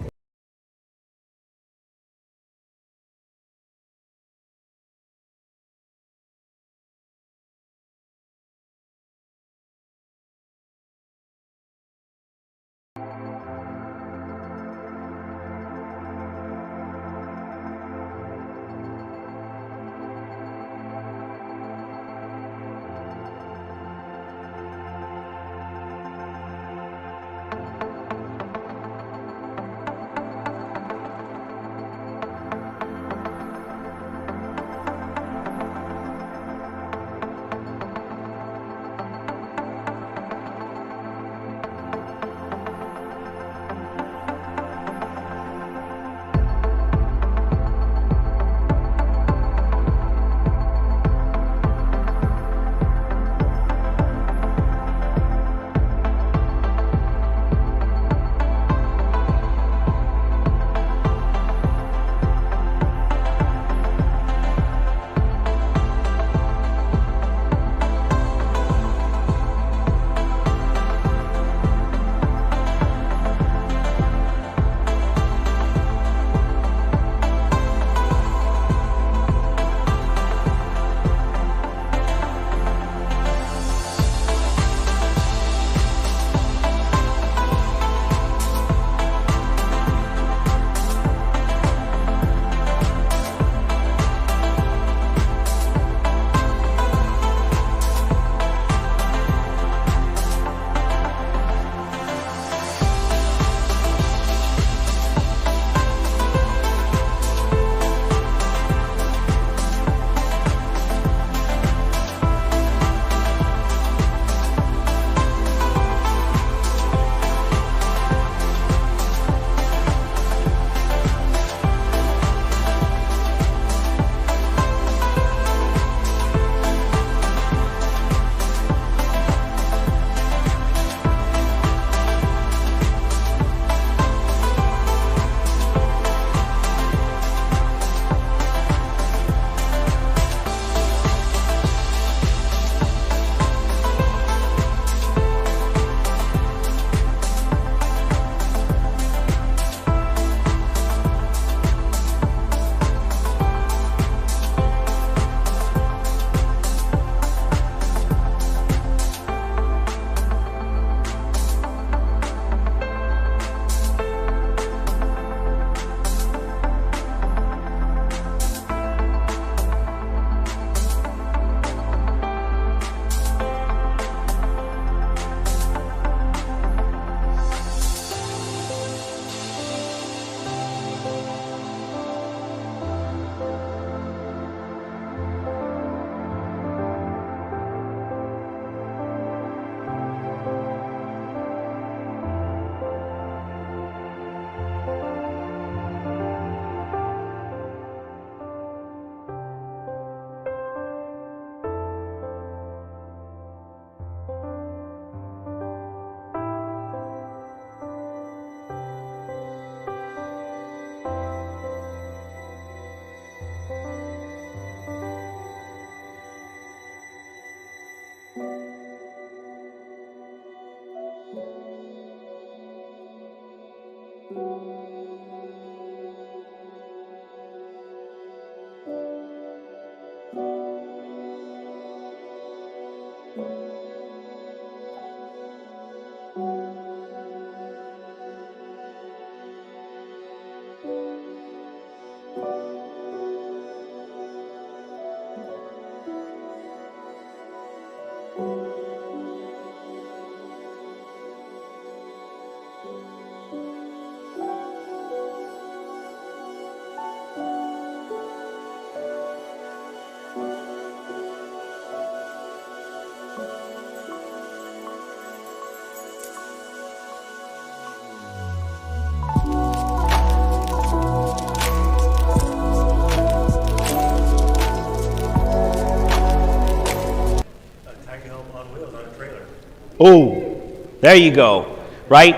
Oh, there you go, right?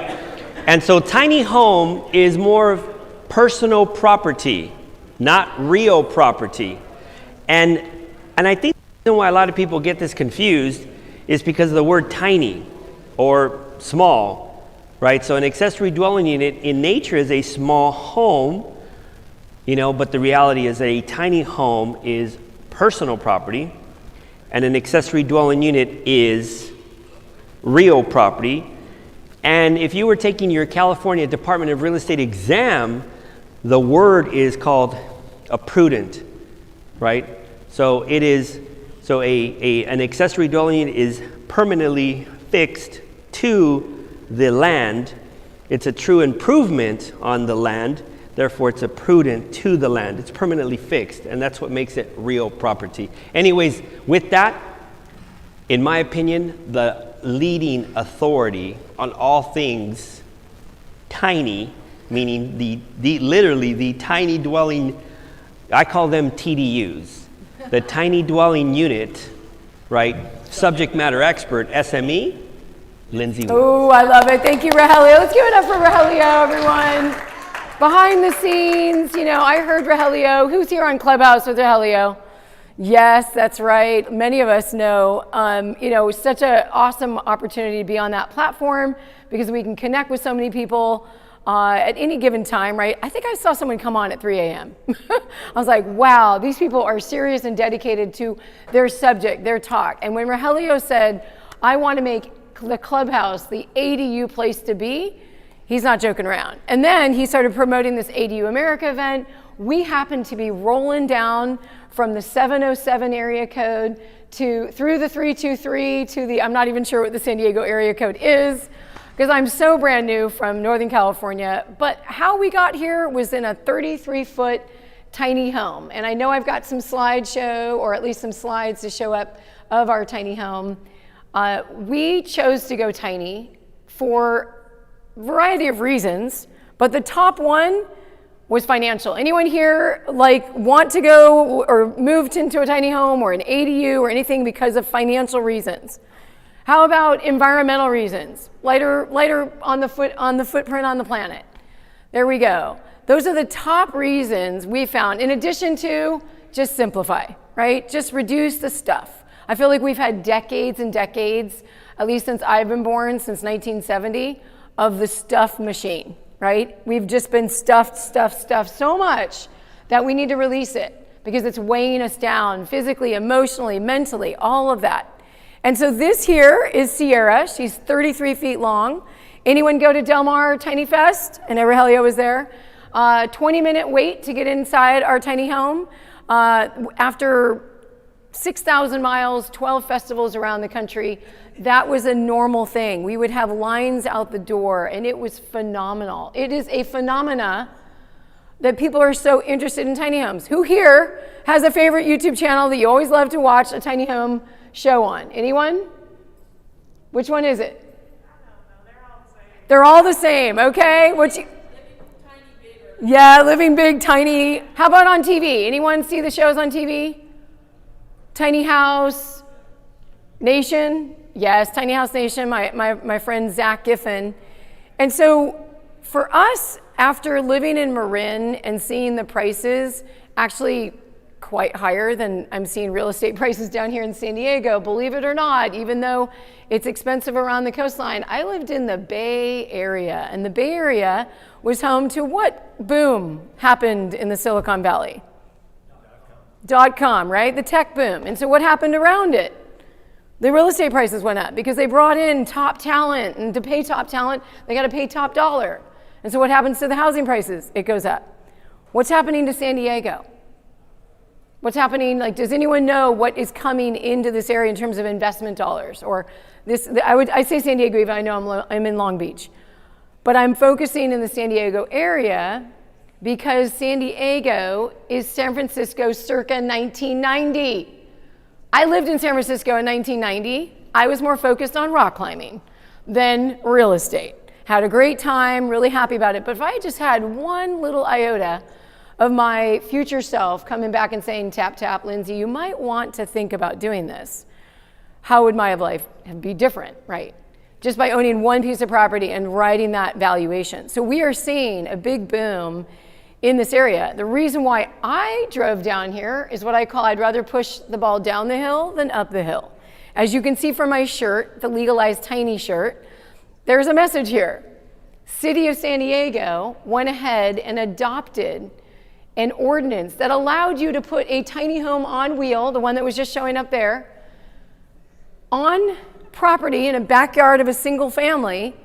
And so tiny home is more of personal property, not real property. And I think the reason why a lot of people get this confused is because of the word tiny or small, right? So an accessory dwelling unit in nature is a small home, you know, but the reality is that a tiny home is personal property and an accessory dwelling unit is real property. And if you were taking your California Department of Real Estate exam, the word is called a prudent, right? So it is, so an accessory dwelling unit is permanently fixed to the land. It's a true improvement on the land, therefore it's a prudent to the land. It's permanently fixed, and that's what makes it real property. Anyways, with that, in my opinion, the leading authority on all things tiny, meaning the literally the tiny dwelling, I call them TDUs, the tiny dwelling unit, right? Subject matter expert, SME, Lindsay.
Oh, I love it. Thank you, Rogelio. Let's give it up for Rogelio, everyone. Behind the scenes, you know, I heard Rogelio. Who's here on Clubhouse with Rogelio? Yes, that's right. Many of us know, you know, it's such an awesome opportunity to be on that platform because we can connect with so many people at any given time, right? I think I saw someone come on at 3 a.m. I was like, wow, these people are serious and dedicated to their subject, their talk. And when Rogelio said, I want to make the Clubhouse the ADU place to be, he's not joking around. And then he started promoting this ADU America event. We happened to be rolling down from the 707 area code through the 323 to the, I'm not even sure what the San Diego area code is because I'm so brand new from Northern California. But how we got here was in a 33-foot tiny home. And I know I've got some slideshow, or at least some slides to show up of our tiny home. We chose to go tiny for a variety of reasons, but the top one was financial. Anyone here like want to go or moved into a tiny home or an ADU or anything because of financial reasons? How about environmental reasons? Lighter on the footprint on the planet. There we go. Those are the top reasons we found, in addition to just simplify, right? Just reduce the stuff. I feel like we've had decades and decades, at least since I've been born, since 1970, of the stuff machine. Right? We've just been stuffed so much that we need to release it because it's weighing us down physically, emotionally, mentally, all of that. And so this here is Sierra. She's 33 feet long. Anyone go to Del Mar Tiny Fest? And Rogelio was there. 20-minute wait to get inside our tiny home. After 6,000 miles, 12 festivals around the country, that was a normal thing. We would have lines out the door, and it was phenomenal. It is a phenomena that people are so interested in tiny homes. Who here has a favorite YouTube channel that you always love to watch a tiny home show on? Anyone? Which one is it? They're all the same, okay? Yeah, Living Big, Tiny. How about on TV? Anyone see the shows on TV? Tiny House Nation? Yes, Tiny House Nation, my friend Zach Giffen. And so for us, after living in Marin and seeing the prices actually quite higher than I'm seeing real estate prices down here in San Diego, believe it or not, even though it's expensive around the coastline, I lived in the Bay Area, and the Bay Area was home to what boom happened in the Silicon Valley? .com, right? The tech boom. And so what happened around it? The real estate prices went up because they brought in top talent, and to pay top talent, they got to pay top dollar. And so what happens to the housing prices? It goes up. What's happening to San Diego? What's happening, like, does anyone know what is coming into this area in terms of investment dollars? Or this, I say San Diego even I know I'm in Long Beach. But I'm focusing in the San Diego area because San Diego is San Francisco circa 1990. I lived in San Francisco in 1990. I was more focused on rock climbing than real estate. Had a great time, really happy about it. But if I just had one little iota of my future self coming back and saying, tap, tap, Lindsay, you might want to think about doing this, how would my life be different, right? Just by owning one piece of property and riding that valuation. So we are seeing a big boom in this area. The reason why I drove down here is what I call, I'd rather push the ball down the hill than up the hill. As you can see from my shirt, the Legalized Tiny shirt, there's a message here. City of San Diego went ahead and adopted an ordinance that allowed you to put a tiny home on wheel, the one that was just showing up there, on property in a backyard of a single family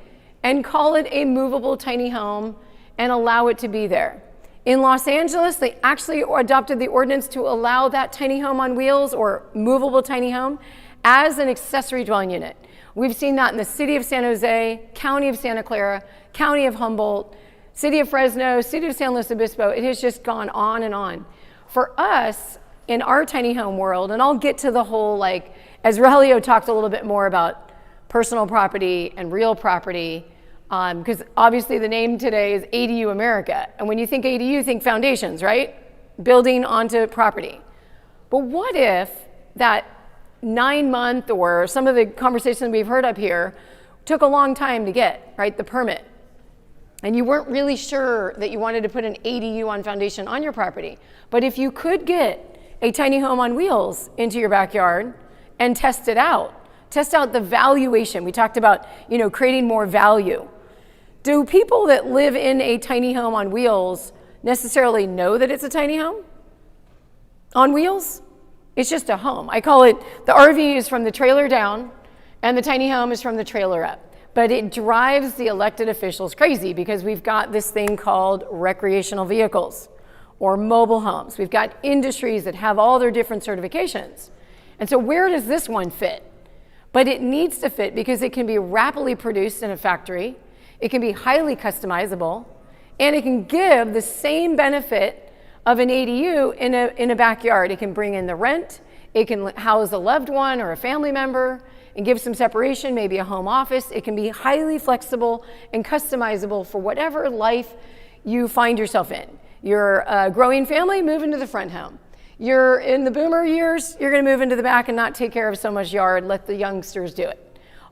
and call it a movable tiny home and allow it to be there. In Los Angeles, they actually adopted the ordinance to allow that tiny home on wheels or movable tiny home as an accessory dwelling unit. We've seen that in the city of San Jose, county of Santa Clara, county of Humboldt, city of Fresno, city of San Luis Obispo. It has just gone on and on. For us, in our tiny home world, and I'll get to the whole, like, as Rogelio talked a little bit more about personal property and real property, because obviously the name today is ADU America. And when you think ADU, think foundations, right? Building onto property. But what if that 9-month or some of the conversations we've heard up here took a long time to get, right? The permit. And you weren't really sure that you wanted to put an ADU on foundation on your property. But if you could get a tiny home on wheels into your backyard and test it out, test out the valuation. We talked about, creating more value. Do people that live in a tiny home on wheels necessarily know that it's a tiny home on wheels? It's just a home. I call it, the RV is from the trailer down and the tiny home is from the trailer up. But it drives the elected officials crazy because we've got this thing called recreational vehicles or mobile homes. We've got industries that have all their different certifications. And so where does this one fit? But it needs to fit because it can be rapidly produced in a factory, it can be highly customizable, and it can give the same benefit of an ADU in a backyard. It can bring in the rent, it can house a loved one or a family member, and give some separation, maybe a home office. It can be highly flexible and customizable for whatever life you find yourself in. You're a growing family, move into the front home. You're in the boomer years, you're gonna move into the back and not take care of so much yard, let the youngsters do it.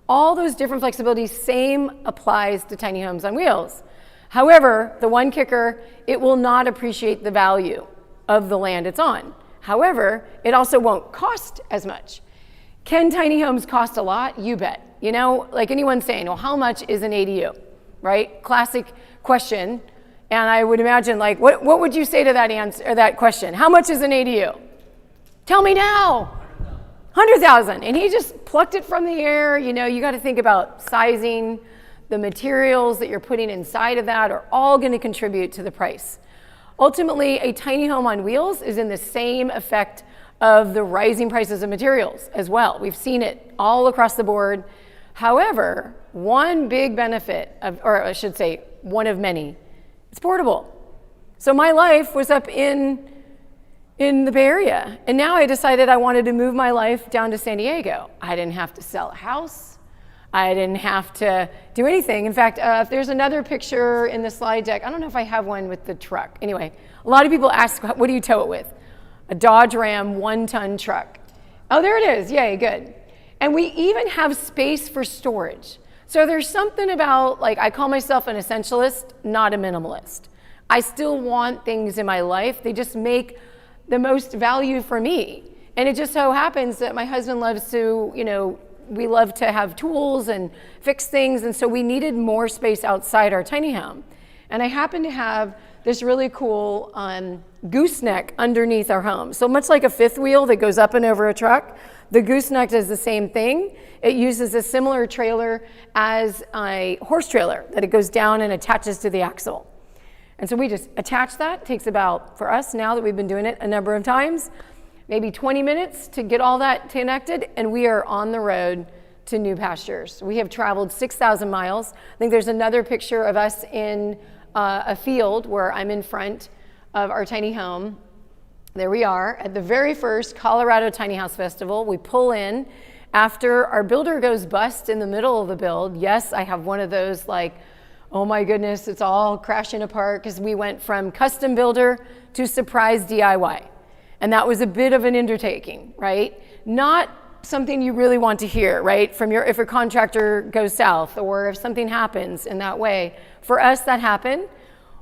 All those different flexibilities, same applies to tiny homes on wheels. However, the one kicker, it will not appreciate the value of the land it's on. However, it also won't cost as much. Can tiny homes cost a lot? You bet. Like anyone saying, well, how much is an ADU, right? Classic question. And I would imagine, like, what would you say to that answer, or that question? How much is an ADU? Tell me now. 100,000. And he just plucked it from the air. You got to think about sizing. The materials that you're putting inside of that are all going to contribute to the price. Ultimately, a tiny home on wheels is in the same effect of the rising prices of materials as well. We've seen it all across the board. However, one big benefit or I should say one of many, it's portable. So my life was up in the Bay Area, and now I decided I wanted to move my life down to San Diego. I didn't have to sell a house. I didn't have to do anything. In fact, if there's another picture in the slide deck, I don't know if I have one with the truck. Anyway, a lot of people ask, what do you tow it with? A Dodge Ram 1-ton truck. Oh, there it is. Yay, good. And we even have space for storage. So there's something about, like, I call myself an essentialist, not a minimalist. I still want things in my life. They just make the most value for me. And it just so happens that my husband loves to, we love to have tools and fix things. And so we needed more space outside our tiny home. And I happen to have this really cool gooseneck underneath our home. So much like a fifth wheel that goes up and over a truck, the gooseneck does the same thing. It uses a similar trailer as a horse trailer that it goes down and attaches to the axle. And so we just attach that. It takes about, for us now that we've been doing it a number of times, maybe 20 minutes to get all that connected, and we are on the road to new pastures. We have traveled 6,000 miles. I think there's another picture of us in a field where I'm in front of our tiny home. There we are at the very first Colorado Tiny House Festival. We pull in after our builder goes bust in the middle of the build. Yes, I have one of those like, oh my goodness, it's all crashing apart, because we went from custom builder to surprise DIY. And that was a bit of an undertaking, right? Not something you really want to hear, right? If a contractor goes south or if something happens in that way. For us, that happened.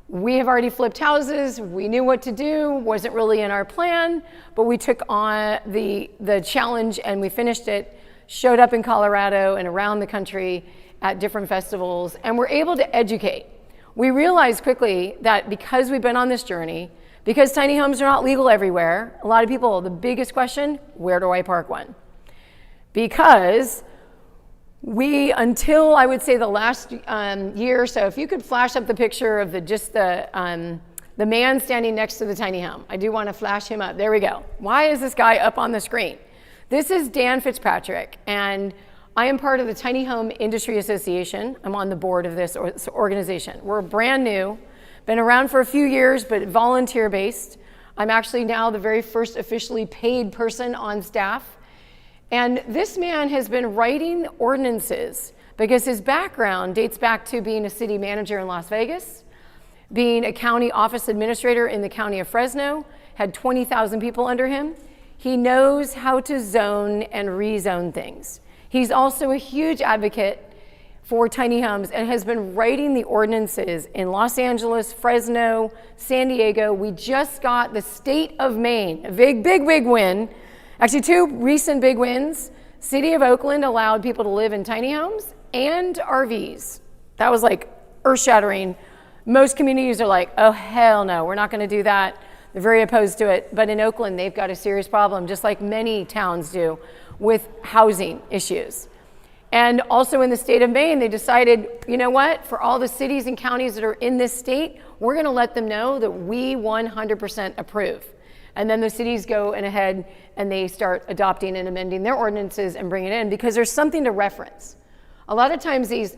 We have already flipped houses. We knew what to do. Wasn't really in our plan, but we took on the challenge and we finished it, showed up in Colorado and around the country at different festivals, and we're able to educate. We realized quickly that because we've been on this journey, because tiny homes are not legal everywhere, a lot of people, the biggest question, where do I park one? Because we, until I would say the last year or so, if you could flash up the picture of the man standing next to the tiny home. I do want to flash him up. There we go. Why is this guy up on the screen? This is Dan Fitzpatrick, and I am part of the Tiny Home Industry Association. I'm on the board of this organization. We're brand new, been around for a few years, but volunteer-based. I'm actually now the very first officially paid person on staff. And this man has been writing ordinances because his background dates back to being a city manager in Las Vegas, being a county office administrator in the county of Fresno, had 20,000 people under him. He knows how to zone and rezone things. He's also a huge advocate for tiny homes and has been writing the ordinances in Los Angeles, Fresno, San Diego. We just got the state of Maine, a big win. Actually, two recent big wins. City of Oakland allowed people to live in tiny homes and RVs. That was like earth-shattering. Most communities are like, oh, hell no, we're not going to do that. They're very opposed to it. But in Oakland, they've got a serious problem, just like many towns do, with housing issues. And also in the state of Maine, they decided, you know what, for all the cities and counties that are in this state, we're going to let them know that we 100% approve. And then the cities go ahead and they start adopting and amending their ordinances and bring it in because there's something to reference. A lot of times these,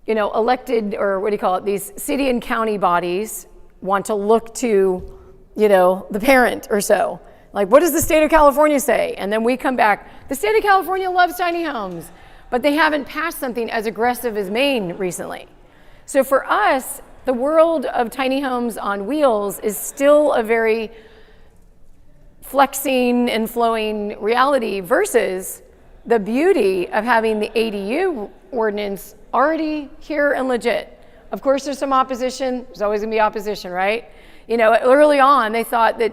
elected, or these city and county bodies want to look to, the parent or so. Like, what does the state of California say? And then we come back, the state of California loves tiny homes, but they haven't passed something as aggressive as Maine recently. So for us, the world of tiny homes on wheels is still a very flexing and flowing reality versus the beauty of having the ADU ordinance already here and legit. Of course, there's some opposition. There's always gonna be opposition, right? Early on, they thought that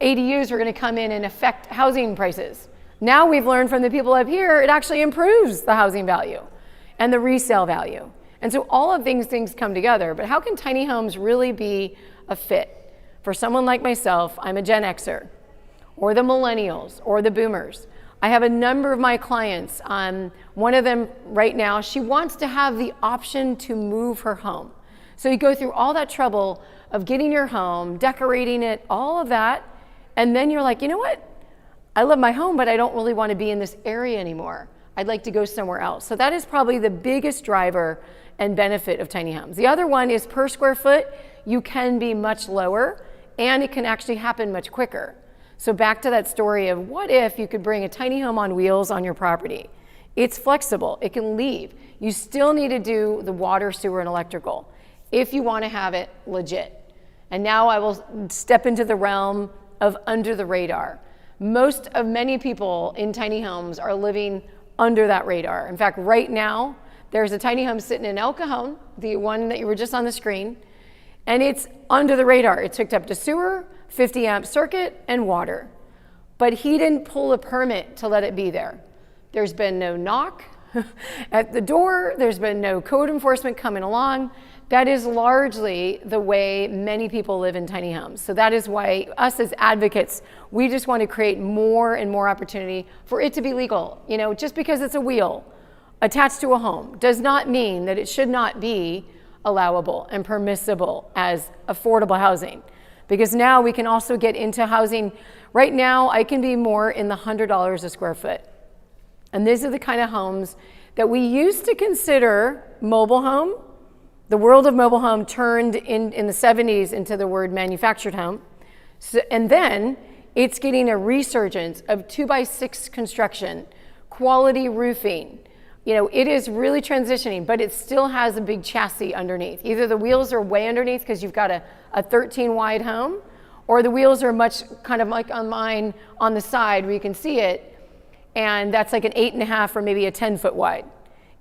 ADUs were going to come in and affect housing prices. Now we've learned from the people up here, it actually improves the housing value and the resale value. And so all of these things come together. But how can tiny homes really be a fit? For someone like myself, I'm a Gen Xer, or the millennials, or the boomers. I have a number of my clients. One of them right now, she wants to have the option to move her home. So you go through all that trouble of getting your home, decorating it, all of that, and then you're like, you know what? I love my home, but I don't really want to be in this area anymore. I'd like to go somewhere else. So that is probably the biggest driver and benefit of tiny homes. The other one is per square foot, you can be much lower, and it can actually happen much quicker. So back to that story of what if you could bring a tiny home on wheels on your property? It's flexible, it can leave. You still need to do the water, sewer, and electrical if you want to have it legit. And now I will step into the realm of under the radar. Many people in tiny homes are living under that radar. In fact, right now, there's a tiny home sitting in El Cajon, the one that you were just on the screen, and it's under the radar. It's hooked up to sewer, 50 amp circuit, and water. But he didn't pull a permit to let it be there. There's been no knock at the door. There's been no code enforcement coming along. That is largely the way many people live in tiny homes. So that is why us as advocates, we just want to create more and more opportunity for it to be legal. You know, just because it's a wheel attached to a home does not mean that it should not be allowable and permissible as affordable housing. Because now we can also get into housing. Right now, I can be more in the $100 a square foot. And these are the kind of homes that we used to consider mobile home. The world of mobile home turned in the 70s into the word manufactured home. So, and then it's getting a resurgence of 2x6 construction, quality roofing. You know, it is really transitioning, but it still has a big chassis underneath. Either the wheels are way underneath because you've got a 13 wide home, or the wheels are much kind of like on mine on the side where you can see it, and that's like an 8.5 or maybe a 10-foot wide.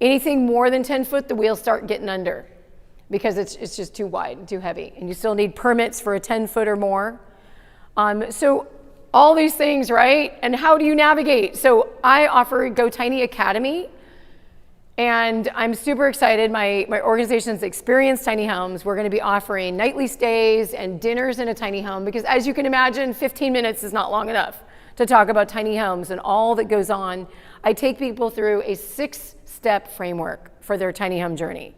Anything more than 10 foot, the wheels start getting under because it's just too wide and too heavy, and you still need permits for a 10 foot or more. So all these things, right? And how do you navigate? So I offer Go Tiny Academy, and I'm super excited. My organization's Experience Tiny Homes. We're gonna be offering nightly stays and dinners in a tiny home because, as you can imagine, 15 minutes is not long enough to talk about tiny homes and all that goes on. I take people through a 6-step framework for their tiny home journey.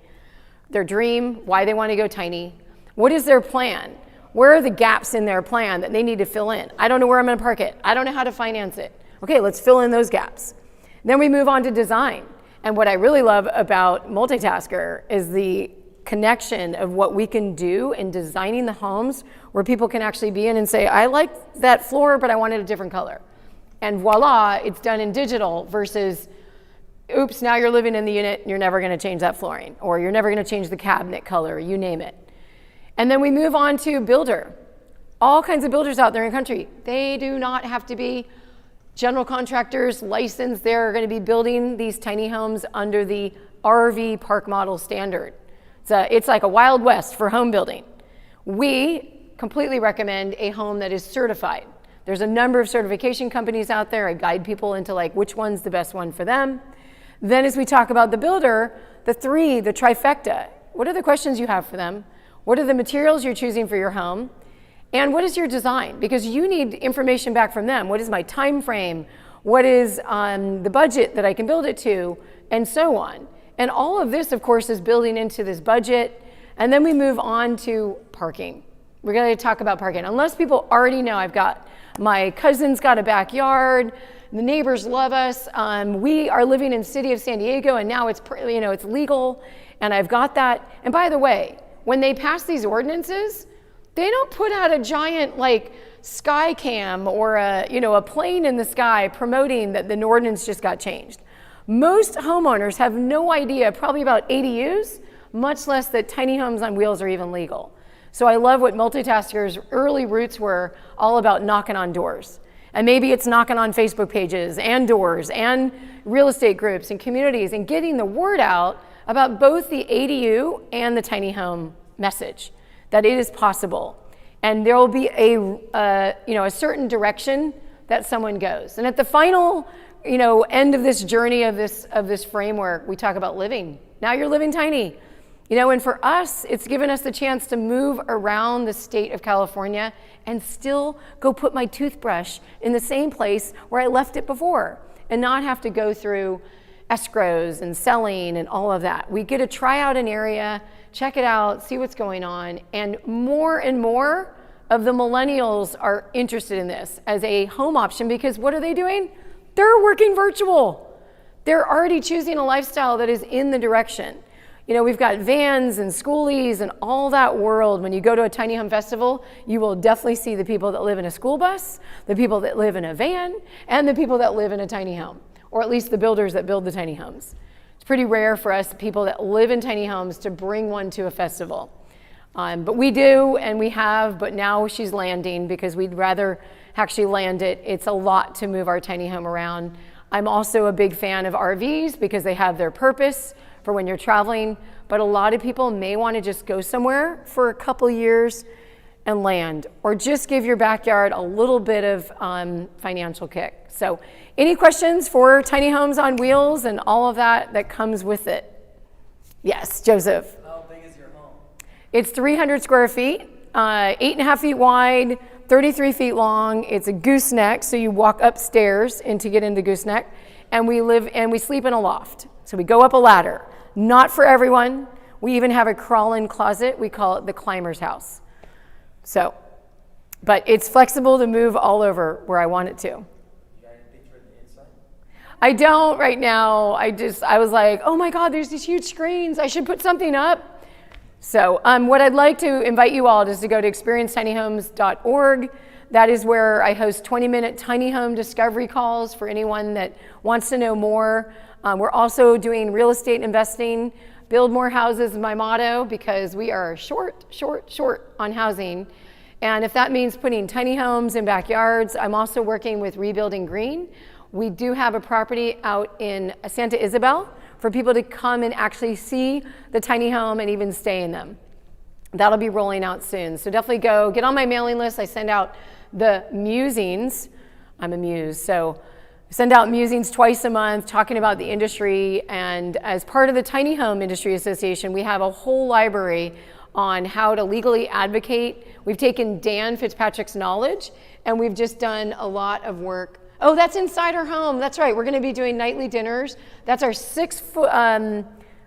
Their dream, why they want to go tiny, what is their plan? Where are the gaps in their plan that they need to fill in? I don't know where I'm going to park it. I don't know how to finance it. Okay, let's fill in those gaps. Then we move on to design. And what I really love about Multitasker is the connection of what we can do in designing the homes where people can actually be in and say, I like that floor, but I want it a different color. And voila, it's done in digital versus, oops, now you're living in the unit and you're never going to change that flooring, or you're never going to change the cabinet color, you name it. And then we move on to builder. All kinds of builders out there in the country. They do not have to be general contractors licensed. They're going to be building these tiny homes under the RV park model standard. It's like a Wild West for home building. We completely recommend a home that is certified. There's a number of certification companies out there. I guide people into like which one's the best one for them. Then as we talk about the builder, the trifecta, what are the questions you have for them? What are the materials you're choosing for your home? And what is your design? Because you need information back from them. What is my time frame? What is the budget that I can build it to? And so on. And all of this, of course, is building into this budget. And then we move on to parking. We're going to talk about parking. Unless people already know, my cousin's got a backyard. The neighbors love us. We are living in the city of San Diego, and now it's legal, and I've got that. And by the way, when they pass these ordinances, they don't put out a giant like sky cam or a plane in the sky promoting that the ordinance just got changed. Most homeowners have no idea, probably about ADUs, much less that tiny homes on wheels are even legal. So I love what Multitasker's early roots were all about knocking on doors. And maybe it's knocking on Facebook pages and doors and real estate groups and communities and getting the word out about both the ADU and the tiny home message, that it is possible. And there will be a certain direction that someone goes. And at the final end of this journey of this framework, we talk about living. Now you're living tiny. And for us, it's given us the chance to move around the state of California and still go put my toothbrush in the same place where I left it before and not have to go through escrows and selling and all of that. We get to try out an area, check it out, see what's going on. And more of the millennials are interested in this as a home option because what are they doing? They're working virtual. They're already choosing a lifestyle that is in the direction. We've got vans and schoolies and all that world. When you go to a tiny home festival, you will definitely see the people that live in a school bus, the people that live in a van, and the people that live in a tiny home, or at least the builders that build the tiny homes. It's pretty rare for us, people that live in tiny homes, to bring one to a festival. But we do, and we have, but now she's landing because we'd rather actually land it. It's a lot to move our tiny home around. I'm also a big fan of RVs because they have their purpose for when you're traveling, but a lot of people may want to just go somewhere for a couple years and land, or just give your backyard a little bit of financial kick. So any questions for tiny homes on wheels and all of that comes with it? Yes, Joseph.
How big is your home?
It's 300 square feet, 8.5 feet wide, 33 feet long. It's a gooseneck, so you walk upstairs to get into gooseneck. And we sleep in a loft. So we go up a ladder. Not for everyone. We even have a crawl-in closet. We call it the climber's house. So, but it's flexible to move all over where I want it to. You got a picture of the inside? I don't right now. I was like, oh my God, there's these huge screens. I should put something up. So what I'd like to invite you all is to go to experiencetinyhomes.org. That is where I host 20-minute tiny home discovery calls for anyone that wants to know more. We're also doing real estate investing. Build more houses is my motto because we are short on housing. And if that means putting tiny homes in backyards, I'm also working with Rebuilding Green. We do have a property out in Santa Isabel for people to come and actually see the tiny home and even stay in them. That'll be rolling out soon. So definitely go get on my mailing list. I send out the musings. I'm a muse, so I send out musings twice a month talking about the industry. And as part of the Tiny Home Industry Association, we have a whole library on how to legally advocate. We've taken Dan Fitzpatrick's knowledge and we've just done a lot of work. Oh, that's inside our home. That's right. We're going to be doing nightly dinners. That's our 6-foot,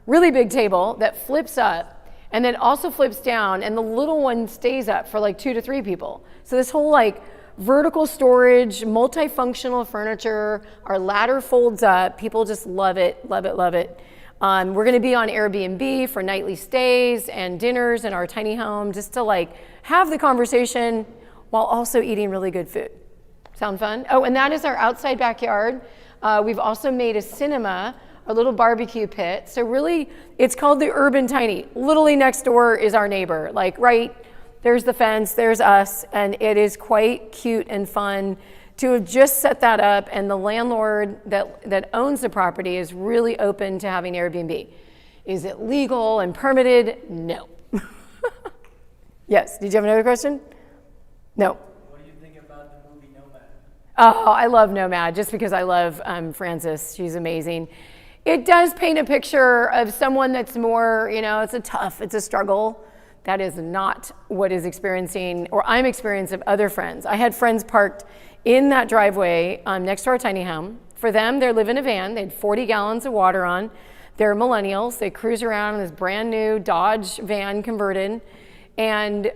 really big table that flips up and then also flips down, and the little one stays up for like 2 to 3 people. So this whole like vertical storage, multifunctional furniture, our ladder folds up. People just love it, love it, love it. We're gonna be on Airbnb for nightly stays and dinners in our tiny home, just to like have the conversation while also eating really good food. Sound fun? Oh, and that is our outside backyard. We've also made a cinema, a little barbecue pit. So really, it's called the Urban Tiny. Literally next door is our neighbor. Like there's the fence, there's us, and it is quite cute and fun to have just set that up, and the landlord that owns the property is really open to having Airbnb. Is it legal and permitted? No. Yes, did you have another question? No.
What do you think about the movie Nomad?
Oh, I love Nomad just because I love Frances. She's amazing. It does paint a picture of someone that's more, it's a struggle. That is not what is experiencing, or I'm experiencing of other friends. I had friends parked in that driveway next to our tiny home. For them, they live in a van. They had 40 gallons of water on. They're millennials. They cruise around in this brand new Dodge van converted. And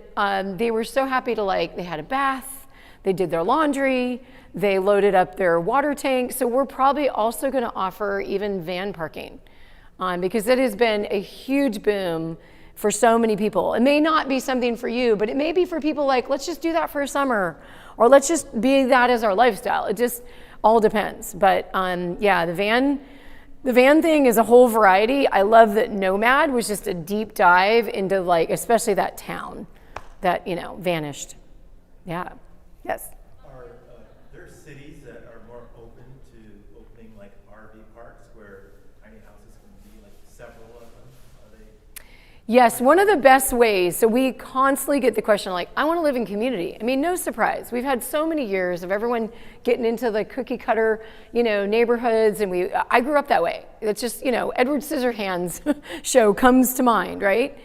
they were so happy to they had a bath. They did their laundry. They loaded up their water tank. So we're probably also going to offer even van parking because it has been a huge boom for so many people. It may not be something for you, but it may be for people let's just do that for a summer, or let's just be that as our lifestyle. It just all depends. But yeah, the van thing is a whole variety. I love that Nomad was just a deep dive into especially that town that, vanished. Yeah, yes.
Are there cities that are more open to opening RV parks where tiny houses can be several of them? Are they?
Yes, one of the best ways. So we constantly get the question I want to live in community. I mean, no surprise. We've had so many years of everyone getting into the cookie cutter, neighborhoods, and I grew up that way. It's just, Edward Scissorhands show comes to mind, right?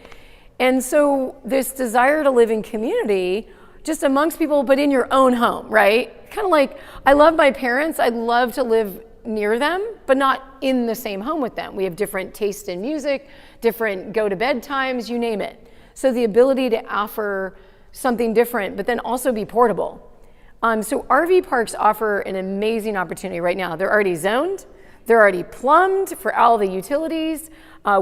And so this desire to live in community, just amongst people, but in your own home, right? Kind of I love my parents. I'd love to live near them, but not in the same home with them. We have different tastes in music, different go to bed times, you name it. So the ability to offer something different, but then also be portable. So RV parks offer an amazing opportunity right now. They're already zoned. They're already plumbed for all the utilities.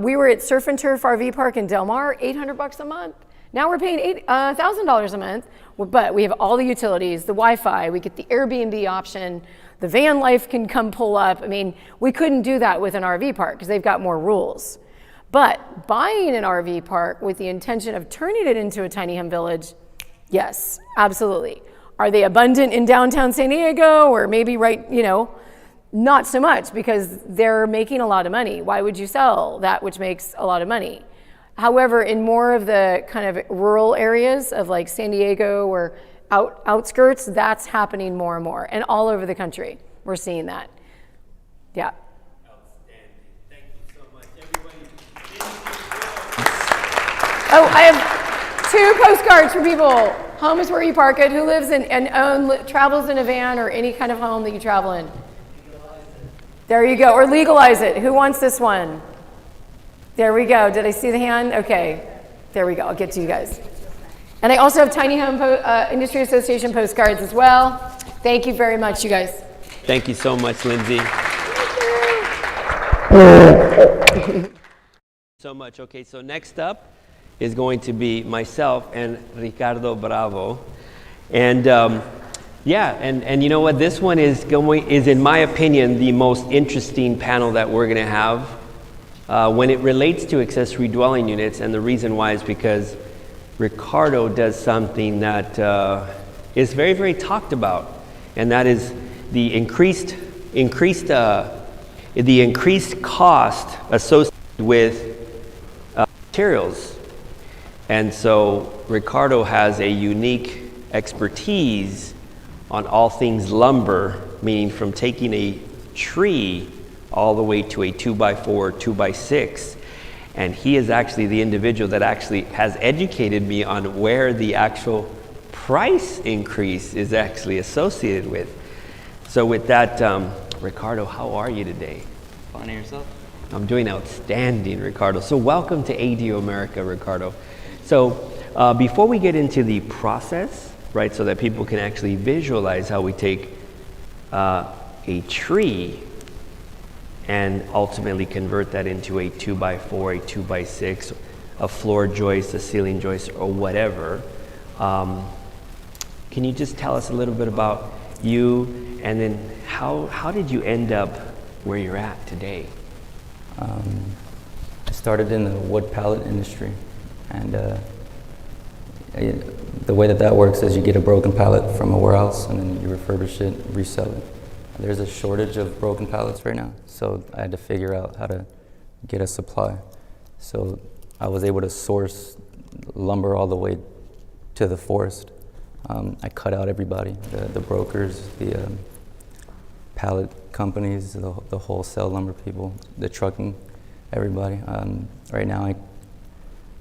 We were at Surf and Turf RV Park in Del Mar, $800 a month. Now we're paying $1,000 a month, but we have all the utilities, the Wi-Fi, we get the Airbnb option, the van life can come pull up. I mean, we couldn't do that with an RV park because they've got more rules. But buying an RV park with the intention of turning it into a tiny home village, yes, absolutely. Are they abundant in downtown San Diego or maybe not so much because they're making a lot of money. Why would you sell that which makes a lot of money? However, in more of the kind of rural areas of San Diego or outskirts, that's happening more and more. And all over the country, we're seeing that. Yeah.
Outstanding. Thank you so much, everybody.
Oh, I have 2 postcards for people. Home is where you park it. Who lives in and travels in a van or any kind of home that you travel in? There you go. Or legalize it. Who wants this one? There we go. Did I see the hand? Okay. There we go. I'll get to you guys. And I also have Tiny Home Industry Association postcards as well. Thank you very much, you guys.
Thank you so much, Lindsay. So much. Okay, so next up is going to be myself and Ricardo Bravo. And and you know what? This one is in my opinion, the most interesting panel that we're going to have when it relates to accessory dwelling units. And the reason why is because Ricardo does something that is very, very talked about, and that is the increased cost associated with materials. And so Ricardo has a unique expertise on all things lumber, meaning from taking a tree all the way to a 2x4, 2x6. And he is actually the individual that actually has educated me on where the actual price increase is actually associated with. So with that, Ricardo, how are you today?
Fine, and yourself?
I'm doing outstanding, Ricardo. So welcome to ADU America, Ricardo. So before we get into the process, right, so that people can actually visualize how we take a tree and ultimately convert that into a 2x4, a 2x6, a floor joist, a ceiling joist, or whatever. Can you just tell us a little bit about you, and then how did you end up where you're at today?
I started in the wood pallet industry, and the way that works is you get a broken pallet from a warehouse and then you refurbish it, resell it. There's a shortage of broken pallets right now, so I had to figure out how to get a supply. So I was able to source lumber all the way to the forest. I cut out everybody, the brokers, the pallet companies, the wholesale lumber people, the trucking, everybody. Right now I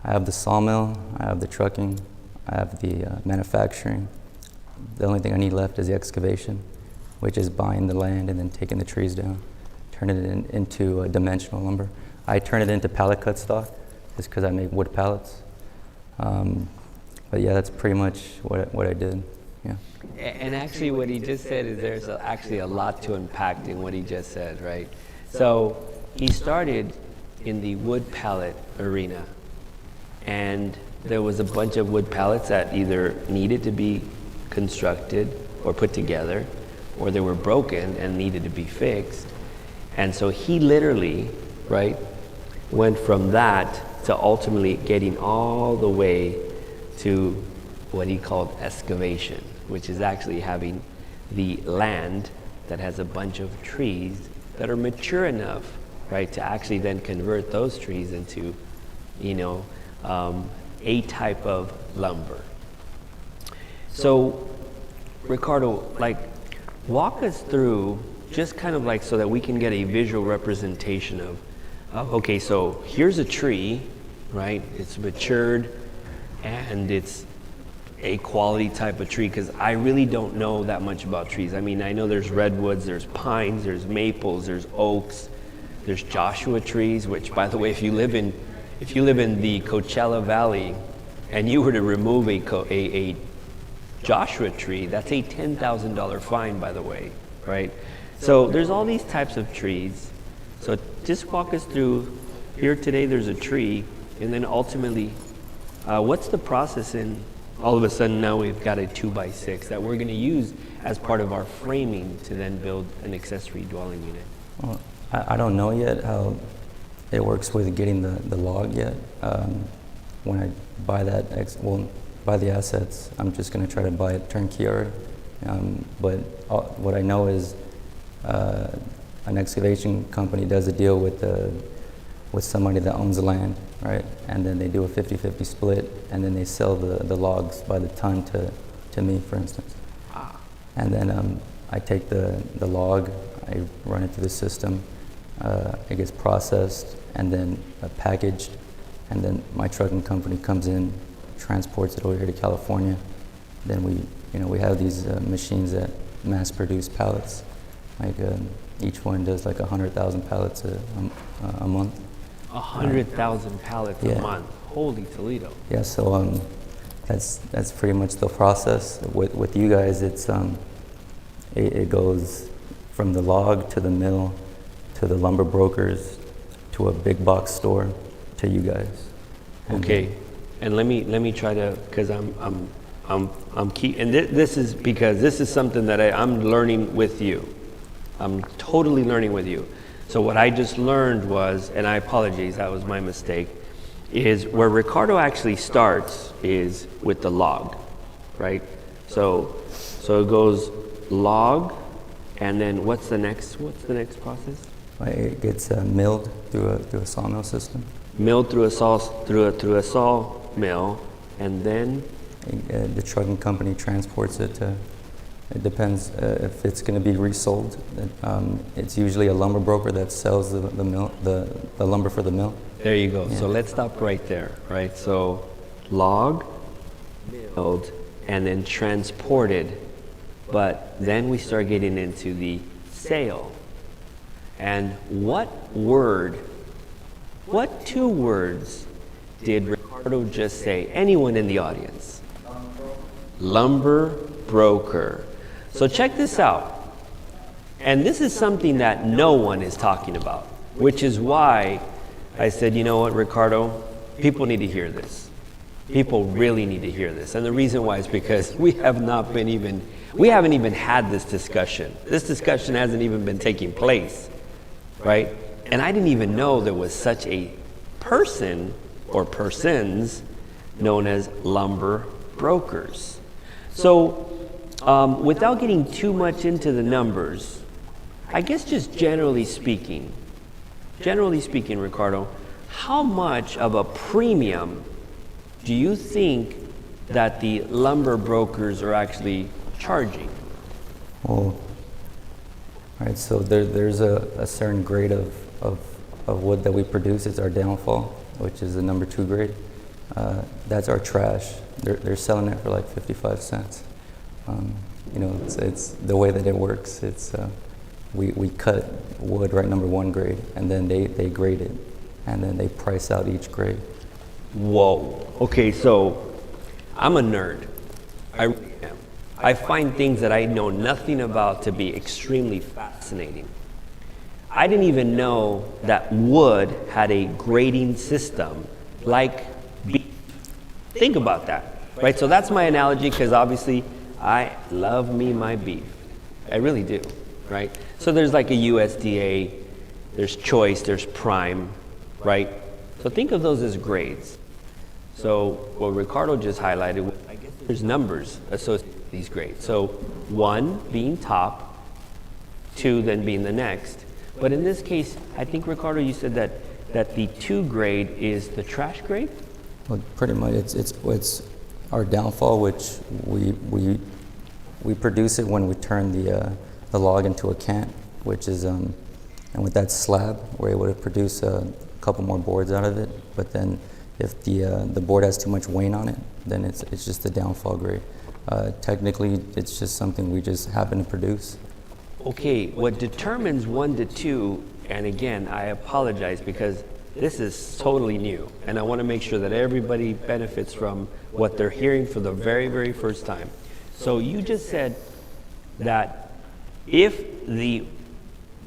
have the sawmill, I have the trucking, I have the manufacturing. The only thing I need left is the excavation, which is buying the land and then taking the trees down, turning it into dimensional lumber. I turn it into pallet cut stock just because I make wood pallets. But yeah, that's pretty much what I did. Yeah.
And actually what he just said is there's actually a lot to unpack in what he just said, right? So he started in the wood pallet arena, and there was a bunch of wood pallets that either needed to be constructed or put together, or they were broken and needed to be fixed. And so he literally, right, went from that to ultimately getting all the way to what he called excavation, which is actually having the land that has a bunch of trees that are mature enough, right, to actually then convert those trees into, a type of lumber. So, Ricardo, walk us through just kind of so that we can get a visual representation of okay, so here's a tree, right? It's matured and it's a quality type of tree, because I really don't know that much about trees. I mean, I know there's redwoods, there's pines, there's maples, there's oaks, there's Joshua trees, which, by the way, if you live in the Coachella Valley and you were to remove a Joshua tree, that's a $10,000 fine, by the way, right? So there's all these types of trees. So just walk us through, here today there's a tree, and then ultimately, what's the process in all of a sudden now we've got a 2x6 that we're going to use as part of our framing to then build an accessory dwelling unit?
Well, I don't know yet how it works with getting the log yet. When I buy buy the assets, I'm just going to try to buy it turnkey already. But what I know is an excavation company does a deal with somebody that owns the land, right? And then they do a 50-50 split, and then they sell the logs by the ton to me, for instance. And then I take the log, I run it through the system, it gets processed and then packaged, and then my trucking company comes in, transports it over here to California. Then we have these machines that mass produce pallets. Like each one does like 100,000 pallets a month.
100,000 pallets
Yeah.
a month. Holy Toledo.
Yeah, so that's pretty much the process. With you guys, it goes from the log to the mill, to the lumber brokers, to a big box store, to you guys. And
Okay, and let me try to, because I'm key, and this is because this is something that I'm learning with you. I'm totally learning with you. So what I just learned was, and I apologize, that was my mistake, is where Ricardo actually starts is with the log, right? So it goes log, and then what's the next process?
It gets milled through a sawmill system.
Milled through a sawmill, and then
the trucking company transports it to. It depends if it's going to be resold. It's usually a lumber broker that sells the lumber for the mill.
there you go.
Yeah.
So let's stop right there, right? So log, milled, and then transported. But then we start getting into the sale. And what two words did Ricardo just say? Anyone in the audience? Lumber broker. So check this out. And this is something that no one is talking about, which is why I said, you know what, Ricardo, people need to hear this. People really need to hear this. And the reason why is because we haven't even had this discussion. This discussion hasn't even been taking place, right? And I didn't even know there was such a person or persons known as lumber brokers. So without getting too much into the numbers, I guess just generally speaking, Ricardo, how much of a premium do you think that the lumber brokers are actually charging?
Well, all right, so there's a certain grade of wood that we produce. It's our downfall, which is the number 2 grade. That's our trash. They're selling it for like 55 cents. It's the way that it works. We cut wood right number 1 grade, and then they grade it, and then they price out each grade.
Whoa. Okay, so I'm a nerd. I really am. I find things that I know nothing about to be extremely fascinating. I didn't even know that wood had a grading system like beef. Think about that, right? So that's my analogy, because obviously I love me my beef. I really do, right? So there's like a USDA, there's choice, there's prime, right? So think of those as grades. So what Ricardo just highlighted, I guess there's numbers associated with these grades. So 1 being top, 2 then being the next. But in this case, I think, Ricardo, you said that the 2 grade is the trash grade?
Well, pretty much, it's our downfall, which we produce it when we turn the log into a cant, which is and with that slab, we're able to produce a couple more boards out of it. But then, if the board has too much weight on it, then it's just the downfall grade. Technically, it's just something we just happen to produce.
Okay, what determines 1 to 2, and again, I apologize because this is totally new, and I want to make sure that everybody benefits from what they're hearing for the very, very first time. So you just said that if the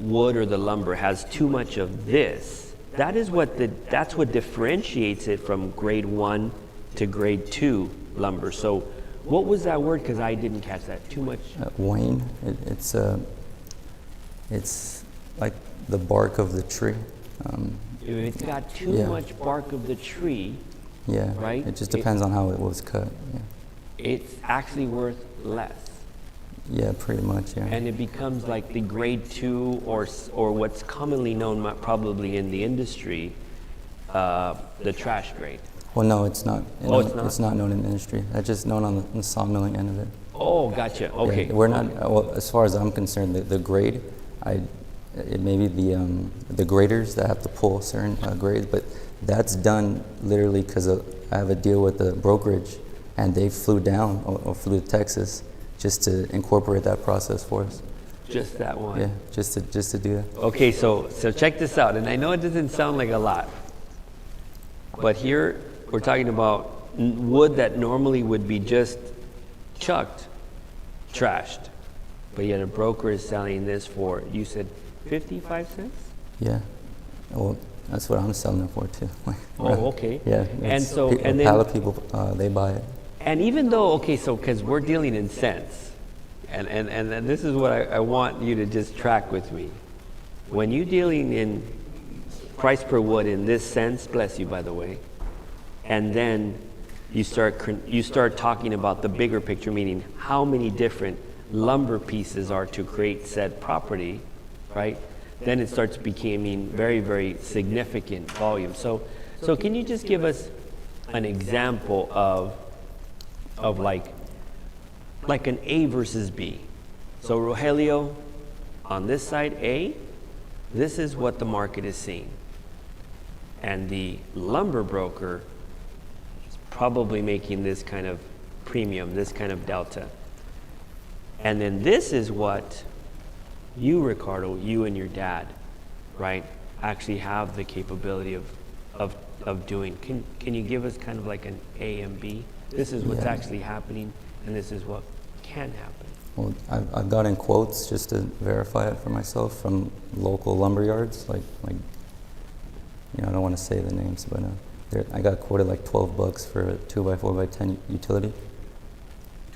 wood or the lumber has too much of this, that's what differentiates it from grade 1 to grade 2 lumber. So what was that word? Because I didn't catch that. Too much?
Wane, it's like the bark of the tree.
If it's got too much bark of the tree,
yeah,
right?
It just depends on how it was cut. Yeah.
It's actually worth less.
Yeah, pretty much, yeah.
And it becomes like the grade 2 or what's commonly known probably in the industry, the trash grade.
Well, no, it's not.
Oh, it's not?
It's not known in the industry. That's just known on the sawmilling end of it.
Oh, gotcha. Okay.
Yeah, we're not, well, as far as I'm concerned, the grade, It may be the graders that have to pull certain grades, but that's done literally because I have a deal with the brokerage, and they flew down or flew to Texas just to incorporate that process for us.
Just that one?
Yeah, just to do that.
Okay, so check this out, and I know it doesn't sound like a lot, but here we're talking about wood that normally would be just chucked, trashed, but yet a broker is selling this for, you said 55 cents?
Yeah, well, that's what I'm selling it for too.
Oh, okay.
Yeah,
And so, and then,
pallet people, they buy it.
and even though, okay, so because we're dealing in cents, and this is what I want you to just track with me. When you're dealing in price per wood in this sense, bless you by the way, and then you start talking about the bigger picture, meaning how many different lumber pieces are to create said property, right? Then it starts becoming very, very significant volume. So can you just give us an example of like an A versus B? So Rogelio, on this side A, this is what the market is seeing. And the lumber broker is probably making this kind of premium, this kind of delta. And then this is what you, Ricardo, you and your dad, right, actually have the capability of doing. Can you give us kind of like an A and B? This is what's actually happening, and this is what can happen.
Well, I've gotten quotes just to verify it for myself from local lumber yards, like you know, I don't want to say the names, but I got quoted like $12 for a 2x4x10 utility.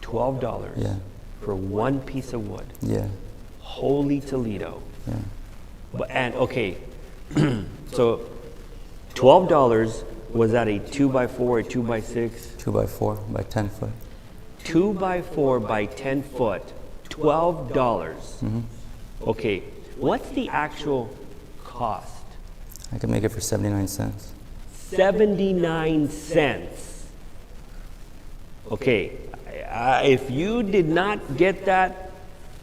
$12
Yeah.
for one piece of wood.
Yeah.
Holy Toledo.
Yeah.
And okay, so $12 was that a 2x4, a 2x6?
2x4 by 10 foot.
2x4 by 10 foot, $12.
Mm-hmm.
Okay, what's the actual cost?
I could make it for 79 cents.
79 cents. Okay, if you did not get that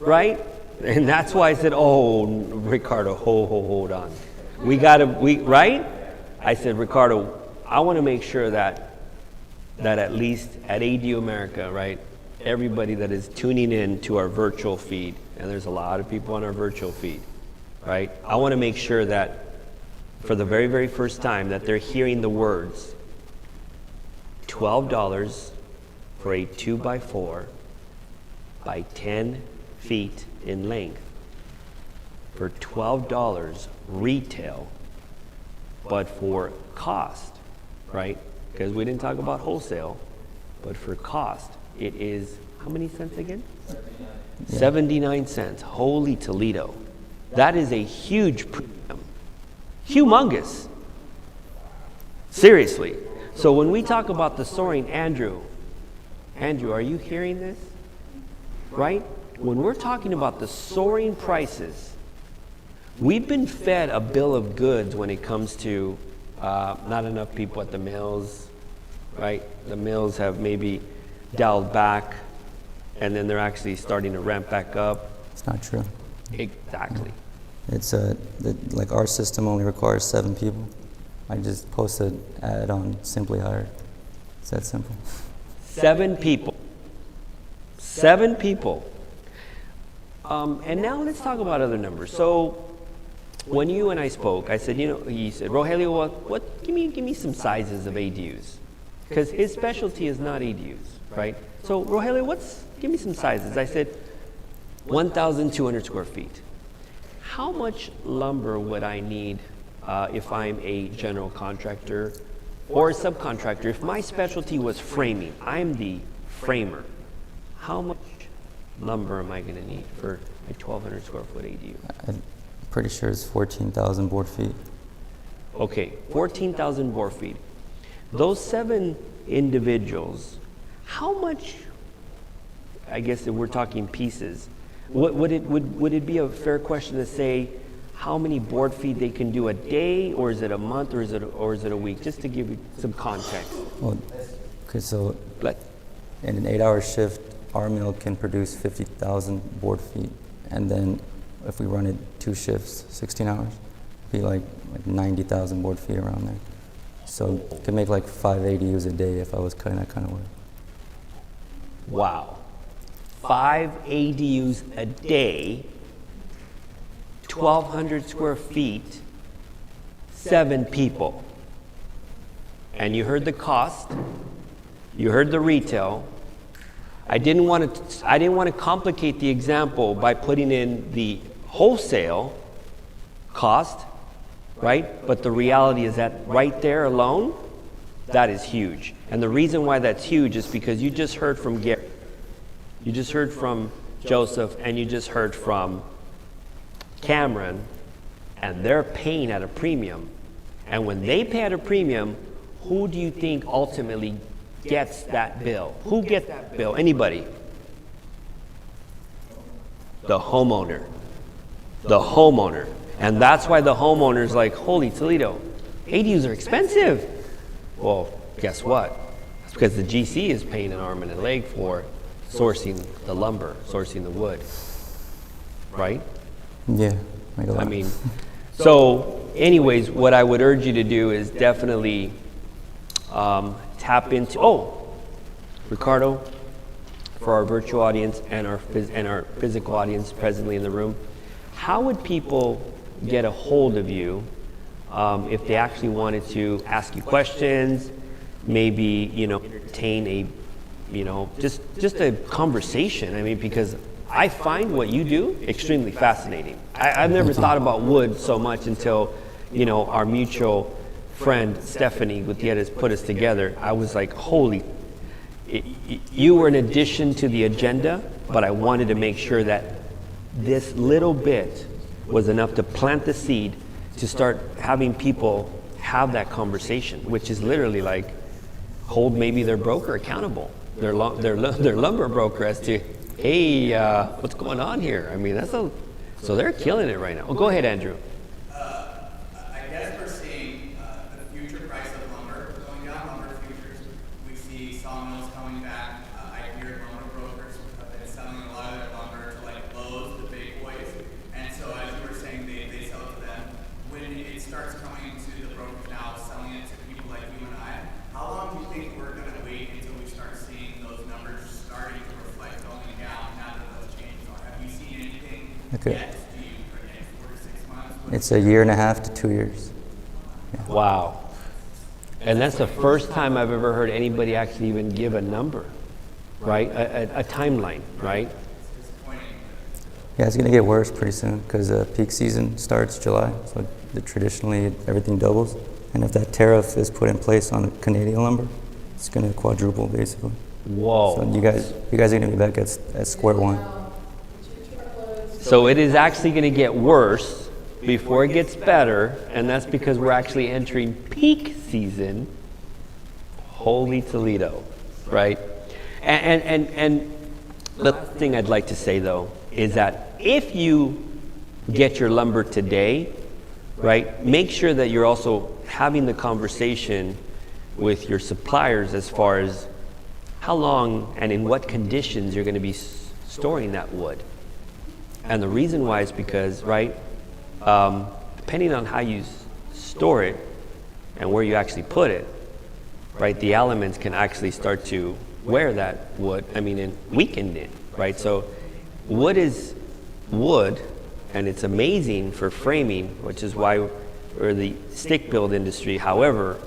right, and that's why I said, oh, Ricardo, hold on. Right? I said, Ricardo, I want to make sure that at least at ADU America, right, everybody that is tuning in to our virtual feed, and there's a lot of people on our virtual feed, right, I want to make sure that for the very, very first time that they're hearing the words $12 for a 2x4 by 10 feet in length for $12 retail, but for cost, right? Because we didn't talk about wholesale, but for cost, it is how many cents again? 79 cents. Holy Toledo. That is a huge premium. Humongous. Seriously. So when we talk about the soaring, Andrew, are you hearing this? Right? When we're talking about the soaring prices, we've been fed a bill of goods when it comes to not enough people at the mills, right? The mills have maybe dialed back, and then they're actually starting to ramp back up.
It's not true.
Exactly.
It's like our system only requires 7 people. I just posted an ad on Simply Hired. It's that simple. 7 people.
7 people. And now let's talk about other numbers. So when you and I spoke, I said, he said, Rogelio, give me some sizes of ADUs. Because his specialty is not ADUs, right? So Rogelio, give me some sizes. I said, 1,200 square feet. How much lumber would I need if I'm a general contractor or a subcontractor? If my specialty was framing, I'm the framer. How much lumber am I going to need for a 1,200 square foot ADU?
I'm pretty sure it's 14,000 board feet.
Okay, 14,000 board feet. Those 7 individuals, how much, I guess if we're talking pieces, would it be a fair question to say how many board feet they can do a day, or is it a month, or is it a week? Just to give you some context.
Well, okay, so in an 8-hour shift, our mill can produce 50,000 board feet, and then if we run it 2 shifts, 16 hours, be like 90,000 board feet around there. So could make like 5 ADUs a day if I was cutting that kind of wood.
Wow. 5 ADUs a day, 1,200 square feet, 7 people. And you heard the cost, you heard the retail. I didn't want to complicate the example by putting in the wholesale cost, right? But the reality is that right there alone, that is huge. And the reason why that's huge is because you just heard from Gary, you just heard from Joseph, and you just heard from Cameron, and they're paying at a premium. And when they pay at a premium, who do you think ultimately gets that bill? Who gets that bill? Anybody? The homeowner. The homeowner. And that's why the homeowner's like, holy Toledo, ADUs are expensive. Well, guess what? It's because the GC is paying an arm and a leg for sourcing the lumber, sourcing the wood. Right?
Yeah.
I mean, so anyways, what I would urge you to do is definitely tap into, Ricardo, for our virtual audience and our physical audience presently in the room, how would people get a hold of you if they actually wanted to ask you questions, maybe, entertain a, just a conversation? I mean, because I find what you do extremely fascinating. I've never thought about wood so much until, our mutual friend Stephanie Gutierrez put us together. I was like, holy, you were an addition to the agenda, but I wanted to make sure that this little bit was enough to plant the seed to start having people have that conversation, which is literally like hold maybe their broker accountable, their lumber broker, as to, hey, what's going on here? I mean, so they're killing it right now. Oh, go ahead, Andrew.
I guess we're seeing the future price of lumber going down, lumber futures. We see sawmills coming back. I hear lumber brokers have been selling a lot of their lumber to like Lowe's, the big boys. And so as you were saying, they sell to them. When it starts coming to the brokers now, selling it to people like you and I, how long do you think we're going to wait until we start seeing those numbers starting to reflect going down now that those changes are? Have you seen anything yet? Do you predict 4 to 6 months?
It's a 1.5 to 2 years. Yeah.
Wow. And that's the first time I've ever heard anybody actually even give a number, right? A timeline, right?
Yeah, it's going to get worse pretty soon because peak season starts July. So traditionally everything doubles. And if that tariff is put in place on Canadian lumber, it's going to quadruple basically.
Whoa.
So you guys are going to be back at square one.
So it is actually going to get worse before it gets better, and that's because we're actually entering peak season. Holy Toledo, right? And the thing I'd like to say though is that if you get your lumber today, right, make sure that you're also having the conversation with your suppliers as far as how long and in what conditions you're going to be storing that wood. And the reason why is because, right, depending on how you store it and where you actually put it, right, the elements can actually start to wear that wood, and weaken it, right? So wood is wood, and it's amazing for framing, which is why we're the stick build industry. However,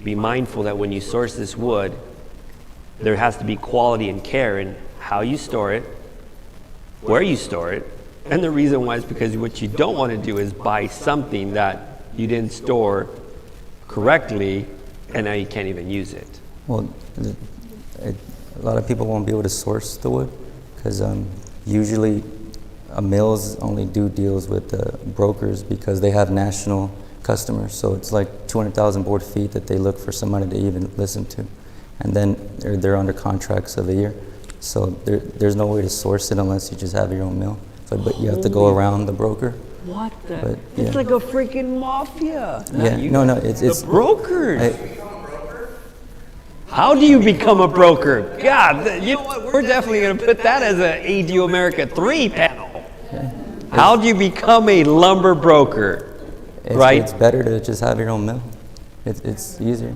be mindful that when you source this wood, there has to be quality and care in how you store it, where you store it, and the reason why is because what you don't want to do is buy something that you didn't store correctly and now you can't even use it.
Well, a lot of people won't be able to source the wood because usually mills only do deals with brokers because they have national customers. So it's like 200,000 board feet that they look for somebody to even listen to. And then they're under contracts of a year. So there's no way to source it unless you just have your own mill. But you have to go around the broker.
What the? It's like a freaking mafia.
Yeah, it's
the brokers. How do you become a broker? God, you know what? We're definitely going to put that as an ADU America 3 panel.
Yeah.
How do you become a lumber broker? Right?
It's better to just have your own mill. It's easier.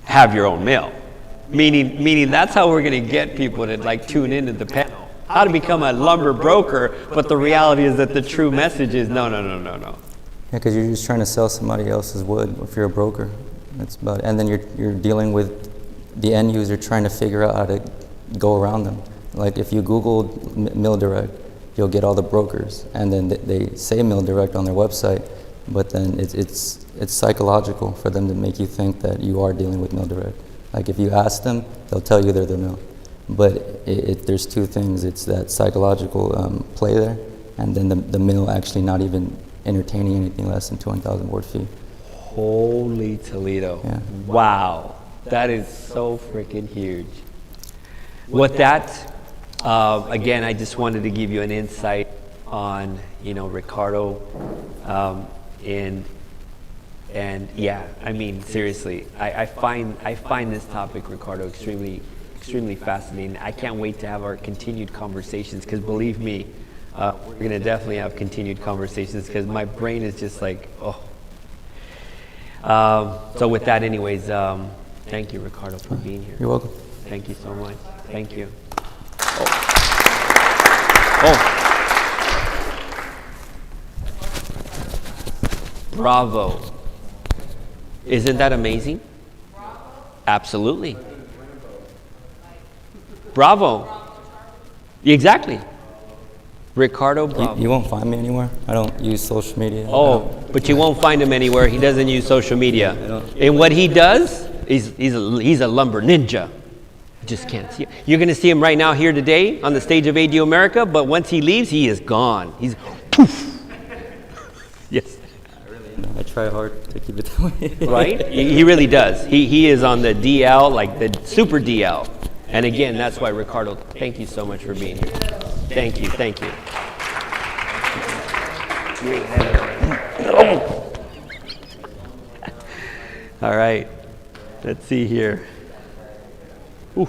Have your own mill. Meaning that's how we're going to get people to like tune into the panel. How to become a lumber broker, but the reality is that the true message is no.
Yeah, because you're just trying to sell somebody else's wood if you're a broker. That's about it. And then you're dealing with the end user trying to figure out how to go around them. Like if you Google Mill Direct, you'll get all the brokers, and then they say Mill Direct on their website, but then it's psychological for them to make you think that you are dealing with Mill Direct. Like if you ask them, they'll tell you they're the mill. But there's two things. It's that psychological play there, and then the mill actually not even entertaining anything less than 200,000 board feet.
Holy Toledo.
Yeah.
Wow. That is so freaking huge. With that, again, I just wanted to give you an insight on, Ricardo, and yeah, I mean, seriously, I find this topic, Ricardo, extremely fascinating. I can't wait to have our continued conversations, because believe me, we're going to definitely have continued conversations, because my brain is just like, oh. So with that, anyways, thank you, Ricardo, for being here.
You're welcome.
Thank you so much. Thank you. Oh. Bravo. Isn't that amazing? Absolutely. Bravo. Exactly. Ricardo Bravo.
You won't find me anywhere. I don't use social media.
Oh, but you won't find him anywhere. He doesn't use social media. And what he does, he's a lumber ninja. Just can't see him. You're going to see him right now here today on the stage of ADU America, but once he leaves, he is gone. He's poof. Yes.
I try hard to keep it that way.
Right? He really does. He is on the DL, like the super DL. And again, that's why, Ricardo, thank you so much for being here. Thank you. All right. Let's see here. Ooh.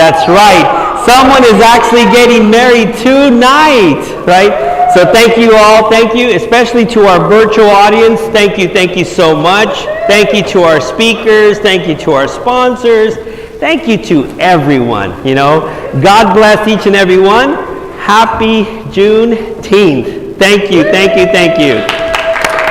That's right. Someone is actually getting married tonight, right? So thank you all. Thank you, especially to our virtual audience. Thank you so much. Thank you to our speakers. Thank you to our sponsors. Thank you to everyone, you know. God bless each and every one. Happy Juneteenth. Thank you.